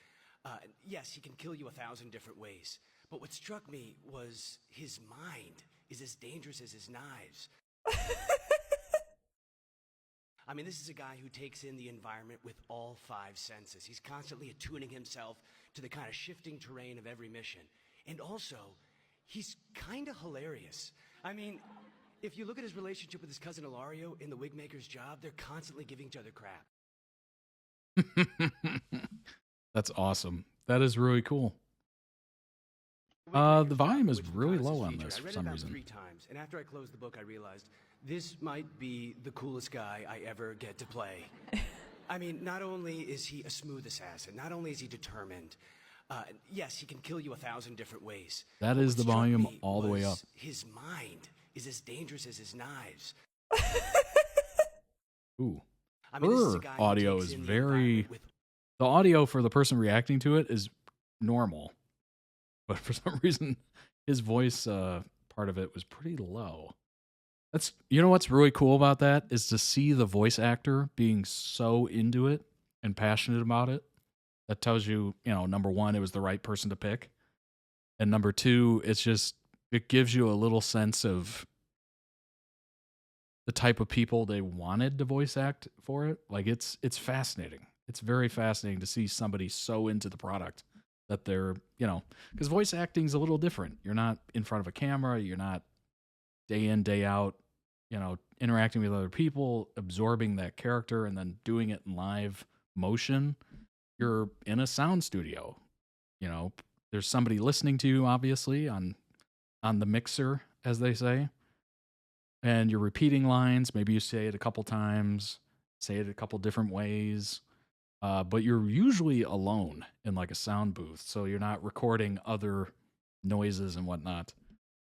yes, he can kill you 1,000 different ways, but what struck me was his mind is as dangerous as his knives. I mean, this is a guy who takes in the environment with all 5 senses. He's constantly attuning himself to the kind of shifting terrain of every mission. And also, he's kind of hilarious. I mean, if you look at his relationship with his cousin Ilario in the Wigmaker's Job, they're constantly giving each other crap. That's awesome. That is really cool. The volume is really low on this for some reason. 3 times, and after I closed the book, I realized this might be the coolest guy I ever get to play. I mean, not only is he a smooth assassin, not only is he determined, yes, he can kill you 1,000 different ways. That is the volume all the way up. His mind is as dangerous as his knives. Ooh. I mean, this is a Her guy who audio takes is in the very... environment with The audio for the person reacting to it is normal. But for some reason, his voice part of it was pretty low. That's, you know what's really cool about that is to see the voice actor being so into it and passionate about it. That tells you, you know, number one, it was the right person to pick. And number two, it's just, it gives you a little sense of the type of people they wanted to voice act for it. Like it's fascinating. It's very fascinating to see somebody so into the product that they're, you know, because voice acting is a little different. You're not in front of a camera. You're not day in, day out, you know, interacting with other people, absorbing that character and then doing it in live motion. You're in a sound studio, you know, there's somebody listening to you, obviously, on the mixer, as they say. And you're repeating lines. Maybe you say it a couple times, say it a couple different ways. But you're usually alone in like a sound booth. So you're not recording other noises and whatnot.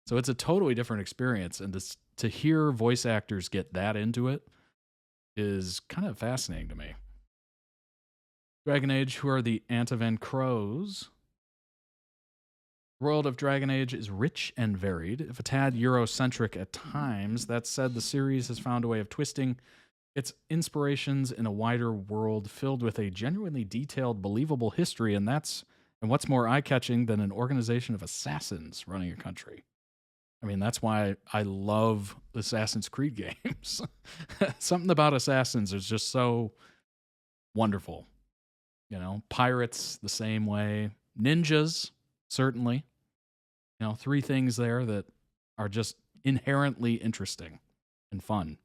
So it's a totally different experience. And to hear voice actors get that into it is kind of fascinating to me. Dragon Age, who are the Antivan Crows? The world of Dragon Age is rich and varied, if a tad Eurocentric at times. That said, the series has found a way of twisting its inspirations in a wider world filled with a genuinely detailed, believable history, and what's more eye-catching than an organization of assassins running a country. I mean, that's why I love Assassin's Creed games. Something about assassins is just so wonderful. You know, pirates the same way, ninjas certainly. You know, three things there that are just inherently interesting and fun.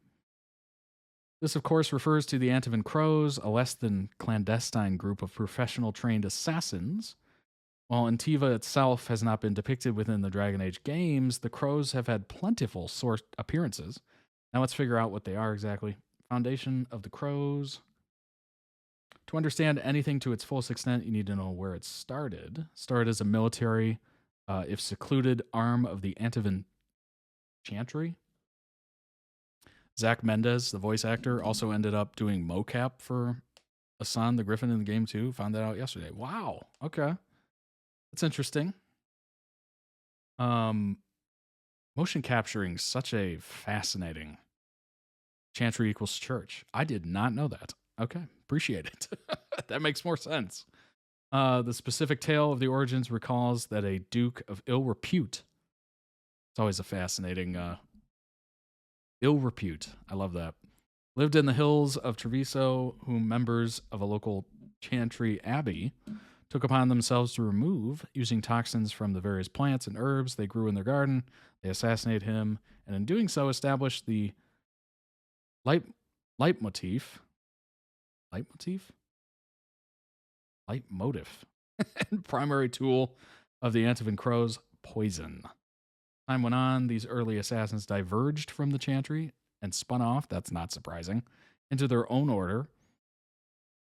This, of course, refers to the Antivan Crows, a less than clandestine group of professional trained assassins. While Antiva itself has not been depicted within the Dragon Age games, the Crows have had plentiful source appearances. Now let's figure out what they are exactly. Foundation of the Crows. To understand anything to its fullest extent, you need to know where it started. Started as a military, if secluded, arm of the Antivan Chantry. Zach Mendez, the voice actor, also ended up doing mocap for Asan the Griffin in the game too. Found that out yesterday. Wow. Okay. That's interesting. Motion capturing, such a fascinating. Chantry equals church. I did not know that. Okay. Appreciate it. That makes more sense. The specific tale of the origins recalls that a duke of ill repute. It's always a fascinating ill repute. I love that. Lived in the hills of Treviso, whom members of a local chantry abbey took upon themselves to remove using toxins from the various plants and herbs they grew in their garden. They assassinated him, and in doing so established the leitmotif and primary tool of the Antivan Crows, poison. Time went on, these early assassins diverged from the chantry and spun off, that's not surprising, into their own order.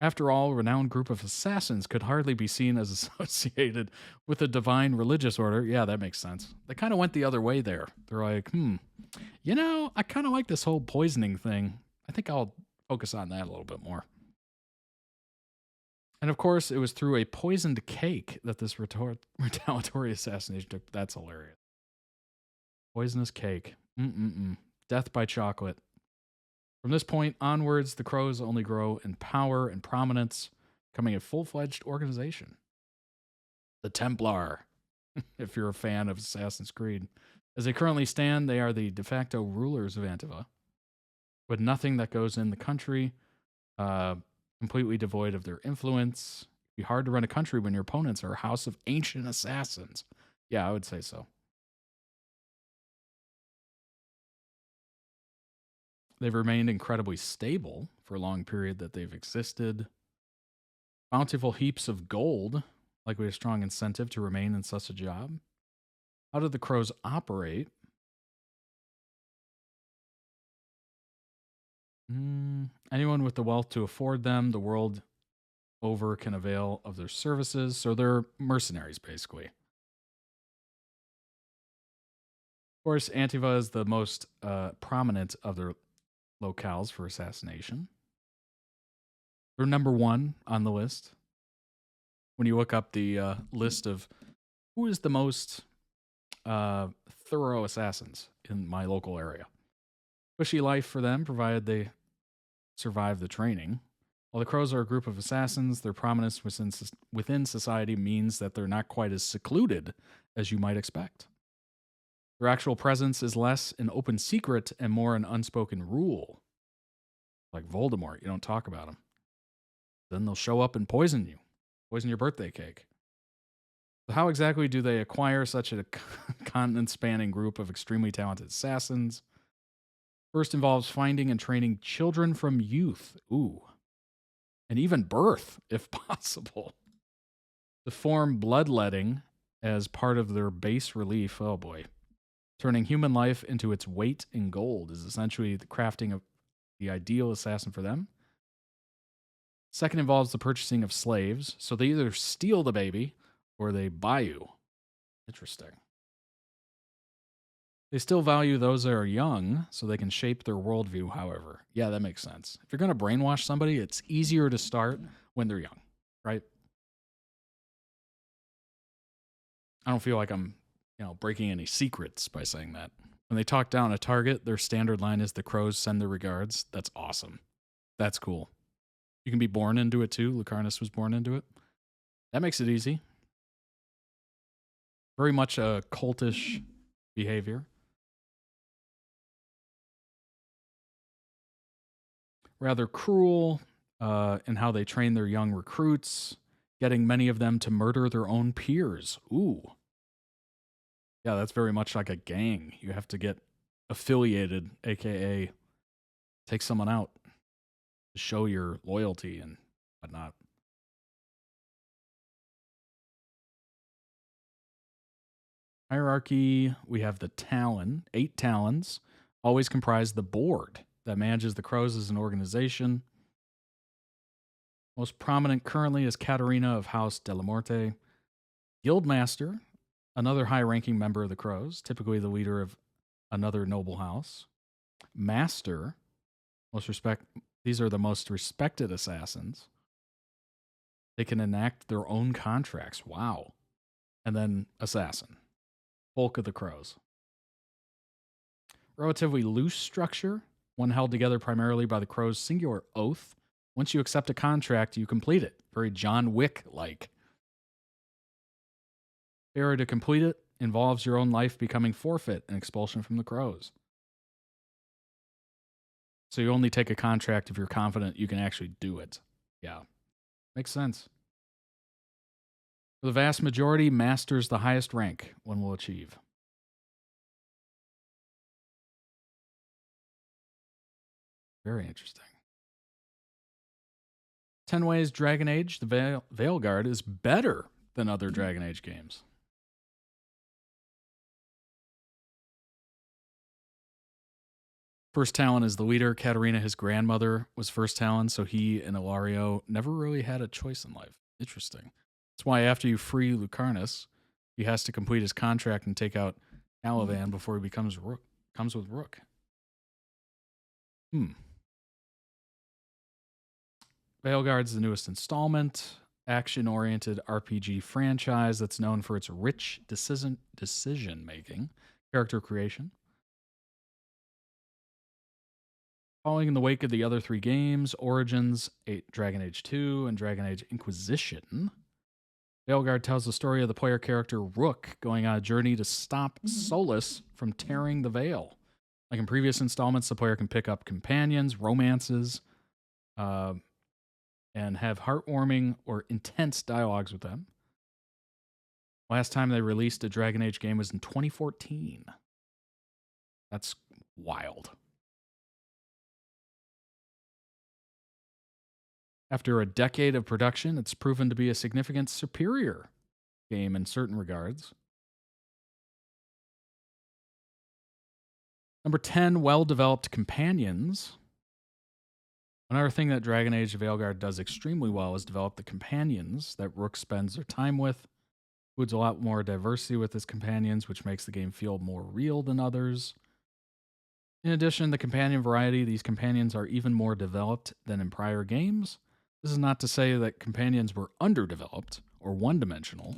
After all, a renowned group of assassins could hardly be seen as associated with a divine religious order. Yeah, that makes sense. They kind of went the other way there. They're like, you know, I kind of like this whole poisoning thing. I think I'll focus on that a little bit more. And of course, it was through a poisoned cake that this retaliatory assassination took. That's hilarious. Poisonous cake. Death by chocolate. From this point onwards, the Crows only grow in power and prominence, becoming a full-fledged organization. The Templar, if you're a fan of Assassin's Creed. As they currently stand, they are the de facto rulers of Antiva, with nothing that goes in the country, completely devoid of their influence. It'd be hard to run a country when your opponents are a house of ancient assassins. Yeah, I would say so. They've remained incredibly stable for a long period that they've existed. Bountiful heaps of gold, likely a strong incentive to remain in such a job. How did the Crows operate? Anyone with the wealth to afford them, the world over, can avail of their services. So they're mercenaries, basically. Of course, Antiva is the most prominent of their locales for assassination. They're number one on the list. When you look up the list of who is the most thorough assassins in my local area, Cushy life for them, provided they survive the training. While the Crows are a group of assassins, their prominence within society means that they're not quite as secluded as you might expect. Their actual presence is less an open secret and more an unspoken rule. Like Voldemort, you don't talk about them. Then they'll show up and poison you, poison your birthday cake. So how exactly do they acquire such a continent-spanning group of extremely talented assassins? First involves finding and training children from youth. Ooh. And even birth, if possible. To form bloodletting as part of their base relief. Oh boy. Turning human life into its weight in gold is essentially the crafting of the ideal assassin for them. Second involves the purchasing of slaves. So they either steal the baby or they buy you. Interesting. They still value those that are young, so they can shape their worldview, however. Yeah, that makes sense. If you're going to brainwash somebody, it's easier to start when they're young, right? I don't feel like I'm, breaking any secrets by saying that. When they talk down a target, their standard line is the Crows send their regards. That's awesome. That's cool. You can be born into it too. Lucarnis was born into it. That makes it easy. Very much a cultish behavior. Rather cruel in how they train their young recruits, getting many of them to murder their own peers. Ooh. Yeah, that's very much like a gang. You have to get affiliated, aka take someone out to show your loyalty and whatnot. Hierarchy, we have the Talon, 8 Talons, always comprise the board that manages the Crows as an organization. Most prominent currently is Katarina of House de la Morte. Guildmaster, another high-ranking member of the Crows, typically the leader of another noble house. Master, these are the most respected assassins. They can enact their own contracts. Wow. And then Assassin, bulk of the Crows. Relatively loose structure, one held together primarily by the Crow's singular oath. Once you accept a contract, you complete it. Very John Wick-like. Failure to complete it involves your own life becoming forfeit and expulsion from the Crows. So you only take a contract if you're confident you can actually do it. Yeah, makes sense. For the vast majority, Master's the highest rank one will achieve. Very interesting. 10 Ways Dragon Age, the Veilguard, is better than other Dragon Age games. First Talon is the leader. Katarina, his grandmother, was First Talon, so he and Ilario never really had a choice in life. Interesting. That's why after you free Lucarnis, he has to complete his contract and take out Caliban before he comes with Rook. Veilguard's the newest installment, action-oriented RPG franchise that's known for its rich decision-making, character creation. Following in the wake of the other 3 games, Origins, Dragon Age 2, and Dragon Age Inquisition, Veilguard tells the story of the player character Rook going on a journey to stop Solus from tearing the veil. Like in previous installments, the player can pick up companions, romances, and have heartwarming or intense dialogues with them. Last time they released a Dragon Age game was in 2014. That's wild. After a decade of production, it's proven to be a significant superior game in certain regards. Number 10, well-developed companions. Another thing that Dragon Age Veilguard does extremely well is develop the companions that Rook spends their time with. Includes a lot more diversity with his companions, which makes the game feel more real than others. In addition, the companion variety, these companions are even more developed than in prior games. This is not to say that companions were underdeveloped or one-dimensional.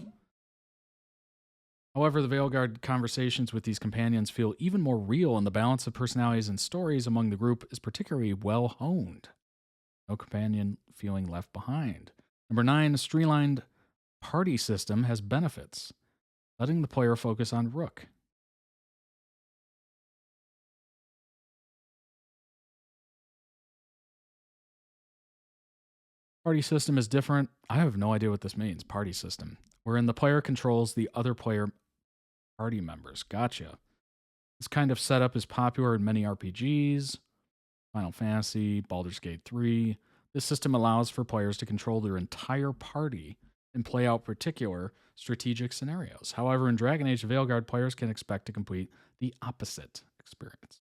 However, the Veilguard conversations with these companions feel even more real, and the balance of personalities and stories among the group is particularly well honed. No companion feeling left behind. Number 9, a streamlined party system has benefits, letting the player focus on Rook. Party system is different. I have no idea what this means. Party system, wherein the player controls the other player party members. Gotcha. This kind of setup is popular in many RPGs, Final Fantasy, Baldur's Gate 3. This system allows for players to control their entire party and play out particular strategic scenarios. However, in Dragon Age Veilguard, players can expect to complete the opposite experience.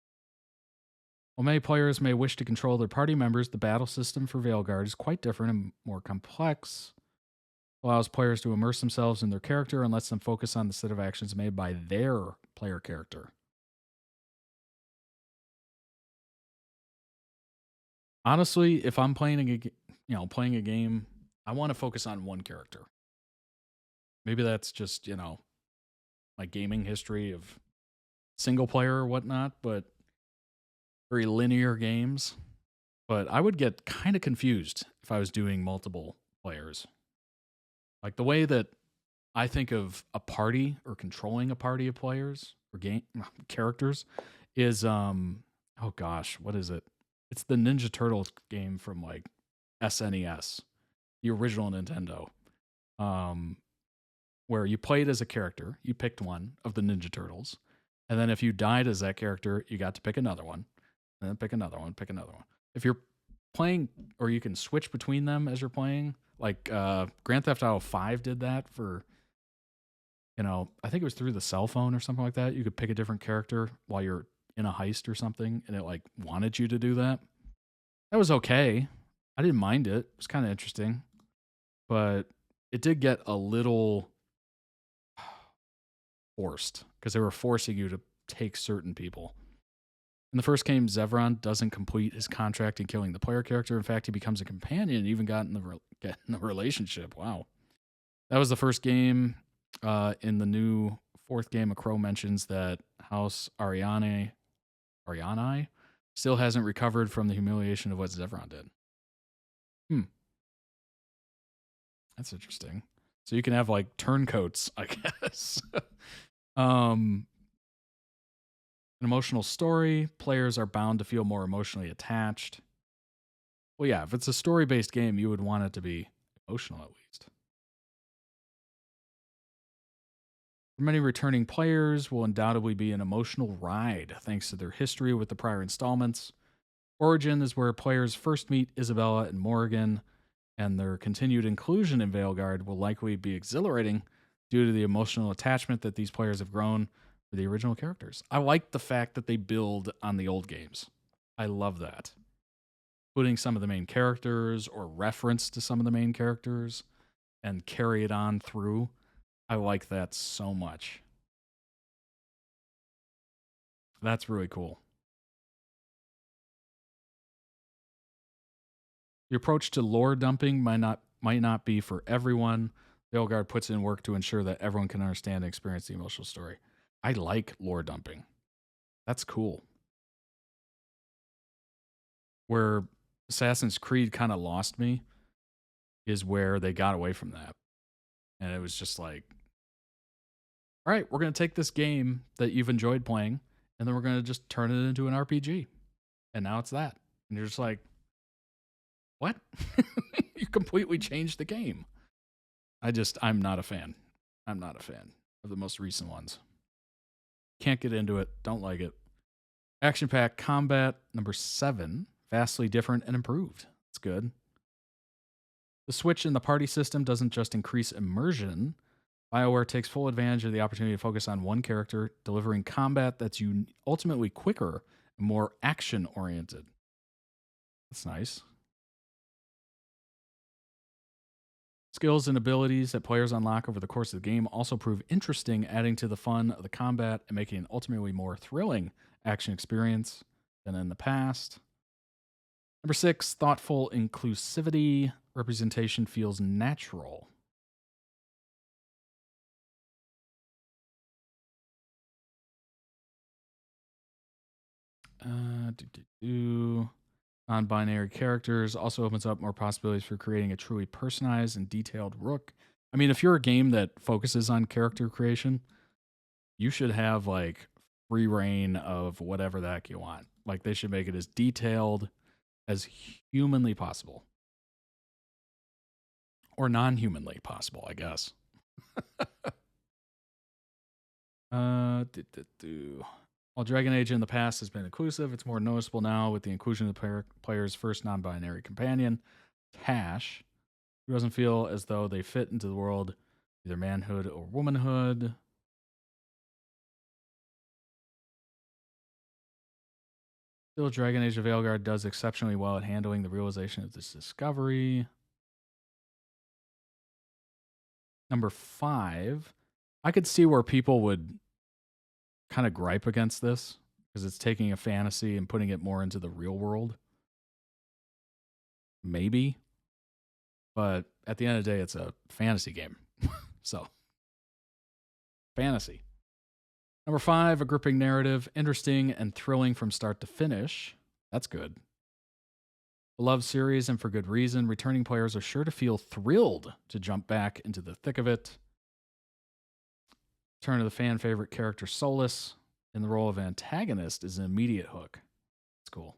While many players may wish to control their party members, the battle system for Veilguard is quite different and more complex. It allows players to immerse themselves in their character and lets them focus on the set of actions made by their player character. Honestly, if I'm playing a game, I want to focus on one character. Maybe that's just, my gaming history of single player or whatnot, but very linear games. But I would get kind of confused if I was doing multiple players. Like the way that I think of a party or controlling a party of players or game characters is oh gosh, what is it? It's the Ninja Turtles game from like SNES, the original Nintendo. Where you played as a character, you picked one of the Ninja Turtles, and then if you died as that character, you got to pick another one, and then pick another one, pick another one. If you're playing, or you can switch between them as you're playing, like Grand Theft Auto 5 did that for, I think it was through the cell phone or something like that. You could pick a different character while you're in a heist or something, and it like wanted you to do that. That was okay. I didn't mind it. It was kind of interesting, but it did get a little forced because they were forcing you to take certain people. In the first game, Zevran doesn't complete his contract in killing the player character. In fact, he becomes a companion and even got in the relationship. Wow. That was the first game. In the new fourth game, a crow mentions that House Ariane still hasn't recovered from the humiliation of what Zevran did. That's interesting. So you can have like turncoats, I guess. An emotional story. Players are bound to feel more emotionally attached. Well, yeah, if it's a story-based game, you would want it to be emotional at least. For many returning players will undoubtedly be an emotional ride, thanks to their history with the prior installments. Origin is where players first meet Isabella and Morrigan, and their continued inclusion in Veilguard will likely be exhilarating due to the emotional attachment that these players have grown for the original characters. I like the fact that they build on the old games. I love that. Putting some of the main characters or reference to some of the main characters and carry it on through. I like that so much. That's really cool. The approach to lore dumping might not be for everyone. Veilguard puts in work to ensure that everyone can understand and experience the emotional story. I like lore dumping. That's cool. Where Assassin's Creed kind of lost me is where they got away from that. And it was just like, all right, we're going to take this game that you've enjoyed playing, and then we're going to just turn it into an RPG. And now it's that. And you're just like, what? You completely changed the game. I'm not a fan. I'm not a fan of the most recent ones. Can't get into it. Don't like it. Action-packed combat, number 7. Vastly different and improved. It's good. The switch in the party system doesn't just increase immersion. BioWare takes full advantage of the opportunity to focus on one character, delivering combat that's ultimately quicker and more action-oriented. That's nice. Skills and abilities that players unlock over the course of the game also prove interesting, adding to the fun of the combat and making an ultimately more thrilling action experience than in the past. Number 6, thoughtful inclusivity. Representation feels natural. Non-binary characters also opens up more possibilities for creating a truly personalized and detailed Rook. I mean, if you're a game that focuses on character creation, you should have like free reign of whatever the heck you want. Like they should make it as detailed as humanly possible. Or non-humanly possible, I guess. While Dragon Age in the past has been inclusive, it's more noticeable now with the inclusion of the player's first non-binary companion, Tash, who doesn't feel as though they fit into the world, either manhood or womanhood. Still, Dragon Age The Veilguard does exceptionally well at handling the realization of this discovery. Number 5, I could see where people would kind of gripe against this because it's taking a fantasy and putting it more into the real world. Maybe. But at the end of the day, it's a fantasy game. So, fantasy. Number 5, a gripping narrative, interesting and thrilling from start to finish. That's good. Beloved series, and for good reason. Returning players are sure to feel thrilled to jump back into the thick of it. Turn to the fan favorite character Solus in the role of antagonist is an immediate hook. That's cool.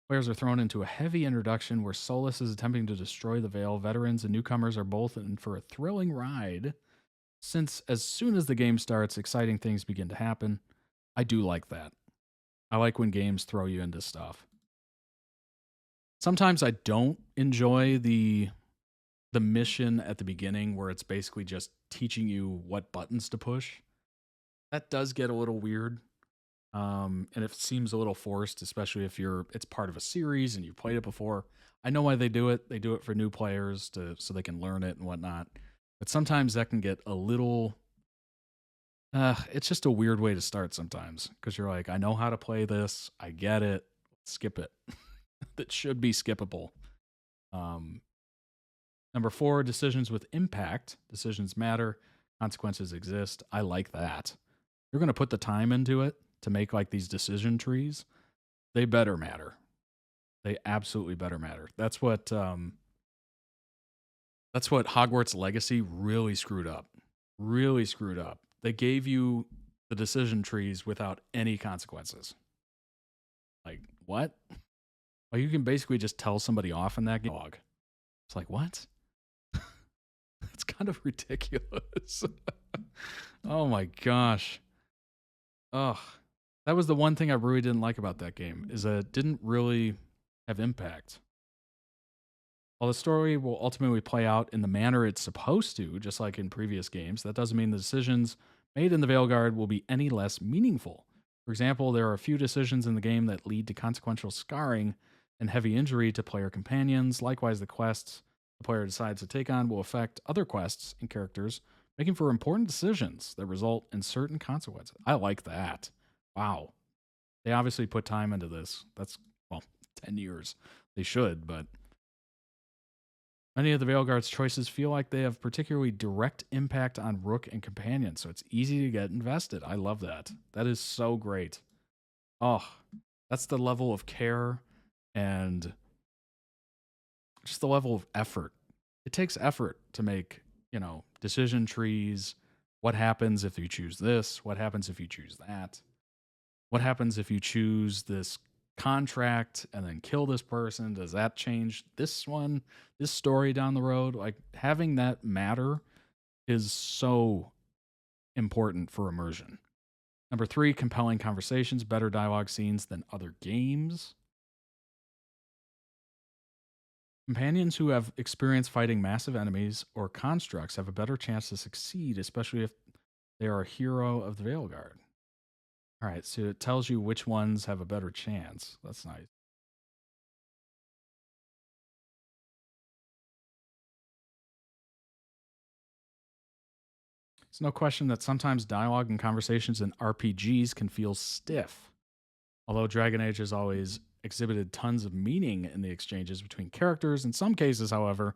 Players are thrown into a heavy introduction where Solus is attempting to destroy the Veil. Veterans and newcomers are both in for a thrilling ride, since as soon as the game starts, exciting things begin to happen. I do like that. I like when games throw you into stuff. Sometimes I don't enjoy the mission at the beginning where it's basically just teaching you what buttons to push. That does get a little weird. And it seems a little forced, especially if it's part of a series and you played it before. I know why they do it. They do it for new players so they can learn it and whatnot. But sometimes that can get a little... it's just a weird way to start sometimes. Because you're like, I know how to play this. I get it. Skip it. That should be skippable. Number 4, decisions with impact. Decisions matter. Consequences exist. I like that. You're going to put the time into it to make like these decision trees. They better matter. They absolutely better matter. That's what Hogwarts Legacy really screwed up. Really screwed up. They gave you the decision trees without any consequences. Like, what? Well, you can basically just tell somebody off in that game. It's like, what? It's kind of ridiculous. Oh my gosh. Ugh. That was the one thing I really didn't like about that game, is that it didn't really have impact. While the story will ultimately play out in the manner it's supposed to, just like in previous games, that doesn't mean the decisions made in the Veilguard will be any less meaningful. For example, there are a few decisions in the game that lead to consequential scarring and heavy injury to player companions. Likewise, the quests the player decides to take on will affect other quests and characters, making for important decisions that result in certain consequences. I like that. Wow. They obviously put time into this. That's, 10 years. They should, but... Many of the Veilguard's choices feel like they have particularly direct impact on Rook and companions, so it's easy to get invested. I love that. That is so great. Oh, that's the level of care and just the level of effort. It takes effort to make, decision trees. What happens if you choose this? What happens if you choose that? What happens if you choose this contract and then kill this person? Does that change this story down the road? Like, having that matter is so important for immersion. Number 3, compelling conversations, better dialogue scenes than other games. Companions who have experience fighting massive enemies or constructs have a better chance to succeed, especially if they are a hero of the Veilguard. All right, so it tells you which ones have a better chance. That's nice. It's no question that sometimes dialogue and conversations in RPGs can feel stiff. Although Dragon Age has always exhibited tons of meaning in the exchanges between characters, in some cases, however,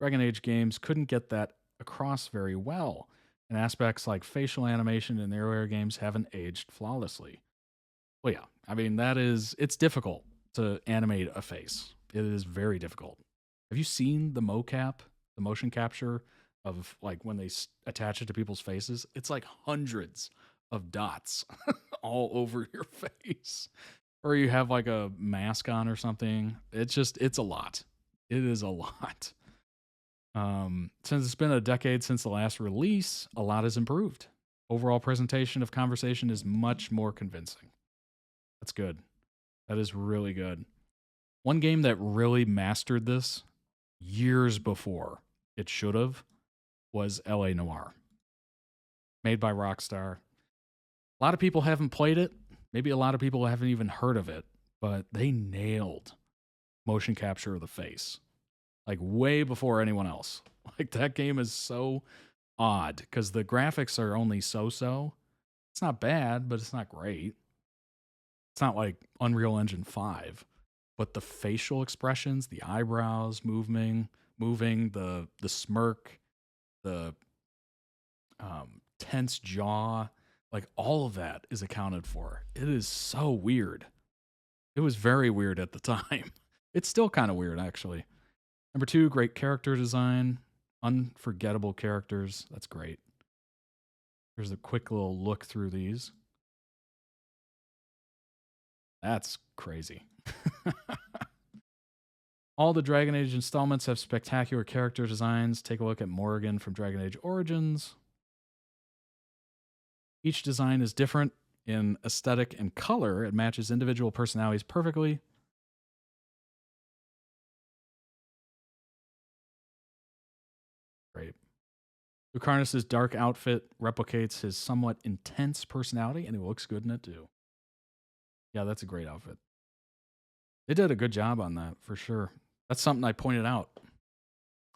Dragon Age games couldn't get that across very well, and aspects like facial animation in the earlier games haven't aged flawlessly. Well, yeah. I mean, it's difficult to animate a face. It is very difficult. Have you seen the mocap, the motion capture of like when they attach it to people's faces? It's like hundreds of dots all over your face. Or you have like a mask on or something. It's a lot. It is a lot. Since it's been a decade since the last release, a lot has improved. Overall presentation of conversation is much more convincing. That's good. That is really good. One game that really mastered this years before it should have was LA Noire, made by Rockstar. A lot of people haven't played it. Maybe a lot of people haven't even heard of it, but they nailed motion capture of the face, like way before anyone else. Like that game is so odd because the graphics are only so-so. It's not bad, but it's not great. It's not like Unreal Engine 5, but the facial expressions, the eyebrows moving, the smirk, the tense jaw, like all of that is accounted for. It is so weird. It was very weird at the time. It's still kind of weird, actually. Number 2, great character design. Unforgettable characters. That's great. Here's a quick little look through these. That's crazy. All the Dragon Age installments have spectacular character designs. Take a look at Morrigan from Dragon Age Origins. Each design is different in aesthetic and color. It matches individual personalities perfectly. Great. Lucarnus's dark outfit replicates his somewhat intense personality, and he looks good in it too. Yeah, that's a great outfit. They did a good job on that, for sure. That's something I pointed out.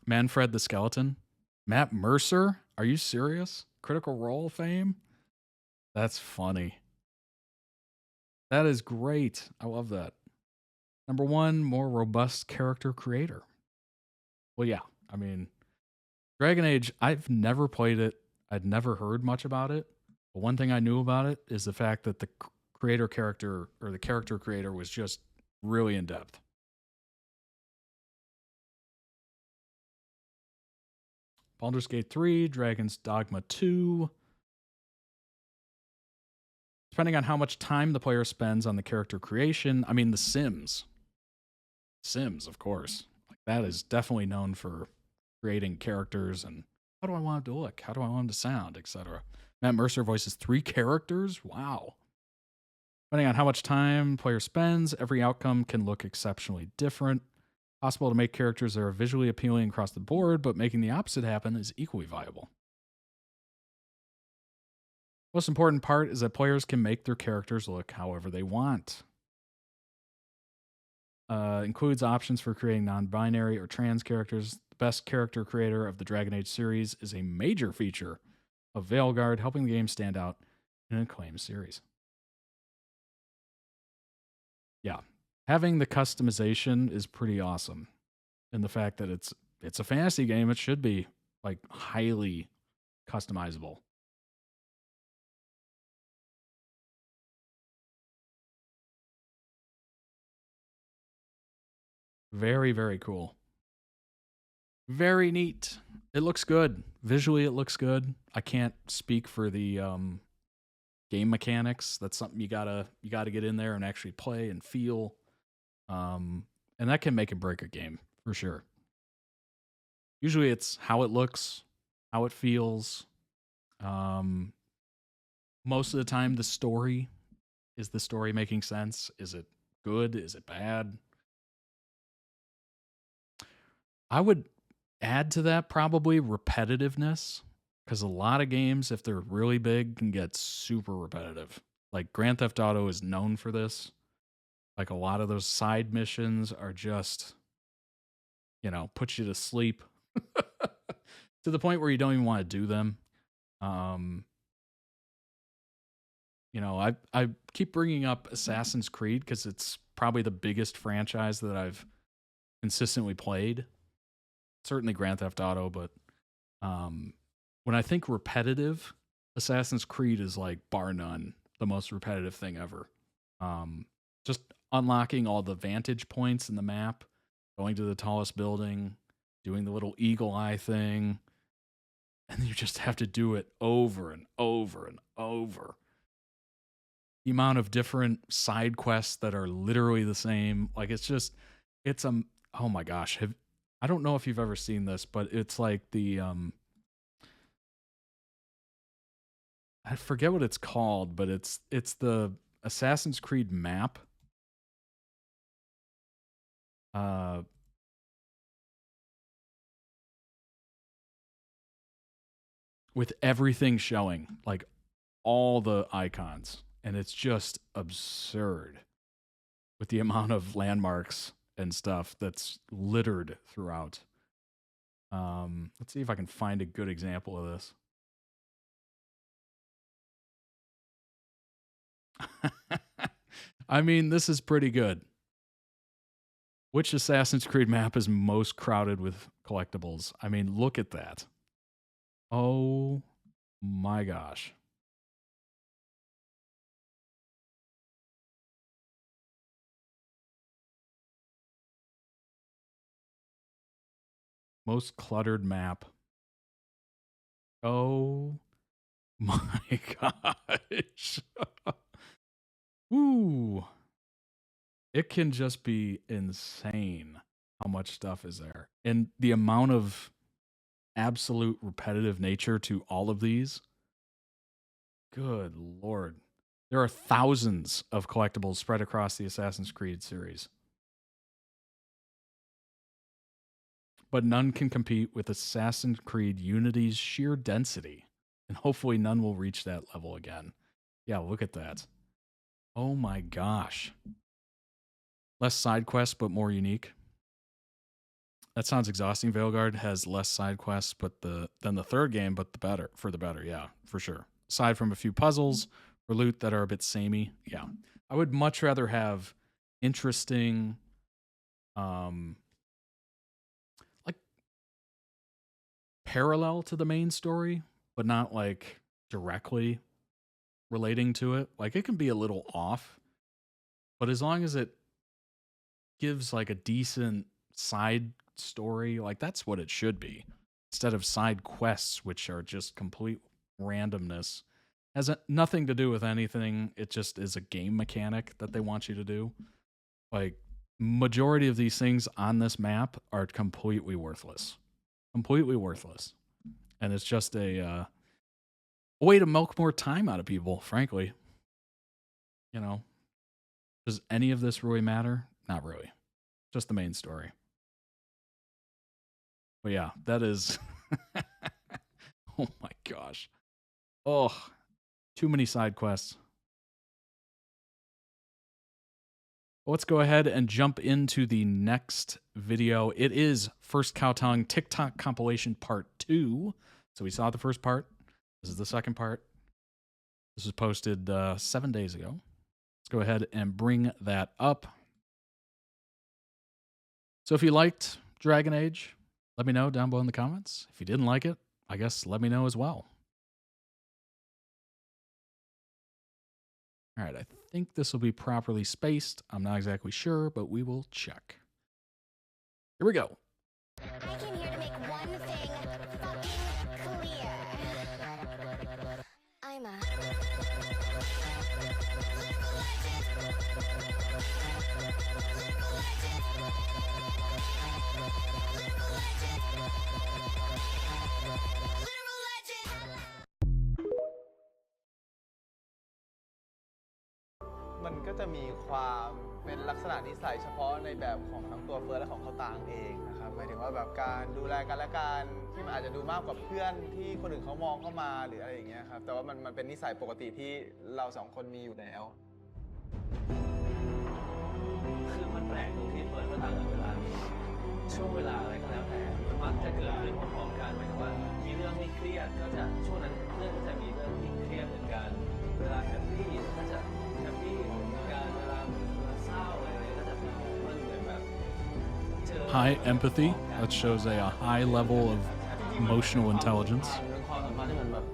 Manfred the Skeleton. Matt Mercer? Are you serious? Critical Role fame? That's funny. That is great. I love that. Number 1, more robust character creator. Well, yeah. I mean, Dragon Age, I've never played it. I'd never heard much about it. But one thing I knew about it is the fact that the creator character, or the character creator, was just really in depth. Baldur's Gate 3, Dragon's Dogma 2. Depending on how much time the player spends on the character creation, I mean, The Sims. Sims, of course. Like, that is definitely known for creating characters and how do I want them to look? How do I want them to sound, etc. Matt Mercer voices 3 characters? Wow. Depending on how much time player spends, every outcome can look exceptionally different. Possible to make characters that are visually appealing across the board, but making the opposite happen is equally viable. Most important part is that players can make their characters look however they want. Includes options for creating non-binary or trans characters. The best character creator of the Dragon Age series is a major feature of Veilguard, helping the game stand out in an acclaimed series. Yeah, having the customization is pretty awesome. And the fact that it's a fantasy game, it should be like highly customizable. Very, very cool. Very neat. It looks good. Visually, it looks good. I can't speak for the game mechanics. That's something you gotta get in there and actually play and feel. And that can make and break a game for sure. Usually, it's how it looks, how it feels. Most of the time, the story making sense? Is it good? Is it bad? I would add to that probably repetitiveness, because a lot of games, if they're really big, can get super repetitive. Like Grand Theft Auto is known for this. Like a lot of those side missions are just, put you to sleep to the point where you don't even want to do them. I keep bringing up Assassin's Creed because it's probably the biggest franchise that I've consistently played. Certainly Grand Theft Auto, but when I think repetitive, Assassin's Creed is like bar none the most repetitive thing ever. Just unlocking all the vantage points in the map, going to the tallest building, doing the little eagle eye thing, and you just have to do it over and over and over. The amount of different side quests that are literally the same, like it's oh my gosh, I don't know if you've ever seen this, but it's like the I forget what it's called, but it's the Assassin's Creed map. With everything showing, like all the icons, and it's just absurd with the amount of landmarks and stuff that's littered throughout. Let's see if I can find a good example of this. I mean, this is pretty good. Which Assassin's Creed map is most crowded with collectibles? I mean, look at that. Oh my gosh. Most cluttered map. Oh my gosh. Ooh. It can just be insane how much stuff is there. And the amount of absolute repetitive nature to all of these. Good Lord. There are thousands of collectibles spread across the Assassin's Creed series. But none can compete with Assassin's Creed Unity's sheer density. And hopefully none will reach that level again. Yeah, look at that. Oh my gosh. Less side quests, but more unique. That sounds exhausting. Veilguard has less side quests than the third game, but the better, yeah, for sure. Aside from a few puzzles or loot that are a bit samey, yeah. I would much rather have interesting, like parallel to the main story, but not like directly relating to it. Like it can be a little off, but as long as it gives like a decent side story, like that's what it should be, instead of side quests which are just complete randomness, has nothing to do with anything. It just is a game mechanic that they want you to do. Like majority of these things on this map are completely worthless, and it's just a way to milk more time out of people, frankly. You know, does any of this really matter? Not really. Just the main story. But yeah, that is... oh my gosh. Oh, too many side quests. Let's go ahead and jump into the next video. It is FirstKhaotung TikTok compilation part 2. So we saw the first part. This is the second part. This was posted 7 days ago. Let's go ahead and bring that up. So if you liked Dragon Age, let me know down below in the comments. If you didn't like it, I guess let me know as well. All right, I think this will be properly spaced. I'm not exactly sure, but we will check. Here we go. I came here to make one thing fucking clear. I'm aมันก็จะมีความเป็นลักษณะนิสัยเฉพาะในแบบของทั้งตัวเฟิร์สและของเขาตางเองนะครับหมายถึงว่าแบบการดูแลกันและกันที่มันอาจจะดูมากกว่าเพื่อนที่คนอื่นเขามองเข้ามาหรืออะไรอย่างเงี้ยครับแต่ว่ามันเป็นนิสัยปกติที่เราสองคนมีอยู่แล้วคือมันแปลกตรงที่เฟิร์สมาต่างกันเวลาช่วงเวลาอะไรก็แล้วแต่มันมักจะเกิดขึ้นพร้อมๆกันหมายถึงว่ามีเรื่องที่เครียดก็จะช่วงนั้นเพื่อนก็จะมีเรื่องที่เครียดเหมือนกันเวลาแฮปปี้ก็จะแฮปปี้เหมือนกันเวลาเศร้าอะไรก็จะมันเหมือนแบบHigh empathy. That shows a high level of emotional intelligence. เป็นความสัมพันธ์ที่มันแบบ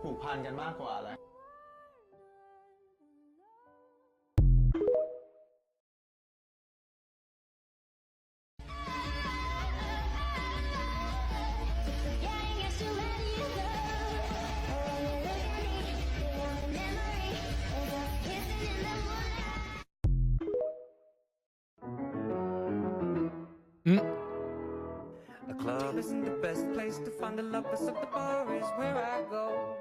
ผูกพันกันมากกว่าอะไร isn't the best place to find the lovers, so the bar is where I go.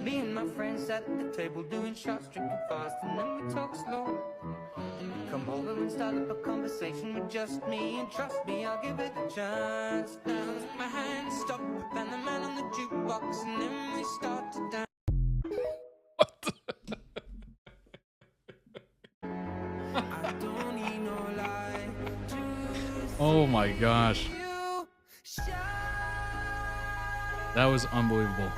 Me and my friends sat at the table doing shots, drinking fast, and then we talk slow. Come over and start up a conversation with just me, and trust me, I'll give it a chance. Now take my hand, stop, and the man on the jukebox, and then we start to dance. I don't need no lie. Oh my gosh. That was unbelievable.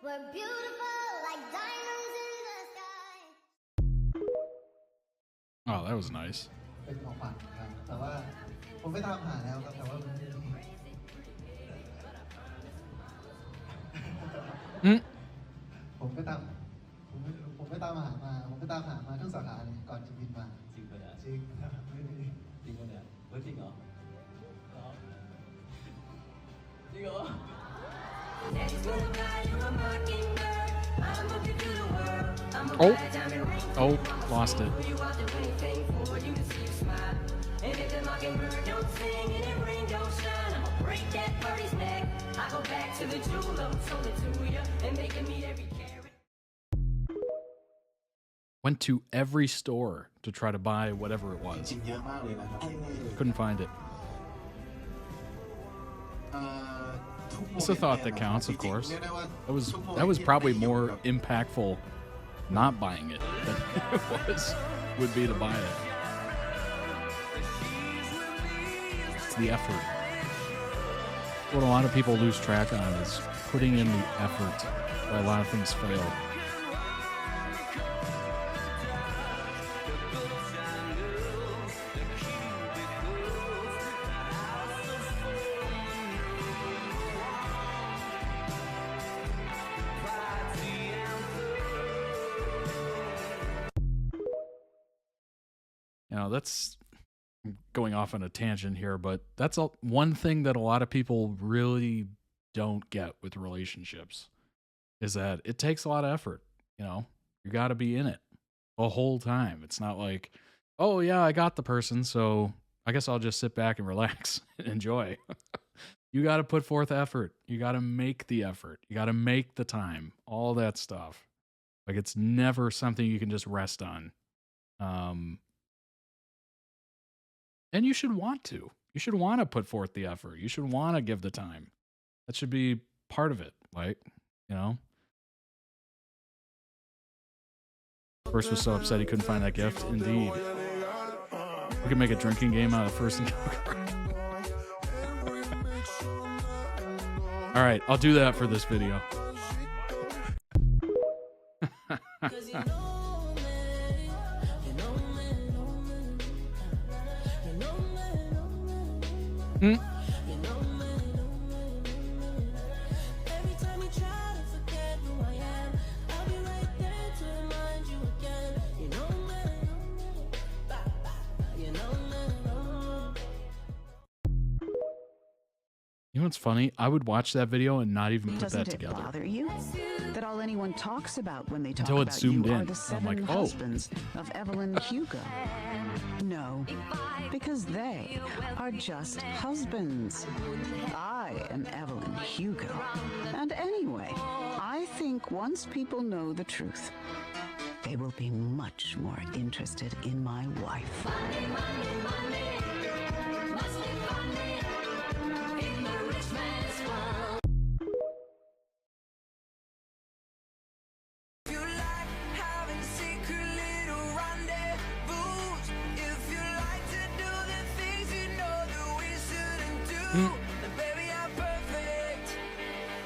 We're beautiful like diamonds in the sky. Oh, that was nice. เป็นของขวัญครับแต่ว่าผมไปตามหาแล้วครับแต่ว่ามันไม่มีผมไปตามหามาทุกสาขาเลยก่อนจะบินมาจริงปะเนี่ยจริงไม่มีจริงปะเนี่ยจริงเหรอจริงเหรอ Oh, oh, lost it. Went to every store to try to buy whatever it was. Couldn't find it. It's a thought that counts, of course. That was probably more impactful not buying it than it would be to buy it. It's the effort. What a lot of people lose track on is putting in the effort why a lot of things fail. You know, that's going off on a tangent here, but that's one thing that a lot of people really don't get with relationships is that it takes a lot of effort. You know, you got to be in it the whole time. It's not like, oh yeah, I got the person, so I guess I'll just sit back and relax and enjoy. You got to put forth effort. You got to make the effort. You got to make the time, all that stuff. Like, it's never something you can just rest on. And you should want to. You should want to put forth the effort. You should want to give the time. That should be part of it. Like, you know? First was so upset he couldn't find that gift. Indeed. We could make a drinking game out of First and All right, I'll do that for this video. You know what's funny? I would watch that video and not even put that together. Doesn't it bother you that all anyone talks about when they talk Until it about zoomed you in. are the I'm 7 like, oh. husbands of Evelyn Hugo? No, because they are just husbands. I am Evelyn Hugo. And anyway, I think once people know the truth, they will be much more interested in my wife. And baby, I'm perfect.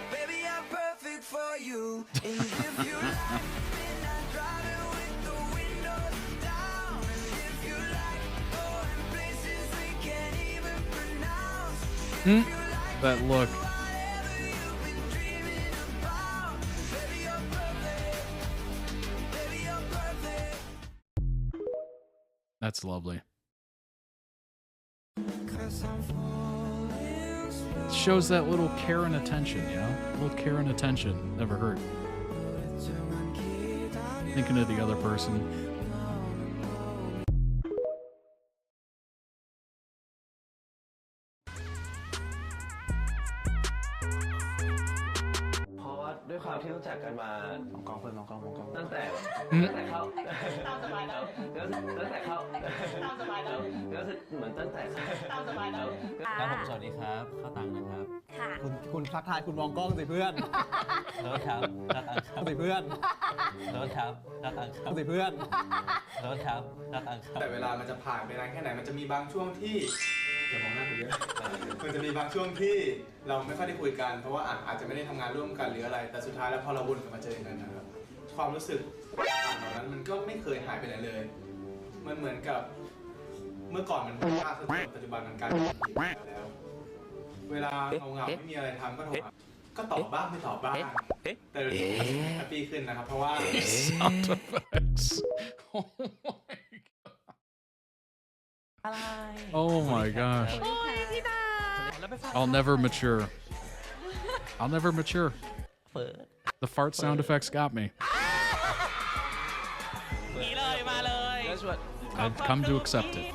Baby, I'm perfect for you. And if you like midnight driving with the windows down, and if you like going places we can't even pronounce, if you like That look. whatever you've been dreaming about, baby, you're perfect. Baby, you're perfect. That's lovely. 'Cause I'm falling slow. Shows that little care and attention, you know? A little care and attention never hurt. Thinking of the other person. เพราะว่าด้วยความที่รู้จักกันมา มองกล้องเพื่อนมองกล้องมองกล้อง ตั้งแต่เข้าตามสบายแล้วตั้งแต่เข้าตามสบายแล้วรู้สึกเหมือนตั้งแต่ตามสบายแล้วครับผมสวัสดีครับข้าวตังนะครับ ค่ะ คุณทักทายคุณมองกล้องสิเพื่อน รถครับข้าวตังครับ สิเพื่อน รถครับข้าวตังครับ สิเพื่อน รถครับข้าวตังครับ แต่เวลามันจะผ่านไปนานแค่ไหนมันจะมีบางช่วงที่อย่ามองหน้ากูเยอะ มันจะมีบางช่วงที่เราไม่ค่อยได้คุยกันเพราะว่าอาจจะไม่ได้ทำงานร่วมกันหรืออะไร แต่สุดท้ายแล้วพอเราวนกลับมาเจอกันนะครับความรู้สึกเหล่านั้นมันก็ไม่เคยหายไปไหนเลย มันเหมือนกับเมื่อก่อนมันเป็นภาพปัจจุบันมันกลายเป็นผีไปแล้ว เวลาเหงาๆไม่มีอะไรทำก็โทรหาก็ตอบบ้างไม่ตอบบ้างแต่แฮปปี้ขึ้นนะครับเพราะว่า Sound effects. Oh my gosh. I'll never mature. I'll never mature. The fart sound effects got me. I've come to accept it.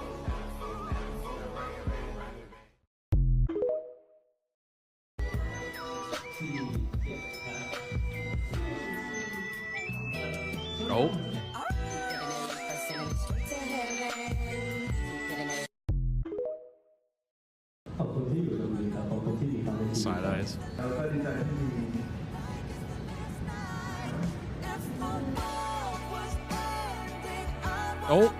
Oh. Side eyes. Oh.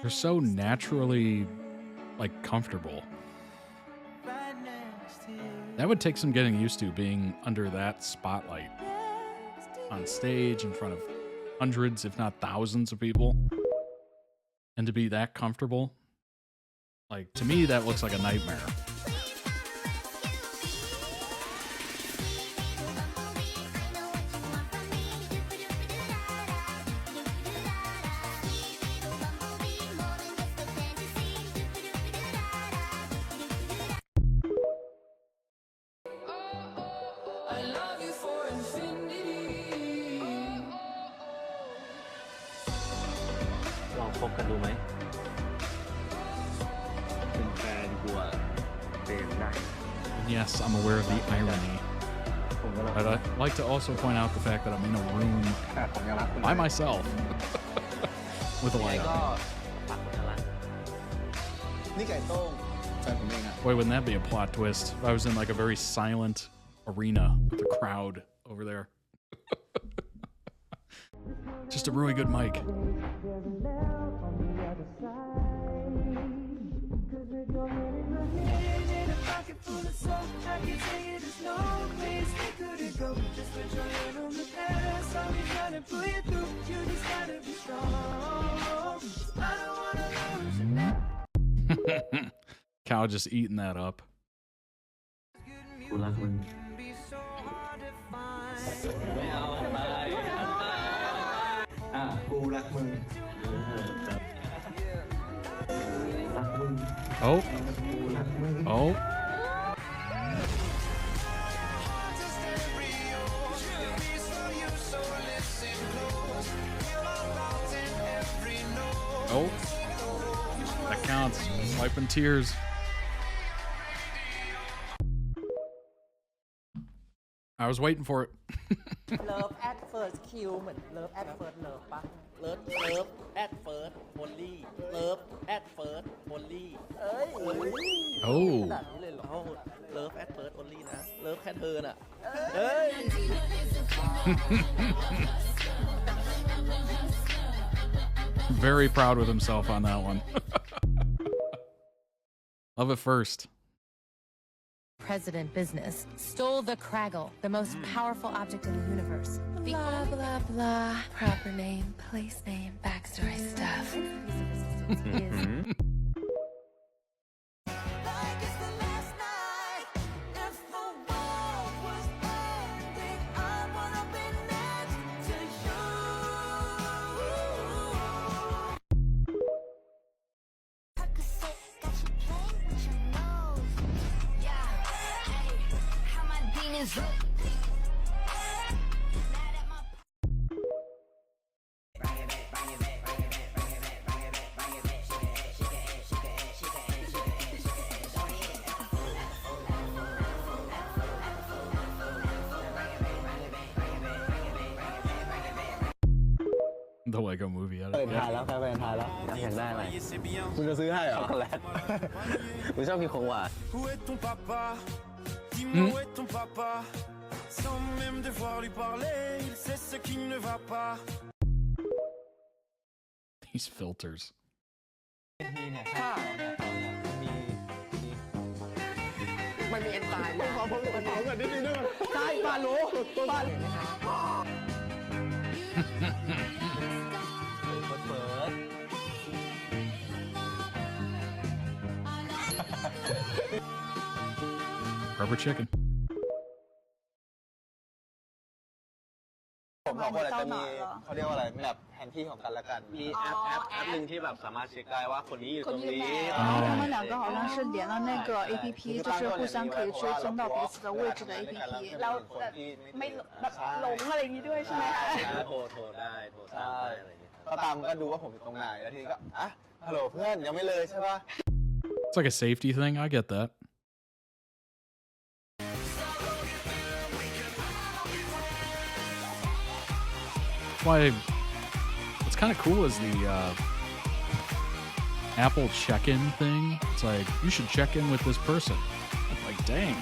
They're so naturally, like, comfortable. That would take some getting used to, being under that spotlight on stage in front of hundreds, if not thousands of people. And to be that comfortable. Like, to me, that looks like a nightmare. I love you for infinity. ลองคบกันดูไหม เป็นแฟนกูอะเป็นได้ Yes, I'm aware of the irony. But I'd like to also point out the fact that I'm in a room ผมยังรักคุณ by myself with a ยังไง light ก็ on. ฝากผลงานละ นี่ไก่โต้งแฟนผมเองอะ Boy, wouldn't that be a plot twist? If I was in like a very silent arena with a crowd over there. Just a really good mic. Cow just eating that up. กูรักมึงไม่เอาไปกูรักมึง รักมึง Oh. Oh. Oh. That counts. Wiping tears. I was waiting for it. Love at first kill เหมือน Love at first love ปะ Love at first only Love at first only เอ้ย โอ้ ขนาดนี้เลยเหรอ Love at first only นะ Love แค่เธอน่ะเฮ้ย Very proud with himself on that one. Love it first. President business stole the Kraggle, the most powerful object in the universe. Blah, blah, blah. Proper name, place name, backstory stuff. The Lego movie. ไปทายแล้วไปทายแล้วอยากได้อะไรคุณจะซื้อให้เหรอช็อกโกแลตคุณชอบกินของหวาน Où est ton papa? Dis-moi où est ton papa? Sans même devoir lui parler, il sait ce qui ne va pas. These filters. ทีเนี่ยถ้ามันมีเอนไซม์นะผมกันนิดนึงได้ไหมใช่ปาโลปาโลเปิด Rubber chicken. ผมสองคนอาจจะมีเขาเรียกว่าอะไรแบบแผนที่ของกันและกัน มีแอปหนึ่งที่แบบสามารถเช็คได้ว่าคนนี้อยู่ตรงนี้ 他们两个好像是连了那个 APP，就是互相可以追踪到彼此的位置的 APP。 แล้วไม่แบบหลงอะไรอย่างนี้ด้วยใช่ไหมคะ โทรได้โทรตามได้อะไรอย่างเงี้ย ก็ตามก็ดูว่าผมอยู่ตรงไหนแล้วทีนี้ก็อ่ะฮัลโหลเพื่อนยังไม่เลยใช่ป่ะ It's like a safety thing. I get that. Why? What's kind of cool is the Apple check-in thing. It's like, you should check in with this person. I'm like, dang.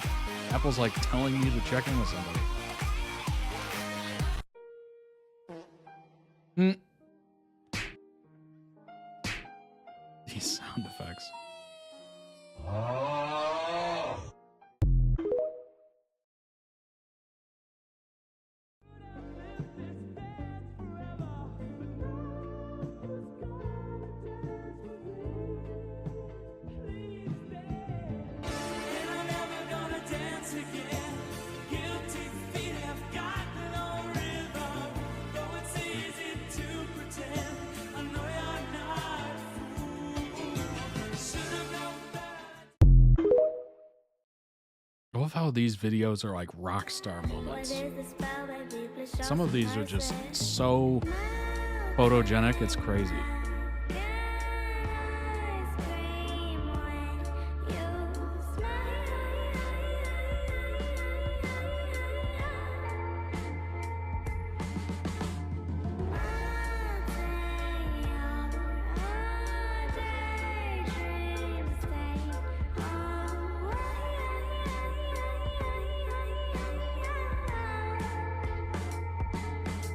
Apple's like telling me to check in with somebody. These sound effects. I love how these videos are like rock star moments. Some of these are just so photogenic, it's crazy.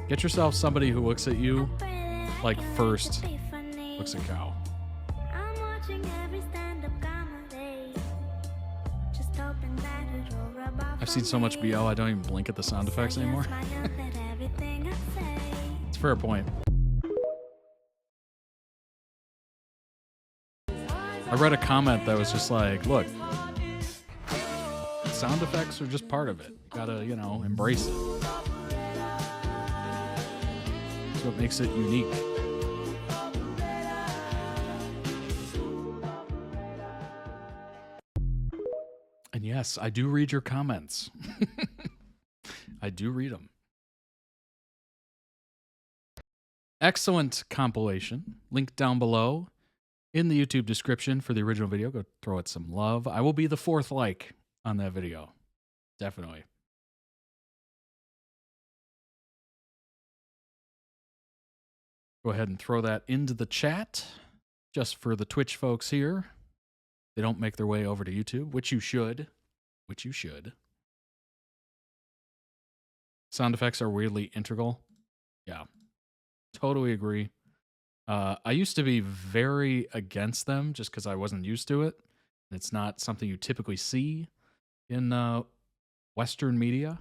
Get yourself somebody who looks at you like first looks at Cow. I've seen so much BL, I don't even blink at the sound effects anymore. It's a fair point. I read a comment that was just like, look, sound effects are just part of it. Gotta, you know, embrace it. That's what makes it unique. And yes, I do read your comments. I do read them. Excellent compilation. Link down below in the YouTube description for the original video. Go throw it some love. I will be the 4th like on that video. Definitely. Go ahead and throw that into the chat just for the Twitch folks here. They don't make their way over to YouTube, which you should. Which you should. Sound effects are weirdly integral. Yeah, totally agree. I used to be very against them just because I wasn't used to it. It's not something you typically see in Western media.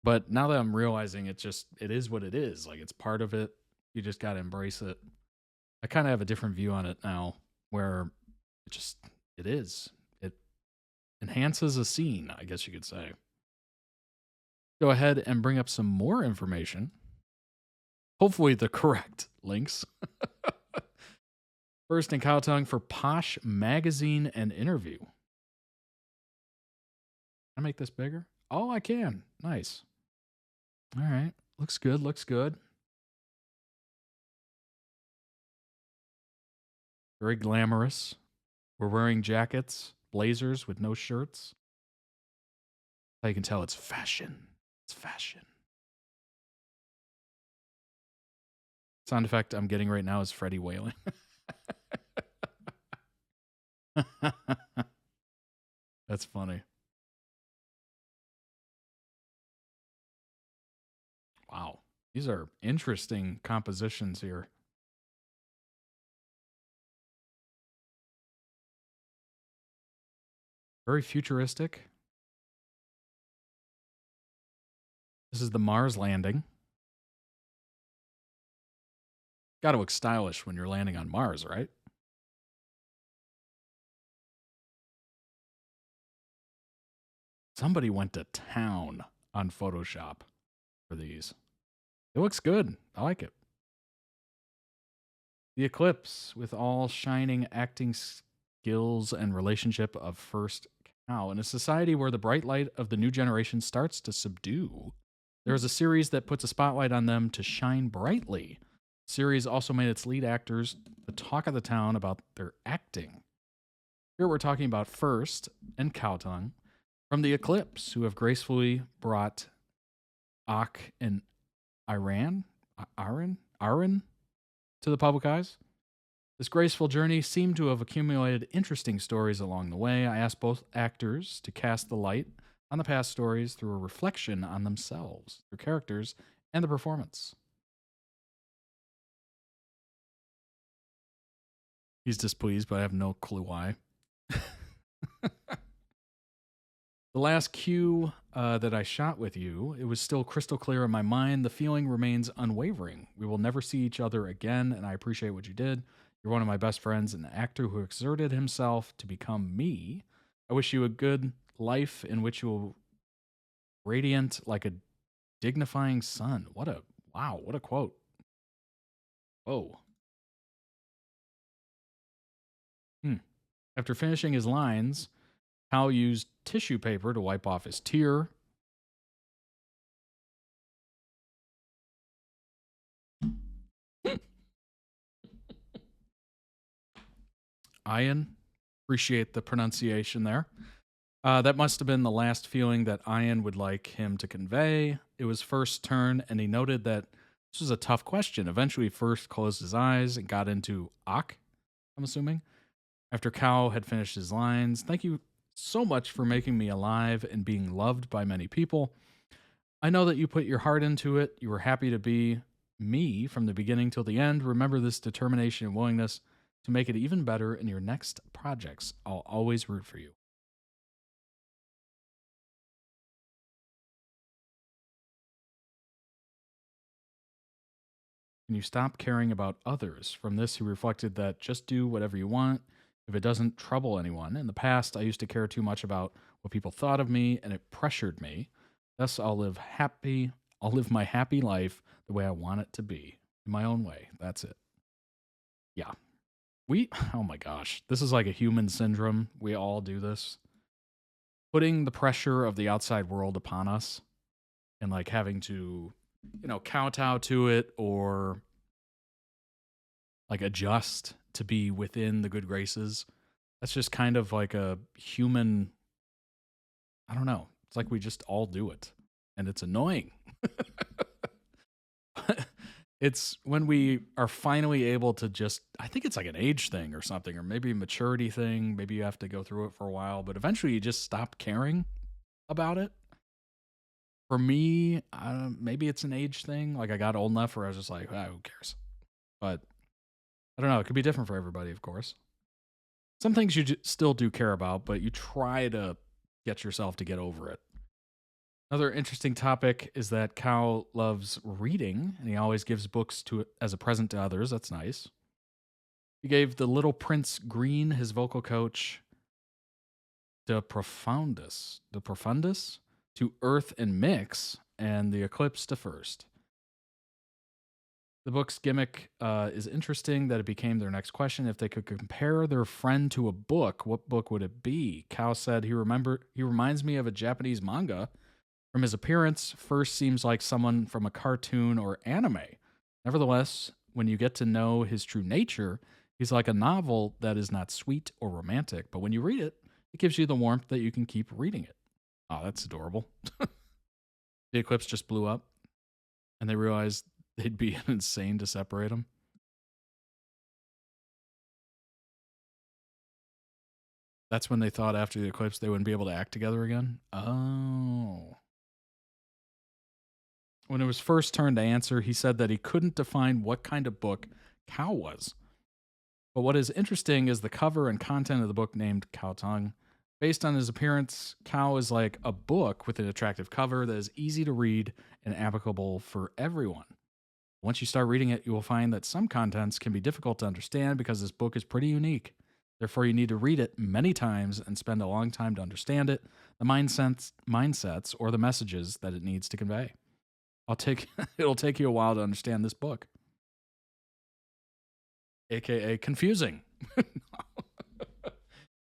But now that I'm realizing it is what it is. Like, it's part of it. You just got to embrace it. I kind of have a different view on it now where it is. It enhances a scene, I guess you could say. Go ahead and bring up some more information. Hopefully the correct links. First in KhaoTung for Posh Magazine and Interview. Can I make this bigger? Oh, I can. Nice. All right. Looks good. Looks good. Very glamorous. We're wearing jackets, blazers with no shirts. You can tell it's fashion. It's fashion. Sound effect I'm getting right now is Freddie wailing. That's funny. Wow. These are interesting compositions here. Very futuristic. This is the Mars landing. Got to look stylish when you're landing on Mars, right? Somebody went to town on Photoshop for these. It looks good. I like it. The eclipse with all shining acting skills and relationship of First Khao. In a society where the bright light of the new generation starts to subdue, there is a series that puts a spotlight on them to shine brightly. The series also made its lead actors the talk of the town about their acting. Here we're talking about First and KhaoTung from the Eclipse, who have gracefully brought Ak and Aaron to the public eyes. This graceful journey seemed to have accumulated interesting stories along the way. I asked both actors to cast the light on the past stories through a reflection on themselves, their characters, and the performance. He's displeased, but I have no clue why. The last cue that I shot with you, it was still crystal clear in my mind. The feeling remains unwavering. We will never see each other again, and I appreciate what you did. You're one of my best friends, an actor who exerted himself to become me. I wish you a good life in which you will radiant like a dignifying sun. What a quote. Whoa. After finishing his lines, Hal used tissue paper to wipe off his tear. Ian, appreciate the pronunciation there. That must have been the last feeling that Ian would like him to convey. It was First's turn, and he noted that this was a tough question. Eventually, First closed his eyes and got into Ak, I'm assuming, after Khao had finished his lines. Thank you so much for making me alive and being loved by many people. I know that you put your heart into it. You were happy to be me from the beginning till the end. Remember this determination and willingness to make it even better in your next projects. I'll always root for you. Can you stop caring about others? From this, he reflected that just do whatever you want if it doesn't trouble anyone. In the past, I used to care too much about what people thought of me, and it pressured me. Thus, I'll live my happy life the way I want it to be, in my own way. That's it. Yeah. Oh my gosh, this is like a human syndrome. We all do this. Putting the pressure of the outside world upon us and like having to, kowtow to it or like adjust to be within the good graces. That's just kind of like a human, I don't know. It's like we just all do it and it's annoying. It's when we are finally able to just, I think it's like an age thing or something, or maybe a maturity thing. Maybe you have to go through it for a while, but eventually you just stop caring about it. For me, maybe it's an age thing. Like I got old enough where I was just like, who cares? But I don't know. It could be different for everybody, of course. Some things you still do care about, but you try to get yourself to get over it. Another interesting topic is that Kao loves reading, and he always gives books as a present to others. That's nice. He gave the Little Prince Green, his vocal coach, De Profundis, to Earth and Mix, and the Eclipse to First. The book's gimmick is interesting that it became their next question. If they could compare their friend to a book, what book would it be? Kao said he reminds me of a Japanese manga. From his appearance, First seems like someone from a cartoon or anime. Nevertheless, when you get to know his true nature, he's like a novel that is not sweet or romantic, but when you read it, it gives you the warmth that you can keep reading it. Oh, that's adorable. The Eclipse just blew up, and they realized they'd be insane to separate them. That's when they thought after the Eclipse they wouldn't be able to act together again? Oh. When it was First's turn to answer, he said that he couldn't define what kind of book Kao was. But what is interesting is the cover and content of the book named KhaoTung. Based on his appearance, Kao is like a book with an attractive cover that is easy to read and applicable for everyone. Once you start reading it, you will find that some contents can be difficult to understand because this book is pretty unique. Therefore, you need to read it many times and spend a long time to understand it, the mindsets or the messages that it needs to convey. It'll take you a while to understand this book. AKA confusing.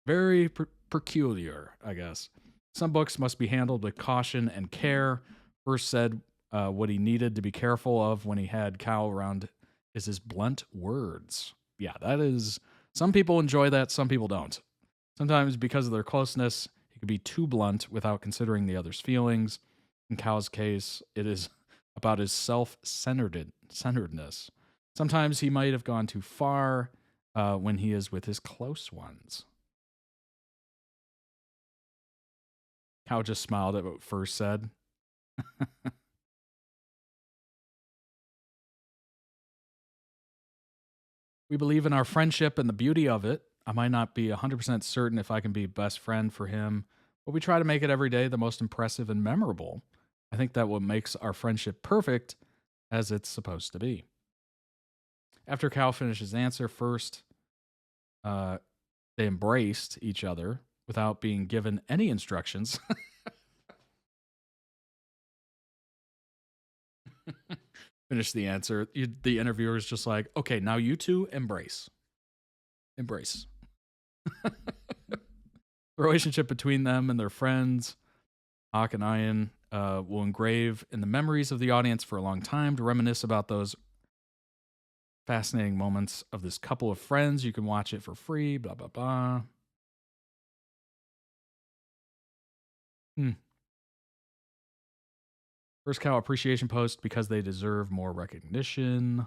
Very peculiar, I guess. Some books must be handled with caution and care. First said what he needed to be careful of when he had Kao around is his blunt words. Yeah, that is... Some people enjoy that, some people don't. Sometimes because of their closeness, he could be too blunt without considering the other's feelings. In Kao's case, it is about his self-centeredness. Sometimes he might have gone too far when he is with his close ones. Kao just smiled at what First said. We believe in our friendship and the beauty of it. I might not be 100% certain if I can be best friend for him, but we try to make it every day the most impressive and memorable. I think that what makes our friendship perfect as it's supposed to be. After Kao finished his answer, First, they embraced each other without being given any instructions. Finish the answer. The interviewer is just like, okay, now you two embrace. Embrace. The relationship between them and their friends, Hawk and Ian, will engrave in the memories of the audience for a long time to reminisce about those fascinating moments of this couple of friends. You can watch it for free, blah, blah, blah. First Kao appreciation post because they deserve more recognition.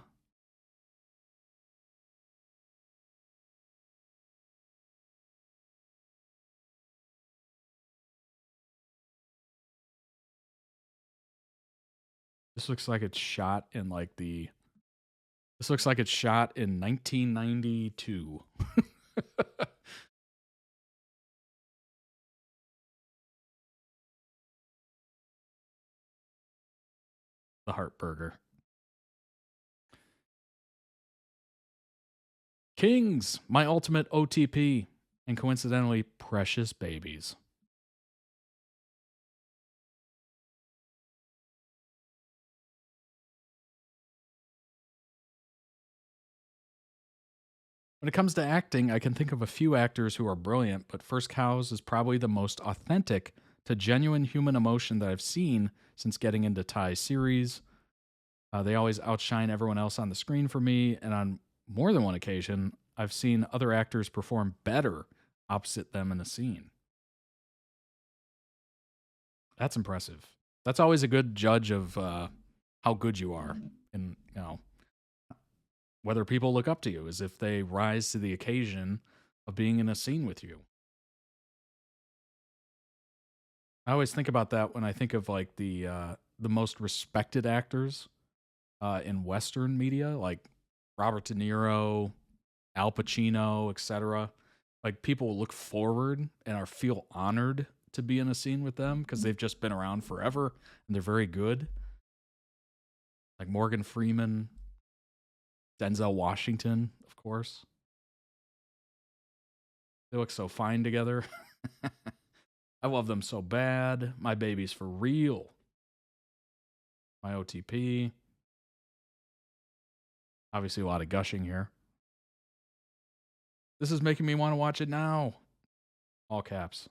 This looks like it's shot in like the... This looks like it's shot in 1992. The Heart Burger. Kings, my ultimate OTP, and coincidentally, precious babies. When it comes to acting, I can think of a few actors who are brilliant, but First Kao's is probably the most authentic to genuine human emotion that I've seen since getting into Thai series. They always outshine everyone else on the screen for me, and on more than one occasion, I've seen other actors perform better opposite them in a scene. That's impressive. That's always a good judge of how good you are. And, you know, whether people look up to you, as if they rise to the occasion of being in a scene with you. I always think about that when I think of like the most respected actors in Western media, like Robert De Niro, Al Pacino, etc. Like people look forward and feel honored to be in a scene with them because they've just been around forever and they're very good. Like Morgan Freeman, Denzel Washington, of course. They look so fine together. I love them so bad. My baby's for real. My OTP. Obviously a lot of gushing here. This is making me want to watch it now. All caps.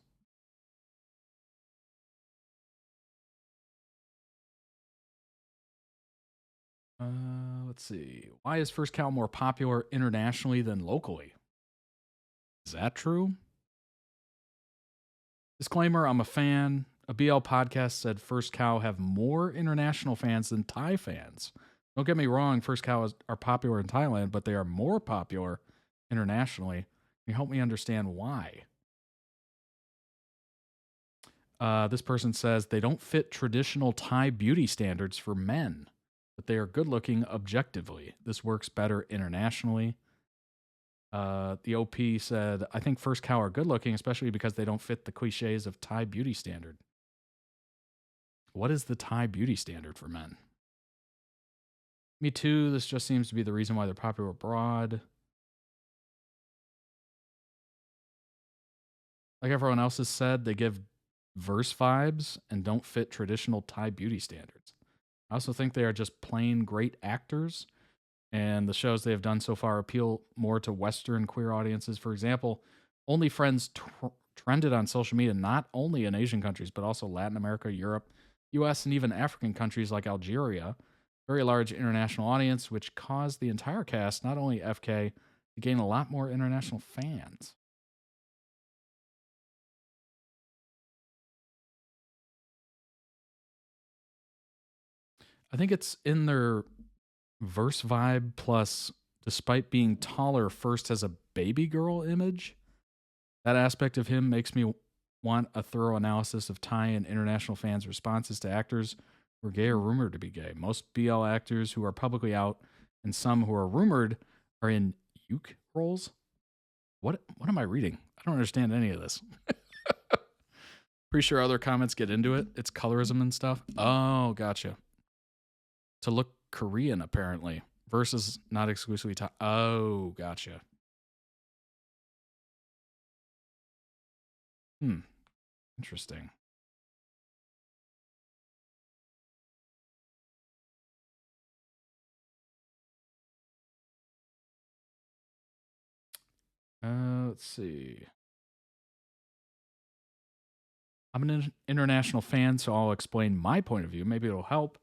Let's see. Why is First Cow more popular internationally than locally? Is that true? Disclaimer, I'm a fan. A BL podcast said First Cow have more international fans than Thai fans. Don't get me wrong, First Cow are popular in Thailand, but they are more popular internationally. Can you help me understand why? This person says they don't fit traditional Thai beauty standards for men, but they are good looking objectively. This works better internationally. The OP said, I think First Cow are good looking, especially because they don't fit the cliches of Thai beauty standard. What is the Thai beauty standard for men? Me too. This just seems to be the reason why they're popular abroad. Like everyone else has said, they give verse vibes and don't fit traditional Thai beauty standards. I also think they are just plain great actors. And the shows they have done so far appeal more to Western queer audiences. For example, Only Friends trended on social media not only in Asian countries, but also Latin America, Europe, US, and even African countries like Algeria. Very large international audience, which caused the entire cast, not only FK, to gain a lot more international fans. I think it's in their verse vibe, plus despite being taller, First has a baby girl image. That aspect of him makes me want a thorough analysis of Thai and international fans' responses to actors who are gay or rumored to be gay. Most BL actors who are publicly out and some who are rumored are in uke roles. What am I reading? I don't understand any of this. Pretty sure other comments get into it. It's colorism and stuff. Oh, gotcha. To look Korean, apparently, versus not exclusively Thai. Oh, gotcha. Interesting. Let's see. I'm an international fan, so I'll explain my point of view. Maybe it'll help.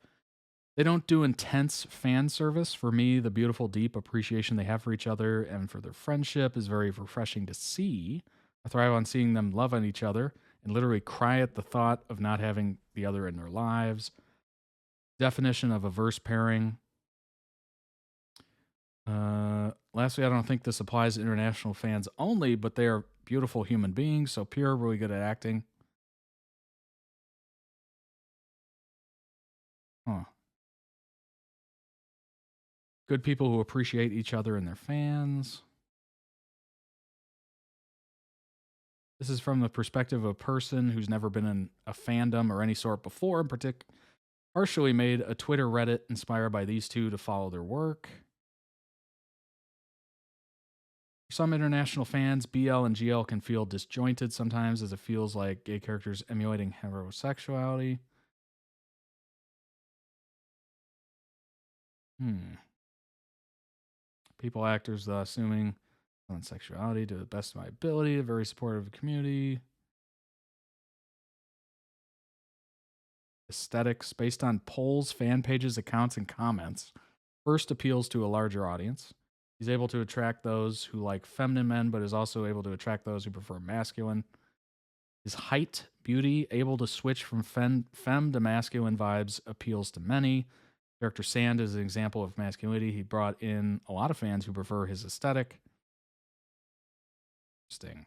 They don't do intense fan service. For me, the beautiful, deep appreciation they have for each other and for their friendship is very refreshing to see. I thrive on seeing them love on each other and literally cry at the thought of not having the other in their lives. Definition of a verse pairing. Lastly, I don't think this applies to international fans only, but they are beautiful human beings, so pure, really good at acting. Huh. Good people who appreciate each other and their fans. This is from the perspective of a person who's never been in a fandom or any sort before, in particular, partially made a Twitter Reddit inspired by these two to follow their work. For some international fans, BL and GL can feel disjointed sometimes, as it feels like gay characters emulating heterosexuality. People, actors, assuming on sexuality to the best of my ability, very supportive of the community. Aesthetics based on polls, fan pages, accounts, and comments. First appeals to a larger audience. He's able to attract those who like feminine men, but is also able to attract those who prefer masculine. His height, beauty, able to switch from femme to masculine vibes appeals to many. Character Sand is an example of masculinity. He brought in a lot of fans who prefer his aesthetic. Interesting.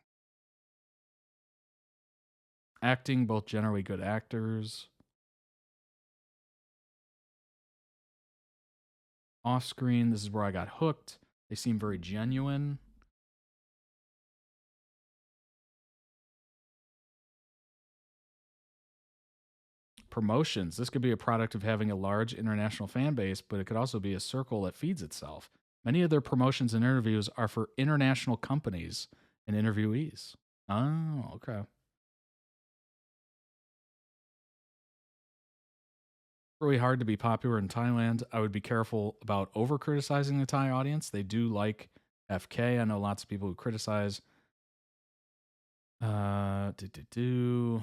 Acting, both generally good actors. Off screen, this is where I got hooked. They seem very genuine. Promotions. This could be a product of having a large international fan base, but it could also be a circle that feeds itself. Many of their promotions and interviews are for international companies and interviewees. Oh, okay. Really hard to be popular in Thailand. I would be careful about over criticizing the Thai audience. They do like FK. I know lots of people who criticize. The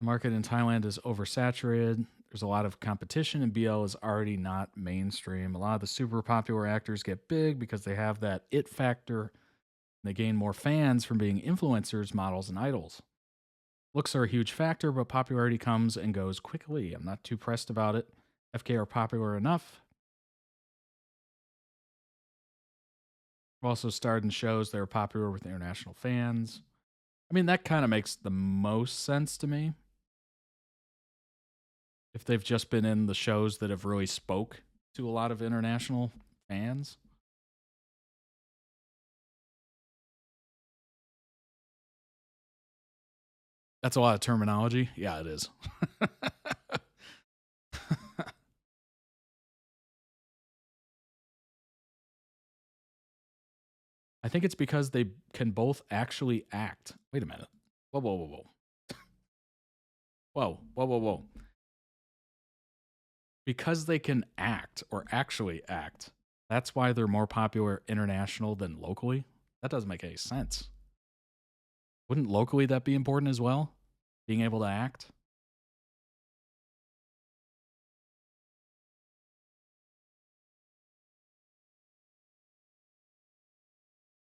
market in Thailand is oversaturated. There's a lot of competition, and BL is already not mainstream. A lot of the super popular actors get big because they have that it factor. They gain more fans from being influencers, models, and idols. Looks are a huge factor, but popularity comes and goes quickly. I'm not too pressed about it. FK are popular enough. I've also starred in shows that are popular with international fans. I mean, that kind of makes the most sense to me. If they've just been in the shows that have really spoke to a lot of international fans. That's a lot of terminology. Yeah, it is. I think it's because they can both actually act. Wait a minute. Whoa, whoa, whoa, whoa. Whoa, whoa, whoa, whoa. Because they can act or actually act, that's why they're more popular international than locally? That doesn't make any sense. Wouldn't locally that be important as well? Being able to act?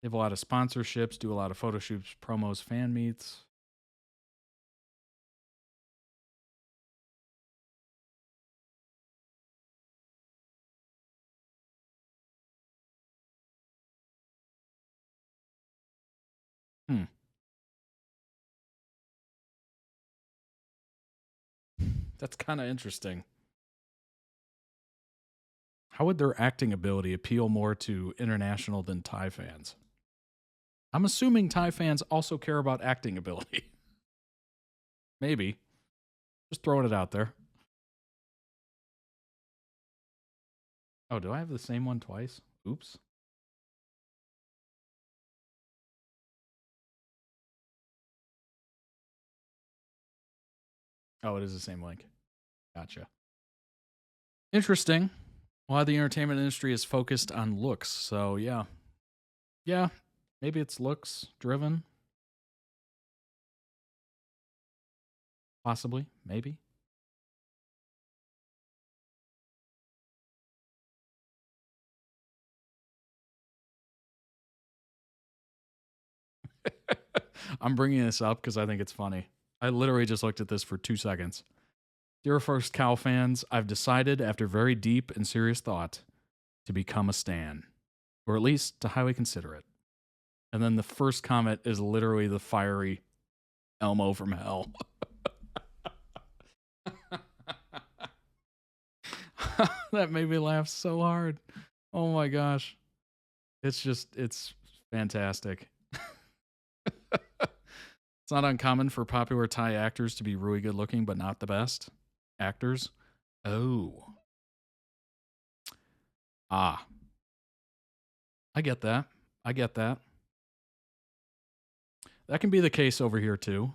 They have a lot of sponsorships, do a lot of photo shoots, promos, fan meets. That's kind of interesting. How would their acting ability appeal more to international than Thai fans? I'm assuming Thai fans also care about acting ability. Maybe. Just throwing it out there. Oh, do I have the same one twice? Oops. Oh, it is the same link. Gotcha. Interesting. A lot of the entertainment industry is focused on looks. So, yeah. Yeah, maybe it's looks driven. Possibly. Maybe. I'm bringing this up because I think it's funny. I literally just looked at this for 2 seconds. Dear First Cow fans, I've decided after very deep and serious thought to become a stan, or at least to highly consider it. And then the first comment is literally the fiery Elmo from hell. That made me laugh so hard. Oh my gosh. It's fantastic. It's not uncommon for popular Thai actors to be really good looking, but not the best actors. Oh. Ah. I get that. I get that. That can be the case over here too.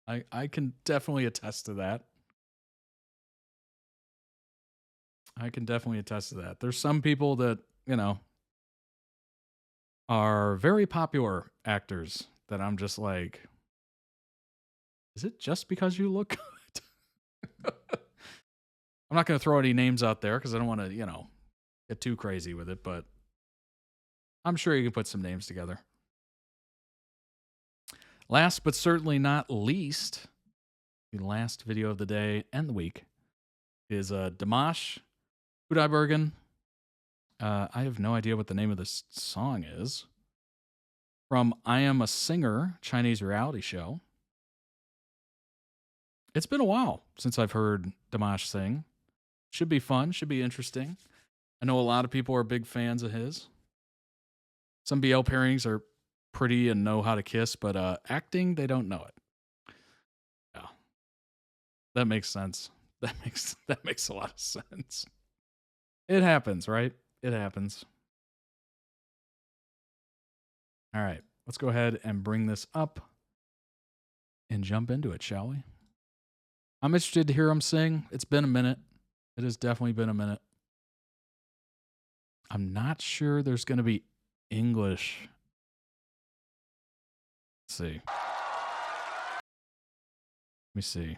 I can definitely attest to that. I can definitely attest to that. There's some people that, you know, are very popular actors that I'm just like, is it just because you look good? I'm not going to throw any names out there because I don't want to, you know, get too crazy with it, but I'm sure you can put some names together. Last but certainly not least, the last video of the day and the week is Dimash Qudaibergen. I have no idea what the name of this song is. From I Am a Singer, Chinese reality show. It's been a while since I've heard Dimash sing. Should be fun, should be interesting. I know a lot of people are big fans of his. Some BL pairings are pretty and know how to kiss, but acting, they don't know it. Yeah. That makes sense. That makes a lot of sense. It happens, right? It happens. All right, let's go ahead and bring this up and jump into it, shall we? I'm interested to hear him sing. It's been a minute. It has definitely been a minute. I'm not sure there's going to be English. Let's see. Let me see.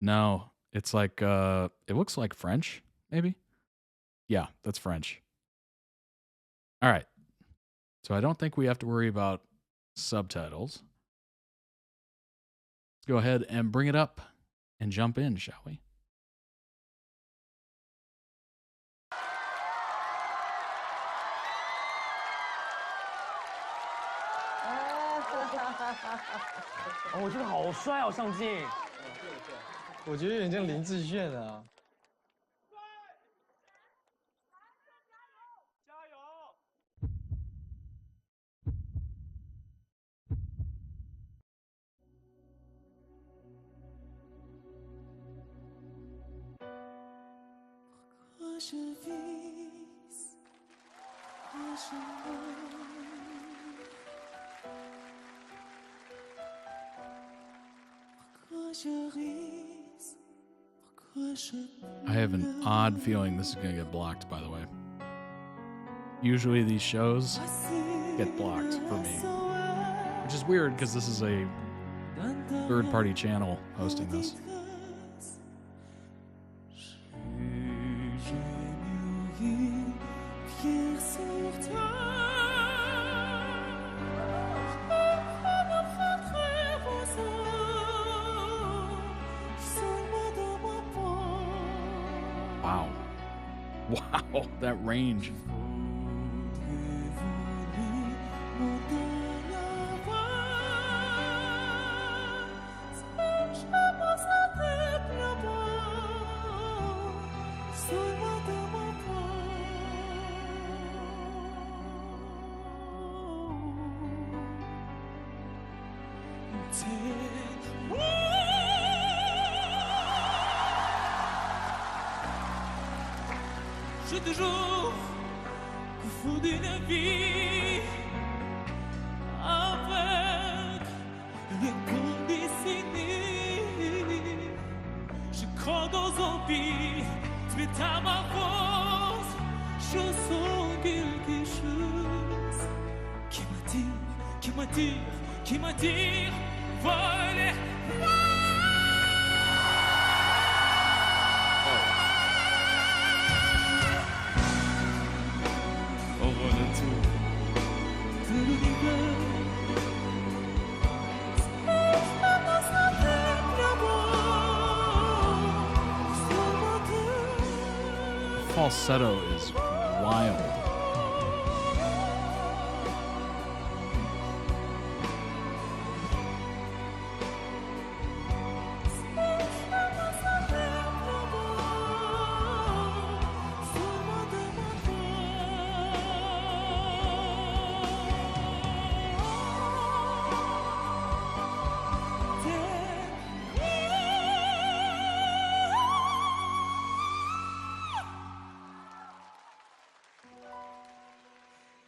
No, it's like, it looks like French, maybe? Yeah, that's French. All right. So I don't think we have to worry about subtitles. Let's go ahead and bring it up and jump in, shall we? Oh, 我觉得好帅哦，上镜。我觉得有点像林志炫啊。I have an odd feeling this is going to get blocked, by the way. Usually these shows get blocked for me, which is weird because this is a third-party channel hosting this. Wow. Wow, that range. Je toujours au fond d'une vie avec le corps dessiné. Je crois dans un vie, tu es à ma force. Je sens quelque chose qui m'attire, voler. Falsetto is wild.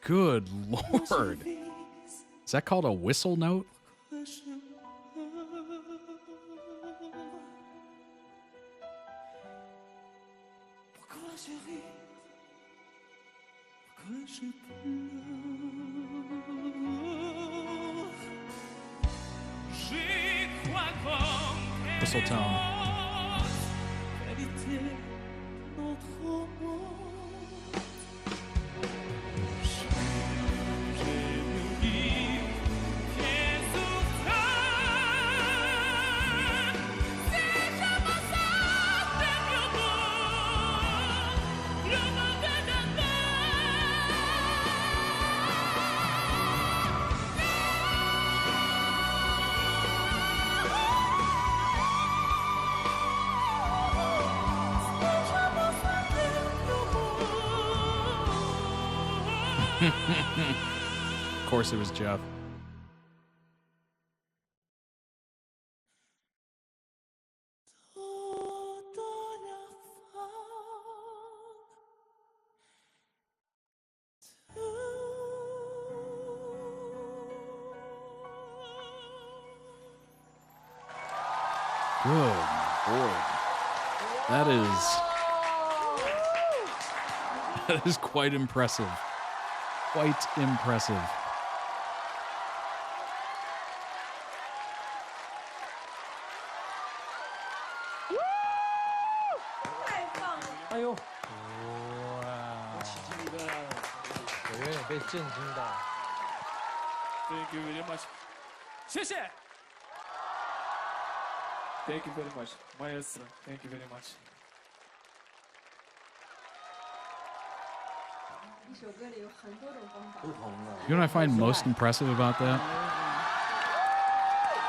Good Lord. Is that called a whistle note? Whistle tone. Of course it was Jeff. Good boy. That is quite impressive. Quite impressive. Thank you very much. 谢谢. Thank you very much, Maestro. Thank you very much. You know what I find most impressive about that?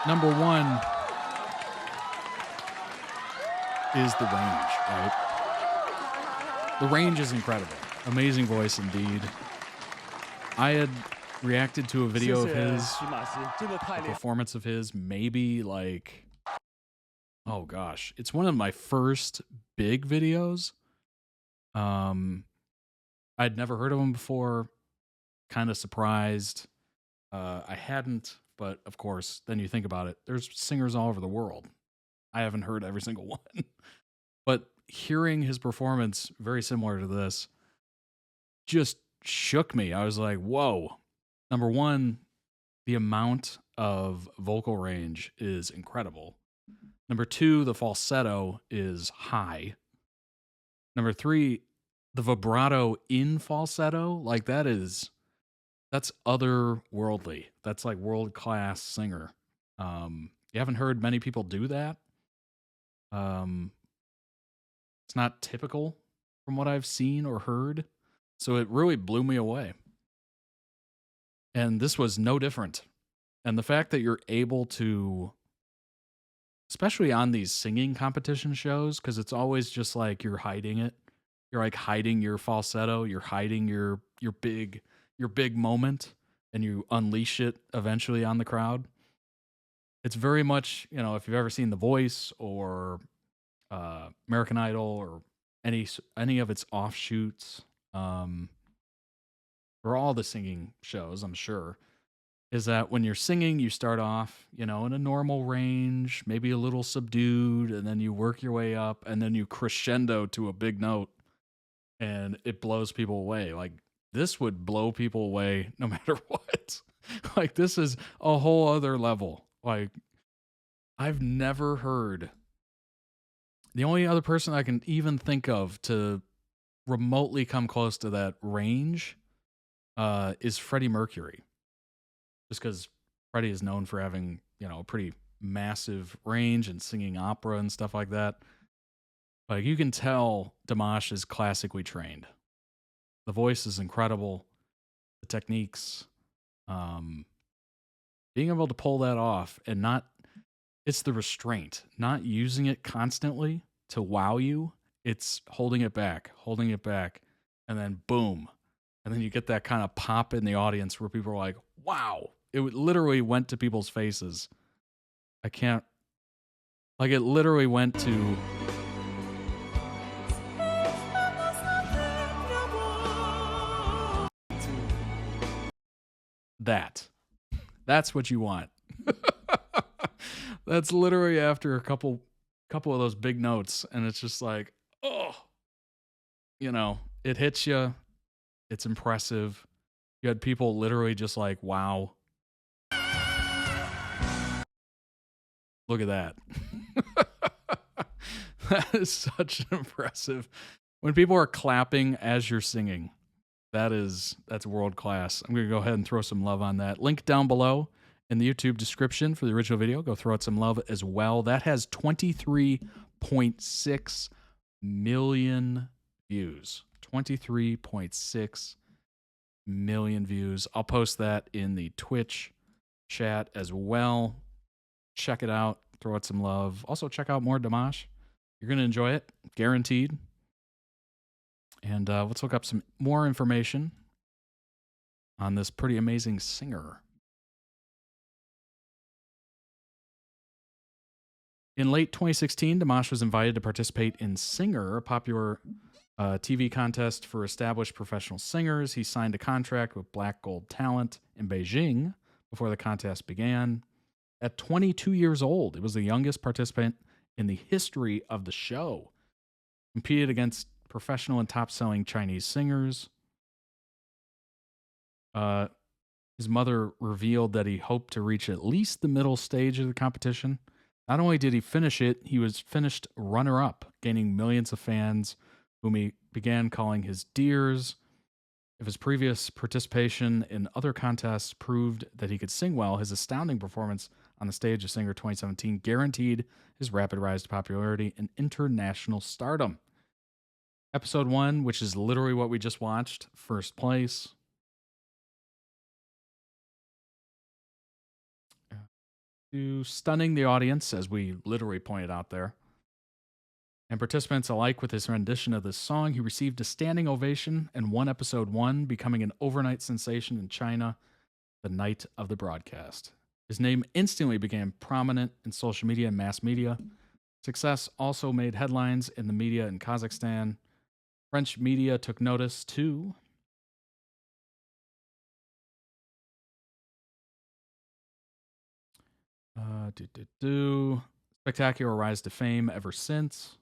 Number one is the range, right? The range is incredible. Amazing voice indeed. I had reacted to a video of his, a performance of his, maybe like, oh gosh, it's one of my first big videos. I'd never heard of him before, kind of surprised. I hadn't, but of course, then you think about it, there's singers all over the world. I haven't heard every single one. But hearing his performance, very similar to this, just shook me. I was like, whoa. Number one, the amount of vocal range is incredible. Number two, the falsetto is high. Number three, the vibrato in falsetto, like that's otherworldly. That's like world-class singer. You haven't heard many people do that. It's not typical from what I've seen or heard. So it really blew me away. And this was no different. And the fact that you're able to, especially on these singing competition shows, because it's always just like you're hiding it. You're like hiding your falsetto. You're hiding your big moment, and you unleash it eventually on the crowd. It's very much, you know, if you've ever seen The Voice or American Idol or any of its offshoots, for all the singing shows, I'm sure, is that when you're singing, you start off, you know, in a normal range, maybe a little subdued, and then you work your way up, and then you crescendo to a big note, and it blows people away. Like, this would blow people away no matter what. Like, this is a whole other level. Like, I've never heard. The only other person I can even think of to remotely come close to that range is Freddie Mercury. Just because Freddie is known for having, you know, a pretty massive range and singing opera and stuff like that. Like, you can tell Dimash is classically trained. The voice is incredible. The techniques, being able to pull that off and not, it's the restraint, not using it constantly to wow you. It's holding it back, and then boom. And then you get that kind of pop in the audience where people are like, wow. It literally went to people's faces. I can't, like, it literally went to, that's what you want. That's literally after a couple of those big notes, and it's just like, oh, you know, it hits you. It's impressive. You had people literally just like, wow. Look at that. That is such impressive. When people are clapping as you're singing, that's world class. I'm going to go ahead and throw some love on that. Link down below in the YouTube description for the original video. Go throw it some love as well. That has 23.6 million views. 23.6 million views. I'll post that in the Twitch chat as well. Check it out. Throw it some love. Also, check out more Dimash. You're going to enjoy it. Guaranteed. And let's look up some more information on this pretty amazing singer. In late 2016, Dimash was invited to participate in Singer, a popular TV contest for established professional singers. He signed a contract with Black Gold Talent in Beijing before the contest began. At 22 years old, he was the youngest participant in the history of the show. Competed against professional and top-selling Chinese singers. His mother revealed that he hoped to reach at least the middle stage of the competition. Not only did he finish it, he was finished runner-up, gaining millions of fans whom he began calling his dears. If his previous participation in other contests proved that he could sing well, his astounding performance on the stage of Singer 2017 guaranteed his rapid rise to popularity and international stardom. Episode 1, which is literally what we just watched, first place. Stunning the audience, as we literally pointed out there, and participants alike with his rendition of this song. He received a standing ovation and won episode 1, becoming an overnight sensation in China the night of the broadcast. His name instantly became prominent in social media and mass media. Success also made headlines in the media in Kazakhstan. French media took notice too. Spectacular rise to fame ever since.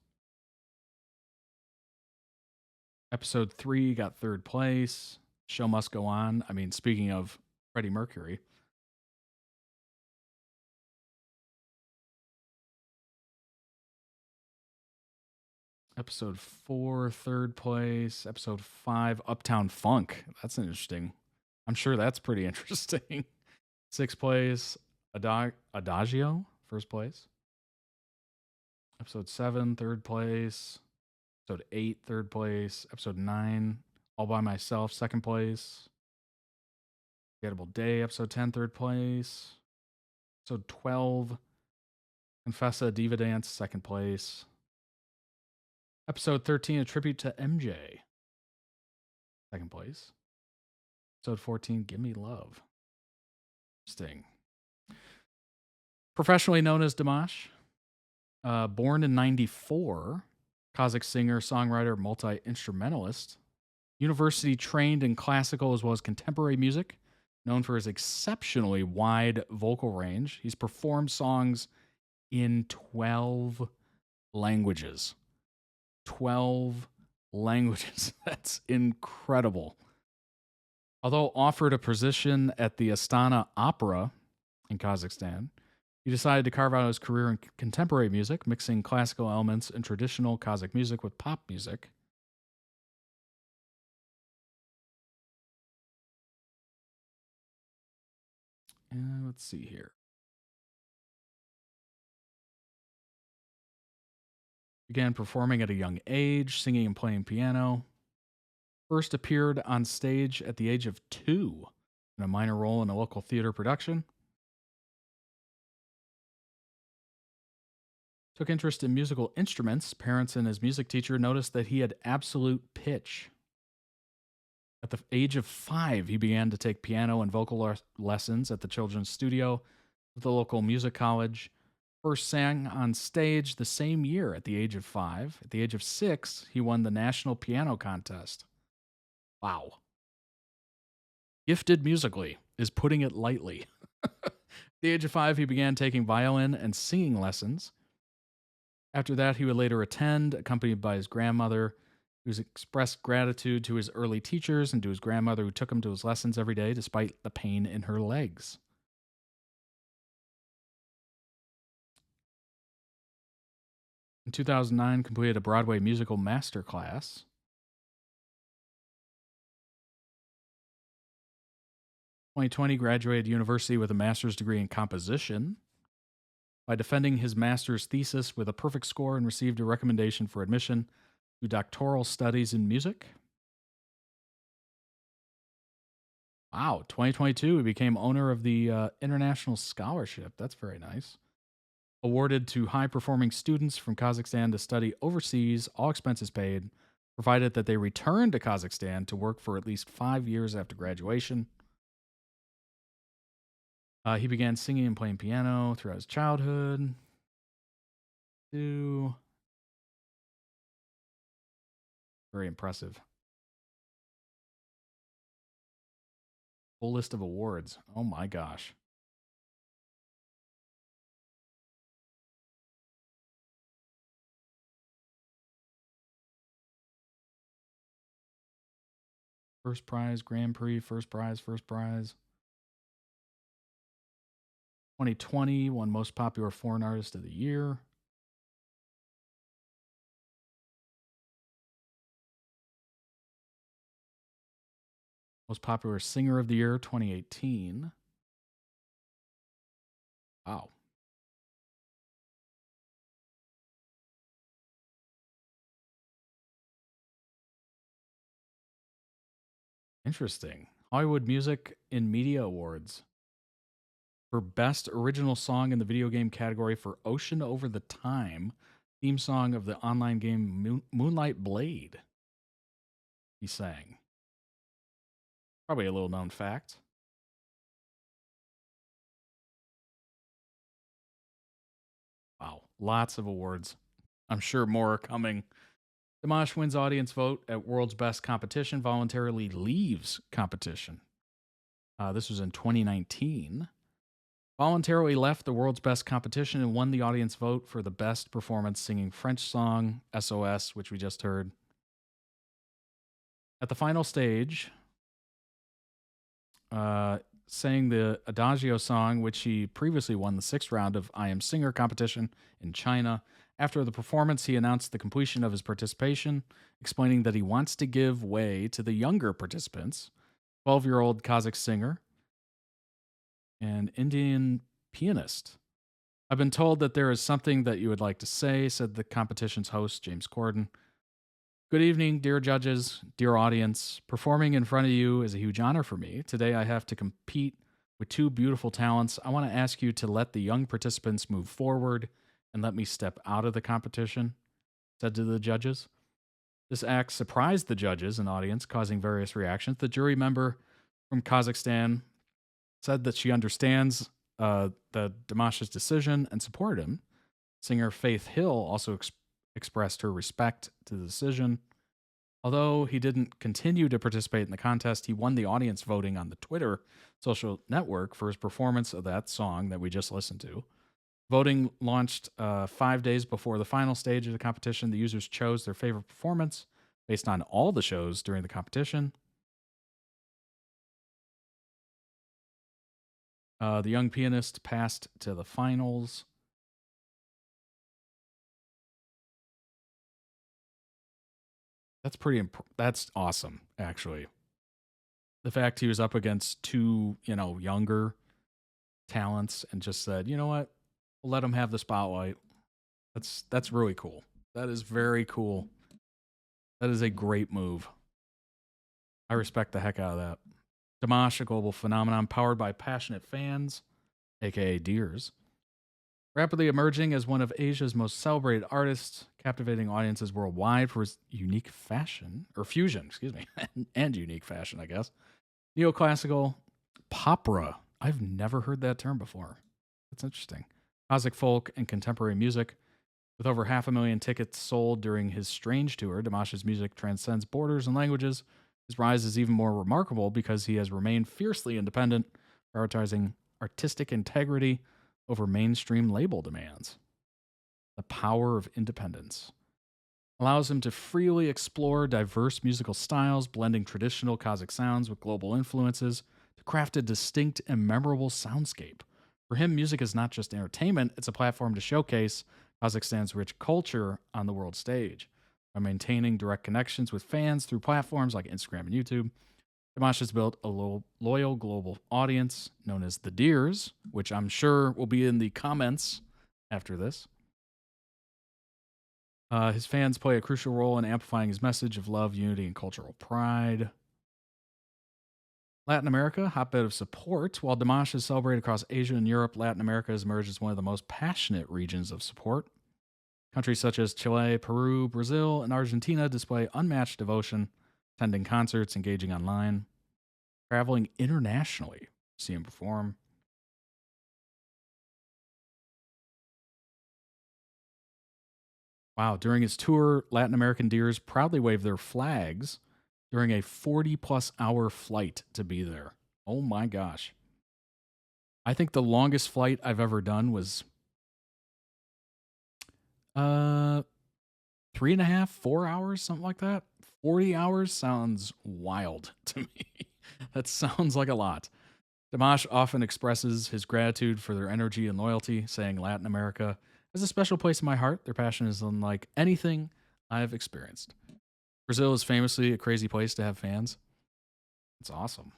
Episode 3 got 3rd place. Show must go on. I mean, speaking of Freddie Mercury. Episode 4, 3rd place. Episode 5, Uptown Funk. That's interesting. I'm sure that's pretty interesting. 6th place. Adagio, 1st place. Episode 7, 3rd place. Episode 8, 3rd place. Episode 9, All By Myself, 2nd place. Forgettable Day, episode 10, 3rd place. Episode 12, Confessa Diva Dance, 2nd place. Episode 13, A Tribute to MJ, 2nd place. Episode 14, Give Me Love. Interesting. Professionally known as Dimash, born in 94, Kazakh singer, songwriter, multi-instrumentalist, university trained in classical as well as contemporary music, known for his exceptionally wide vocal range. He's performed songs in 12 languages. 12 languages. That's incredible. Although offered a position at the Astana Opera in Kazakhstan, he decided to carve out his career in contemporary music, mixing classical elements and traditional Kazakh music with pop music. And let's see here. Began performing at a young age, singing and playing piano. First appeared on stage at the age of 2 in a minor role in a local theater production. Took interest in musical instruments. Parents and his music teacher noticed that he had absolute pitch. At the age of 5, he began to take piano and vocal lessons at the children's studio of the local music college. First sang on stage the same year at the age of 5. At the age of 6, he won the National Piano Contest. Wow. Gifted musically is putting it lightly. At the age of 5, he began taking violin and singing lessons. After that, he would later attend, accompanied by his grandmother, who expressed gratitude to his early teachers and to his grandmother, who took him to his lessons every day despite the pain in her legs. In 2009, completed a Broadway musical masterclass. In 2020, graduated university with a master's degree in composition. By defending his master's thesis with a perfect score and received a recommendation for admission to doctoral studies in music. Wow, 2022, he became owner of the International Scholarship. That's very nice. Awarded to high-performing students from Kazakhstan to study overseas, all expenses paid, provided that they return to Kazakhstan to work for at least 5 years after graduation. He began singing and playing piano throughout his childhood. Very impressive. Full list of awards. Oh my gosh. First prize, Grand Prix, first prize. 2020 won Most Popular Foreign Artist of the Year. Most Popular Singer of the Year, 2018. Wow. Interesting. Hollywood Music and Media Awards for Best Original Song in the Video Game category for Ocean Over the Time, theme song of the online game Moonlight Blade. He sang. Probably a little known fact. Wow, lots of awards. I'm sure more are coming. Dimash wins audience vote at World's Best Competition, voluntarily leaves competition. This was in 2019. Voluntarily left the World's Best Competition and won the audience vote for the best performance singing French song, SOS, which we just heard. At the final stage, sang the Adagio song, which he previously won the 6th round of I Am Singer competition in China. After the performance, he announced the completion of his participation, explaining that he wants to give way to the younger participants, 12-year-old Kazakh singer and Indian pianist. I've been told that there is something that you would like to say, said the competition's host, James Corden. Good evening, dear judges, dear audience. Performing in front of you is a huge honor for me. Today I have to compete with 2 beautiful talents. I want to ask you to let the young participants move forward and let me step out of the competition, said to the judges. This act surprised the judges and audience, causing various reactions. The jury member from Kazakhstan said that she understands the Dimash's decision and supported him. Singer Faith Hill also expressed her respect to the decision. Although he didn't continue to participate in the contest, he won the audience voting on the Twitter social network for his performance of that song that we just listened to. Voting launched 5 days before the final stage of the competition. The users chose their favorite performance based on all the shows during the competition. The young pianist passed to the finals. That's awesome, actually. The fact he was up against 2, younger talents and just said, you know what? We'll let him have the spotlight. That's really cool. That is very cool. That is a great move. I respect the heck out of that. Dimash, a global phenomenon powered by passionate fans, aka deers, rapidly emerging as one of Asia's most celebrated artists, captivating audiences worldwide for his unique fusion, and unique fashion, I guess. Neoclassical popra. I've never heard that term before. That's interesting. Kazakh folk and contemporary music. With over 500,000 tickets sold during his Strange tour, Dimash's music transcends borders and languages. His rise is even more remarkable because he has remained fiercely independent, prioritizing artistic integrity over mainstream label demands. The power of independence allows him to freely explore diverse musical styles, blending traditional Kazakh sounds with global influences to craft a distinct and memorable soundscape. For him, music is not just entertainment, it's a platform to showcase Kazakhstan's rich culture on the world stage. By maintaining direct connections with fans through platforms like Instagram and YouTube, Dimash has built a loyal global audience known as the Deers, which I'm sure will be in the comments after this. His fans play a crucial role in amplifying his message of love, unity, and cultural pride. Latin America, hotbed of support. While Dimash is celebrated across Asia and Europe, Latin America has emerged as one of the most passionate regions of support. Countries such as Chile, Peru, Brazil, and Argentina display unmatched devotion, attending concerts, engaging online, traveling internationally to see him perform. Wow. During his tour, Latin American deers proudly waved their flags during a 40-plus hour flight to be there. Oh my gosh. I think the longest flight I've ever done was 3.5, 4 hours, something like that. 40 hours sounds wild to me. That sounds like a lot. Dimash often expresses his gratitude for their energy and loyalty, saying Latin America has a special place in my heart. Their passion is unlike anything I've experienced. Brazil is famously a crazy place to have fans. It's awesome.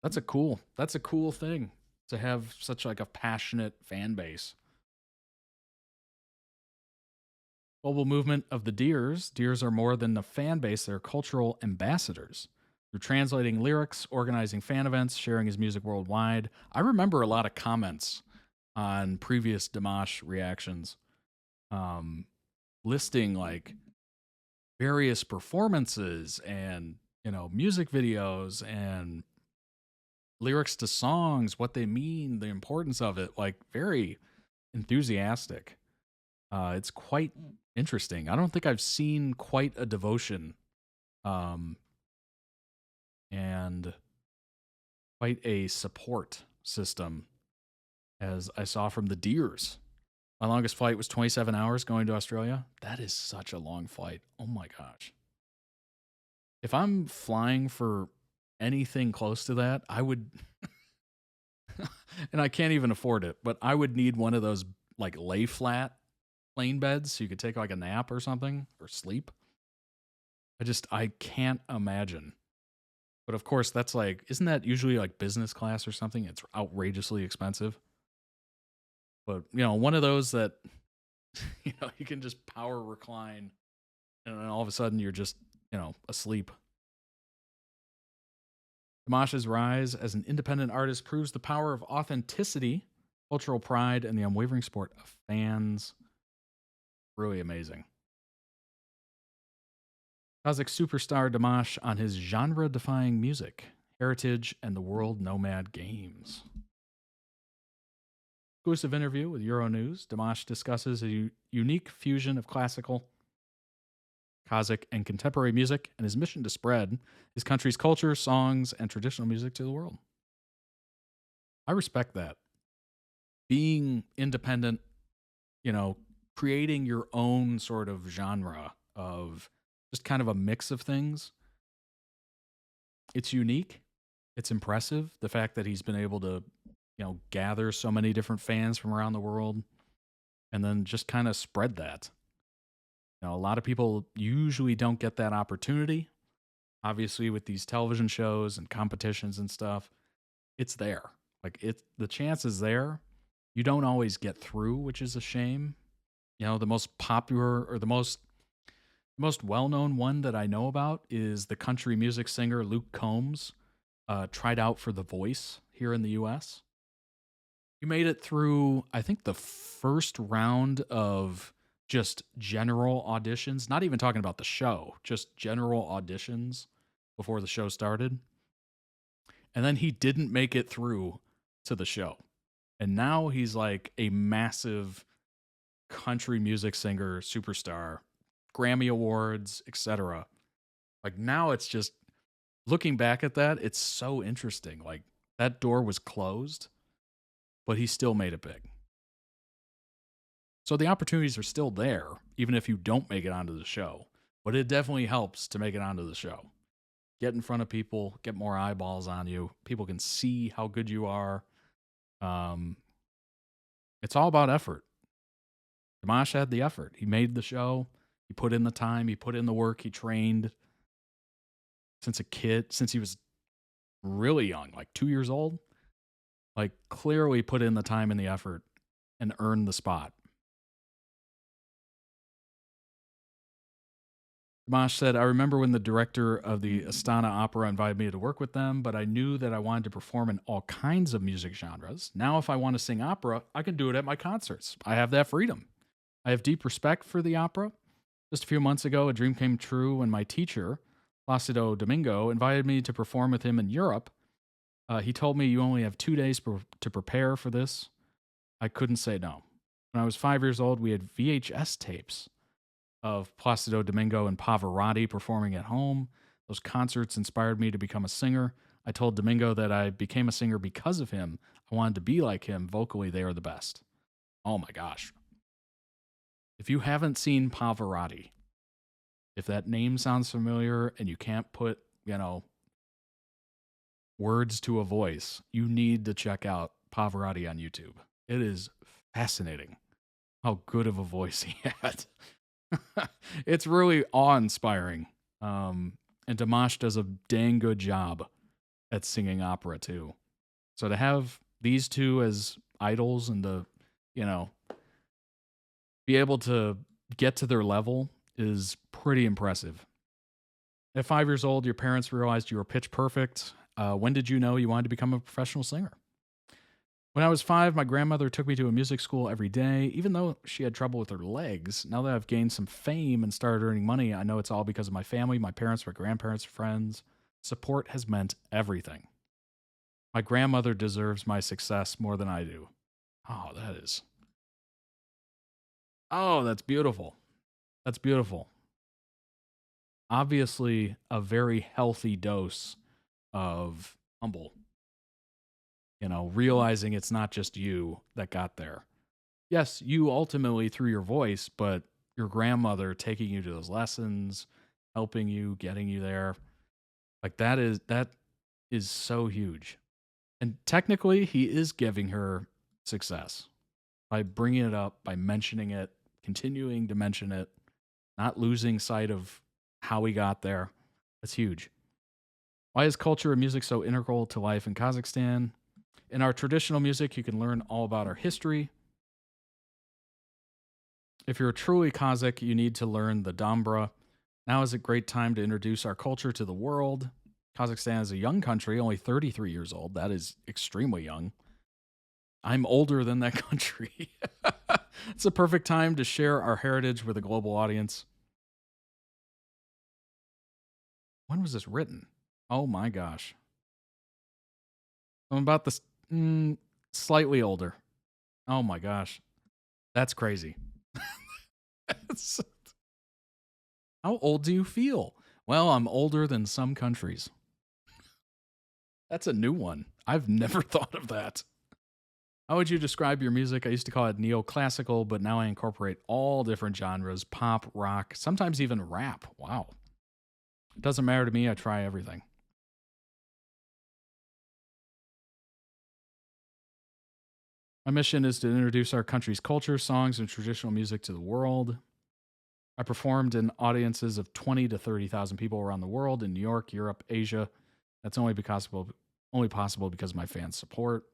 That's a cool thing to have such like a passionate fan base. Global movement of the Deers. Deers are more than a fan base, they're cultural ambassadors. Through translating lyrics, organizing fan events, sharing his music worldwide. I remember a lot of comments on previous Dimash reactions listing like various performances and, you know, music videos and lyrics to songs, what they mean, the importance of it, like very enthusiastic. It's quite interesting. I don't think I've seen quite a devotion and quite a support system as I saw from the Deers. My longest flight was 27 hours going to Australia. That is such a long flight. Oh my gosh. If I'm flying for anything close to that, I would, and I can't even afford it, but I would need one of those like lay flat plane beds so you could take like a nap or something or sleep. I can't imagine. But of course, that's like, isn't that usually like business class or something? It's outrageously expensive. But, you know, one of those that, you know, you can just power recline and then all of a sudden you're just, you know, asleep. Dimash's rise as an independent artist proves the power of authenticity, cultural pride, and the unwavering support of fans. Really amazing. Kazakh superstar Dimash on his genre-defying music, heritage, and the world nomad games. Exclusive interview with Euronews. Dimash discusses a unique fusion of classical, Kazakh, and contemporary music and his mission to spread his country's culture, songs, and traditional music to the world. I respect that. Being independent, you know, creating your own sort of genre of just kind of a mix of things. It's unique. It's impressive. The fact that he's been able to, you know, gather so many different fans from around the world and then just kind of spread that. You know, a lot of people usually don't get that opportunity. Obviously, with these television shows and competitions and stuff, it's there. Like the chance is there. You don't always get through, which is a shame. You know, the most popular or the most well-known one that I know about is the country music singer Luke Combs. Tried out for The Voice here in the U.S. He made it through, I think, the first round of just general auditions, not even talking about the show, just general auditions before the show started. And then he didn't make it through to the show. And now he's like a massive country music singer, superstar, Grammy Awards, etc. Like now it's just, looking back at that, it's so interesting. Like that door was closed, but he still made it big. So the opportunities are still there, even if you don't make it onto the show. But it definitely helps to make it onto the show. Get in front of people, get more eyeballs on you. People can see how good you are. It's all about effort. Dimash had the effort. He made the show. He put in the time. He put in the work. He trained since a kid, since he was really young, like 2 years old. Like clearly put in the time and the effort and earned the spot. Dimash said, I remember when the director of the Astana Opera invited me to work with them, but I knew that I wanted to perform in all kinds of music genres. Now, if I want to sing opera, I can do it at my concerts. I have that freedom. I have deep respect for the opera. Just a few months ago, a dream came true when my teacher, Placido Domingo, invited me to perform with him in Europe. He told me, you only have 2 days to prepare for this. I couldn't say no. When I was 5 years old, we had VHS tapes of Placido Domingo and Pavarotti performing at home. Those concerts inspired me to become a singer. I told Domingo that I became a singer because of him. I wanted to be like him. Vocally, they are the best. Oh my gosh. If you haven't seen Pavarotti, if that name sounds familiar and you can't put, words to a voice, you need to check out Pavarotti on YouTube. It is fascinating how good of a voice he had. It's really awe-inspiring. And Dimash does a dang good job at singing opera too. So to have these two as idols and to, be able to get to their level is pretty impressive. At 5 years old, your parents realized you were pitch perfect. When did you know you wanted to become a professional singer? When I was 5, my grandmother took me to a music school every day, even though she had trouble with her legs. Now that I've gained some fame and started earning money, I know it's all because of my family, my parents, my grandparents, friends. Support has meant everything. My grandmother deserves my success more than I do. Oh, that's beautiful. That's beautiful. Obviously, a very healthy dose of humble. Realizing it's not just you that got there. Yes, you ultimately through your voice, but your grandmother taking you to those lessons, helping you, getting you there. Like that is so huge. And technically, he is giving her success by bringing it up, by mentioning it, continuing to mention it, not losing sight of how he got there. That's huge. Why is culture and music so integral to life in Kazakhstan? In our traditional music, you can learn all about our history. If you're a truly Kazakh, you need to learn the Dambra. Now is a great time to introduce our culture to the world. Kazakhstan is a young country, only 33 years old. That is extremely young. I'm older than that country. It's a perfect time to share our heritage with a global audience. When was this written? Oh my gosh. I'm about this slightly older. Oh my gosh. That's crazy. How old do you feel? Well, I'm older than some countries. That's a new one. I've never thought of that. How would you describe your music? I used to call it neoclassical, but now I incorporate all different genres, pop, rock, sometimes even rap. Wow. It doesn't matter to me. I try everything. My mission is to introduce our country's culture, songs, and traditional music to the world. I performed in audiences of 20 to 30,000 people around the world in New York, Europe, Asia. That's only possible because of my fans' support.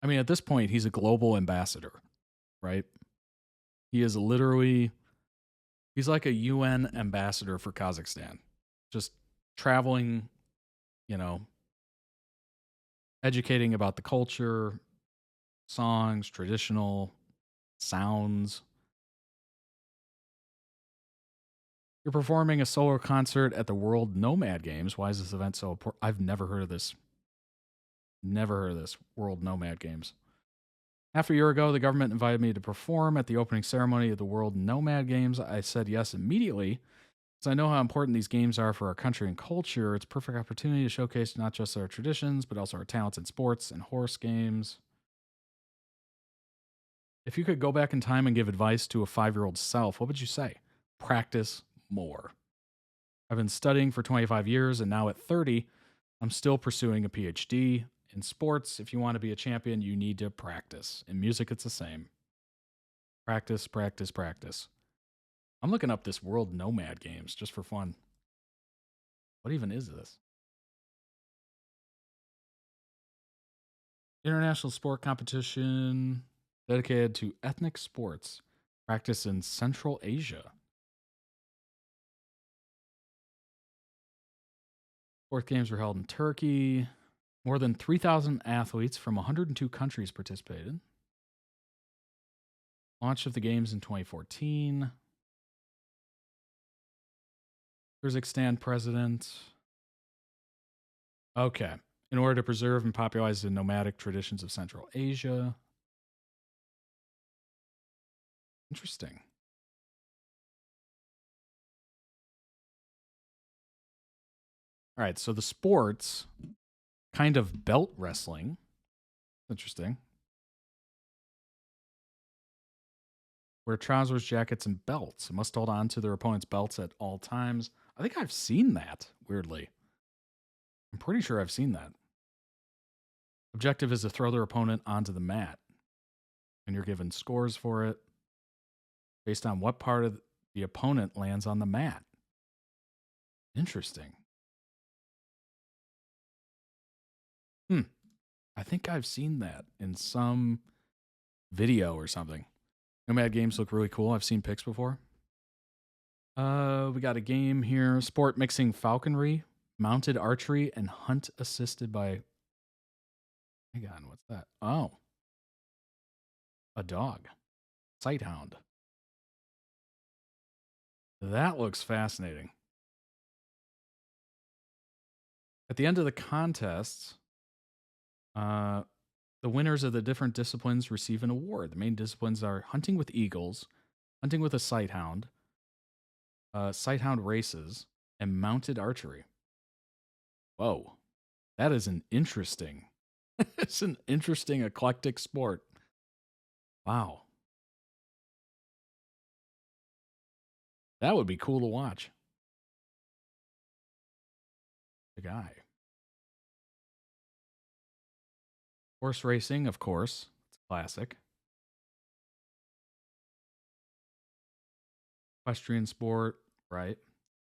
I mean, at this point, he's a global ambassador, right? He is literally, he's like a UN ambassador for Kazakhstan. Just traveling, educating about the culture, songs, traditional sounds. You're performing a solo concert at the World Nomad Games. Why is this event so important? I've never heard of this. World Nomad Games. Half a year ago, the government invited me to perform at the opening ceremony of the World Nomad Games. I said yes immediately, because I know how important these games are for our country and culture. It's a perfect opportunity to showcase not just our traditions, but also our talents in sports and horse games. If you could go back in time and give advice to a 5-year-old self, what would you say? Practice more. I've been studying for 25 years, and now at 30, I'm still pursuing a PhD. In sports, if you want to be a champion, you need to practice. In music, it's the same. Practice, practice, practice. I'm looking up this World Nomad Games just for fun. What even is this? International sport competition dedicated to ethnic sports. Practice in Central Asia. Fourth games were held in Turkey. More than 3,000 athletes from 102 countries participated. Launch of the games in 2014. Kyrgyzstan president. Okay. In order to preserve and popularize the nomadic traditions of Central Asia. Interesting. All right, so the sports, kind of belt wrestling. Interesting. Wear trousers, jackets, and belts. Must hold on to their opponent's belts at all times. I think I've seen that, weirdly. I'm pretty sure I've seen that. Objective is to throw their opponent onto the mat. And you're given scores for it based on what part of the opponent lands on the mat. Interesting. I think I've seen that in some video or something. Nomad games look really cool. I've seen pics before. We got a game here. Sport mixing falconry, mounted archery, and hunt assisted by... Hang on, what's that? Oh. A dog. Sighthound. That looks fascinating. At the end of the contests, the winners of the different disciplines receive an award. The main disciplines are hunting with eagles, hunting with a sighthound, sighthound races, and mounted archery. Whoa. That is an interesting... It's an interesting, eclectic sport. Wow. That would be cool to watch. The guy. Horse racing, of course. It's classic. Equestrian sport, right?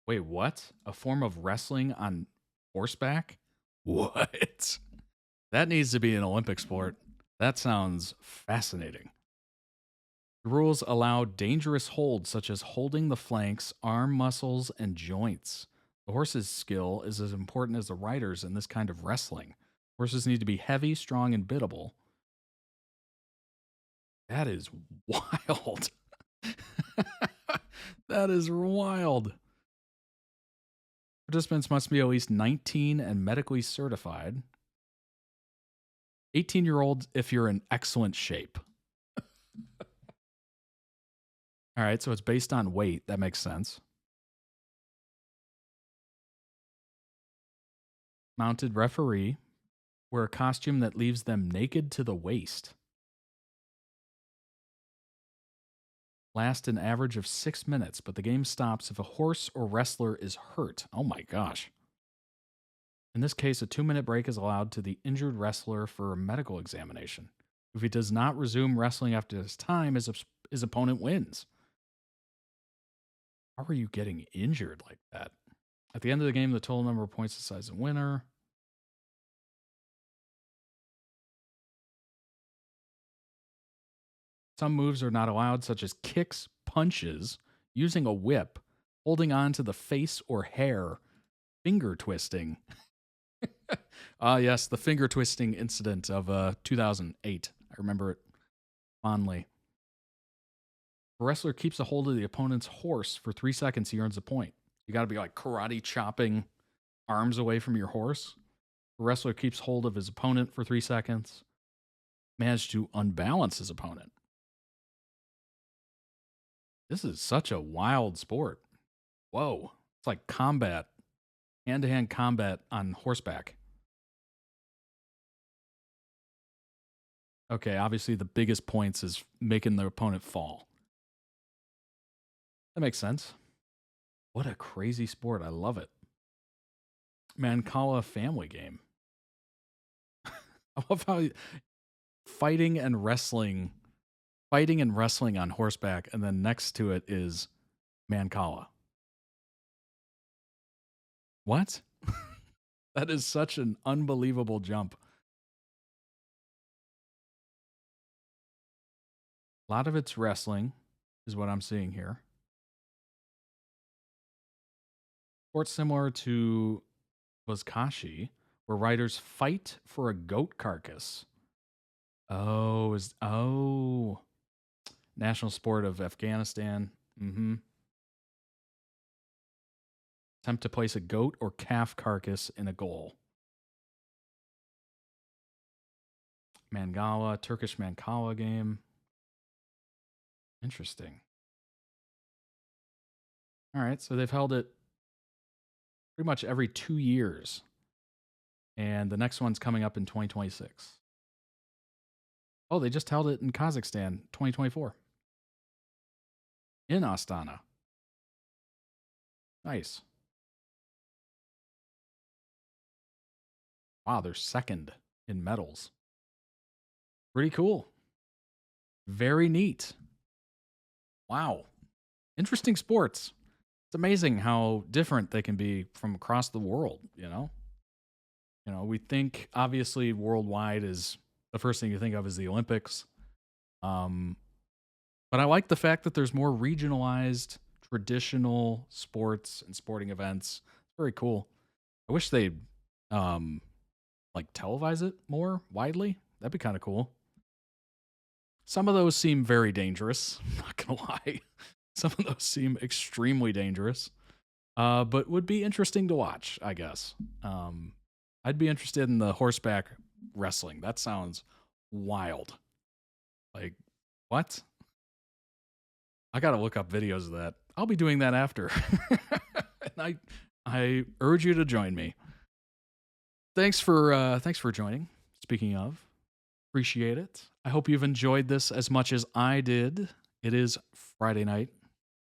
Wait, what? A form of wrestling on horseback? What? That needs to be an Olympic sport. That sounds fascinating. The rules allow dangerous holds such as holding the flanks, arm muscles, and joints. The horse's skill is as important as the rider's in this kind of wrestling. Horses need to be heavy, strong, and biddable. That is wild. That is wild. Participants must be at least 19 and medically certified. 18-year-old if you're in excellent shape. All right, so it's based on weight. That makes sense. Mounted referee. Wear a costume that leaves them naked to the waist. Last an average of 6 minutes, but the game stops if a horse or wrestler is hurt. Oh my gosh. In this case, a 2-minute break is allowed to the injured wrestler for a medical examination. If he does not resume wrestling after this time, his opponent wins. How are you getting injured like that? At the end of the game, the total number of points decides the winner. Some moves are not allowed, such as kicks, punches, using a whip, holding on to the face or hair, finger twisting. Yes, the finger twisting incident of 2008. I remember it fondly. If a wrestler keeps a hold of the opponent's horse for 3 seconds, he earns a point. You got to be like karate chopping arms away from your horse. If a wrestler keeps hold of his opponent for 3 seconds, manage to unbalance his opponent. This is such a wild sport. Whoa. It's like combat, hand-to-hand combat on horseback. Okay, obviously the biggest points is making the opponent fall. That makes sense. What a crazy sport. I love it. Mancala family game. I love how fighting and wrestling on horseback, and then next to it is Mancala. What? That is such an unbelievable jump. A lot of it's wrestling, is what I'm seeing here. Sports similar to Buzkashi, where riders fight for a goat carcass. Oh. National sport of Afghanistan. Attempt to place a goat or calf carcass in a goal. Mangala, Turkish Mancala game. Interesting. All right, so they've held it pretty much every 2 years. And the next one's coming up in 2026. Oh, they just held it in Kazakhstan, 2024. In Astana. Nice. Wow, they're second in medals. Pretty cool. Very neat. Wow. Interesting sports. It's amazing how different they can be from across the world, you know? You know, we think obviously worldwide is the first thing you think of is the Olympics. But I like the fact that there's more regionalized, traditional sports and sporting events. It's very cool. I wish they'd like televise it more widely. That'd be kind of cool. Some of those seem very dangerous. I'm not gonna lie. Some of those seem extremely dangerous. But would be interesting to watch, I guess. I'd be interested in the horseback wrestling. That sounds wild. Like, what? I gotta look up videos of that. I'll be doing that after. And I urge you to join me. Thanks for joining. Speaking of, appreciate it. I hope you've enjoyed this as much as I did. It is Friday night.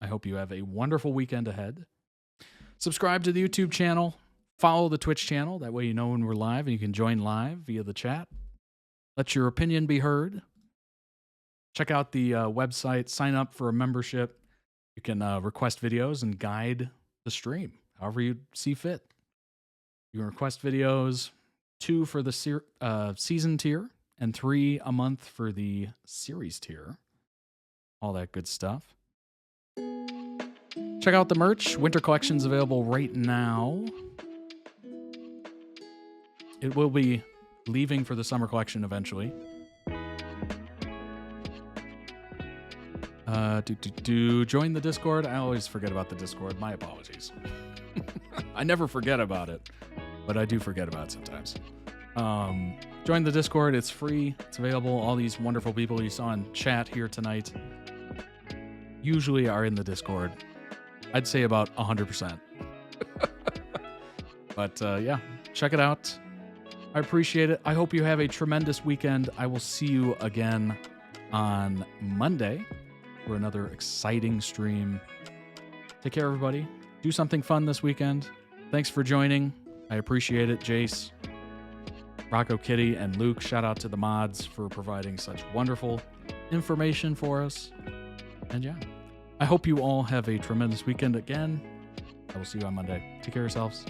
I hope you have a wonderful weekend ahead. Subscribe to the YouTube channel. Follow the Twitch channel. That way you know when we're live and you can join live via the chat. Let your opinion be heard. Check out the website. Sign up for a membership. You can request videos and guide the stream however you see fit. You can request videos, 2 for the season tier and 3 a month for the series tier. All that good stuff. Check out the merch. Winter collection's available right now. It will be leaving for the summer collection eventually. Join the Discord. I always forget about the Discord. My apologies. I never forget about it, but I do forget about it sometimes. Join the Discord. It's free. It's available. All these wonderful people you saw in chat here tonight usually are in the Discord. I'd say about 100%. But yeah, check it out. I appreciate it. I hope you have a tremendous weekend. I will see you again on Monday for another exciting stream. Take care, everybody. Do something fun this weekend. Thanks for joining. I appreciate it, Jace, Rocco Kitty, and Luke. Shout out to the mods for providing such wonderful information for us. And yeah, I hope you all have a tremendous weekend again. I will see you on Monday. Take care of yourselves.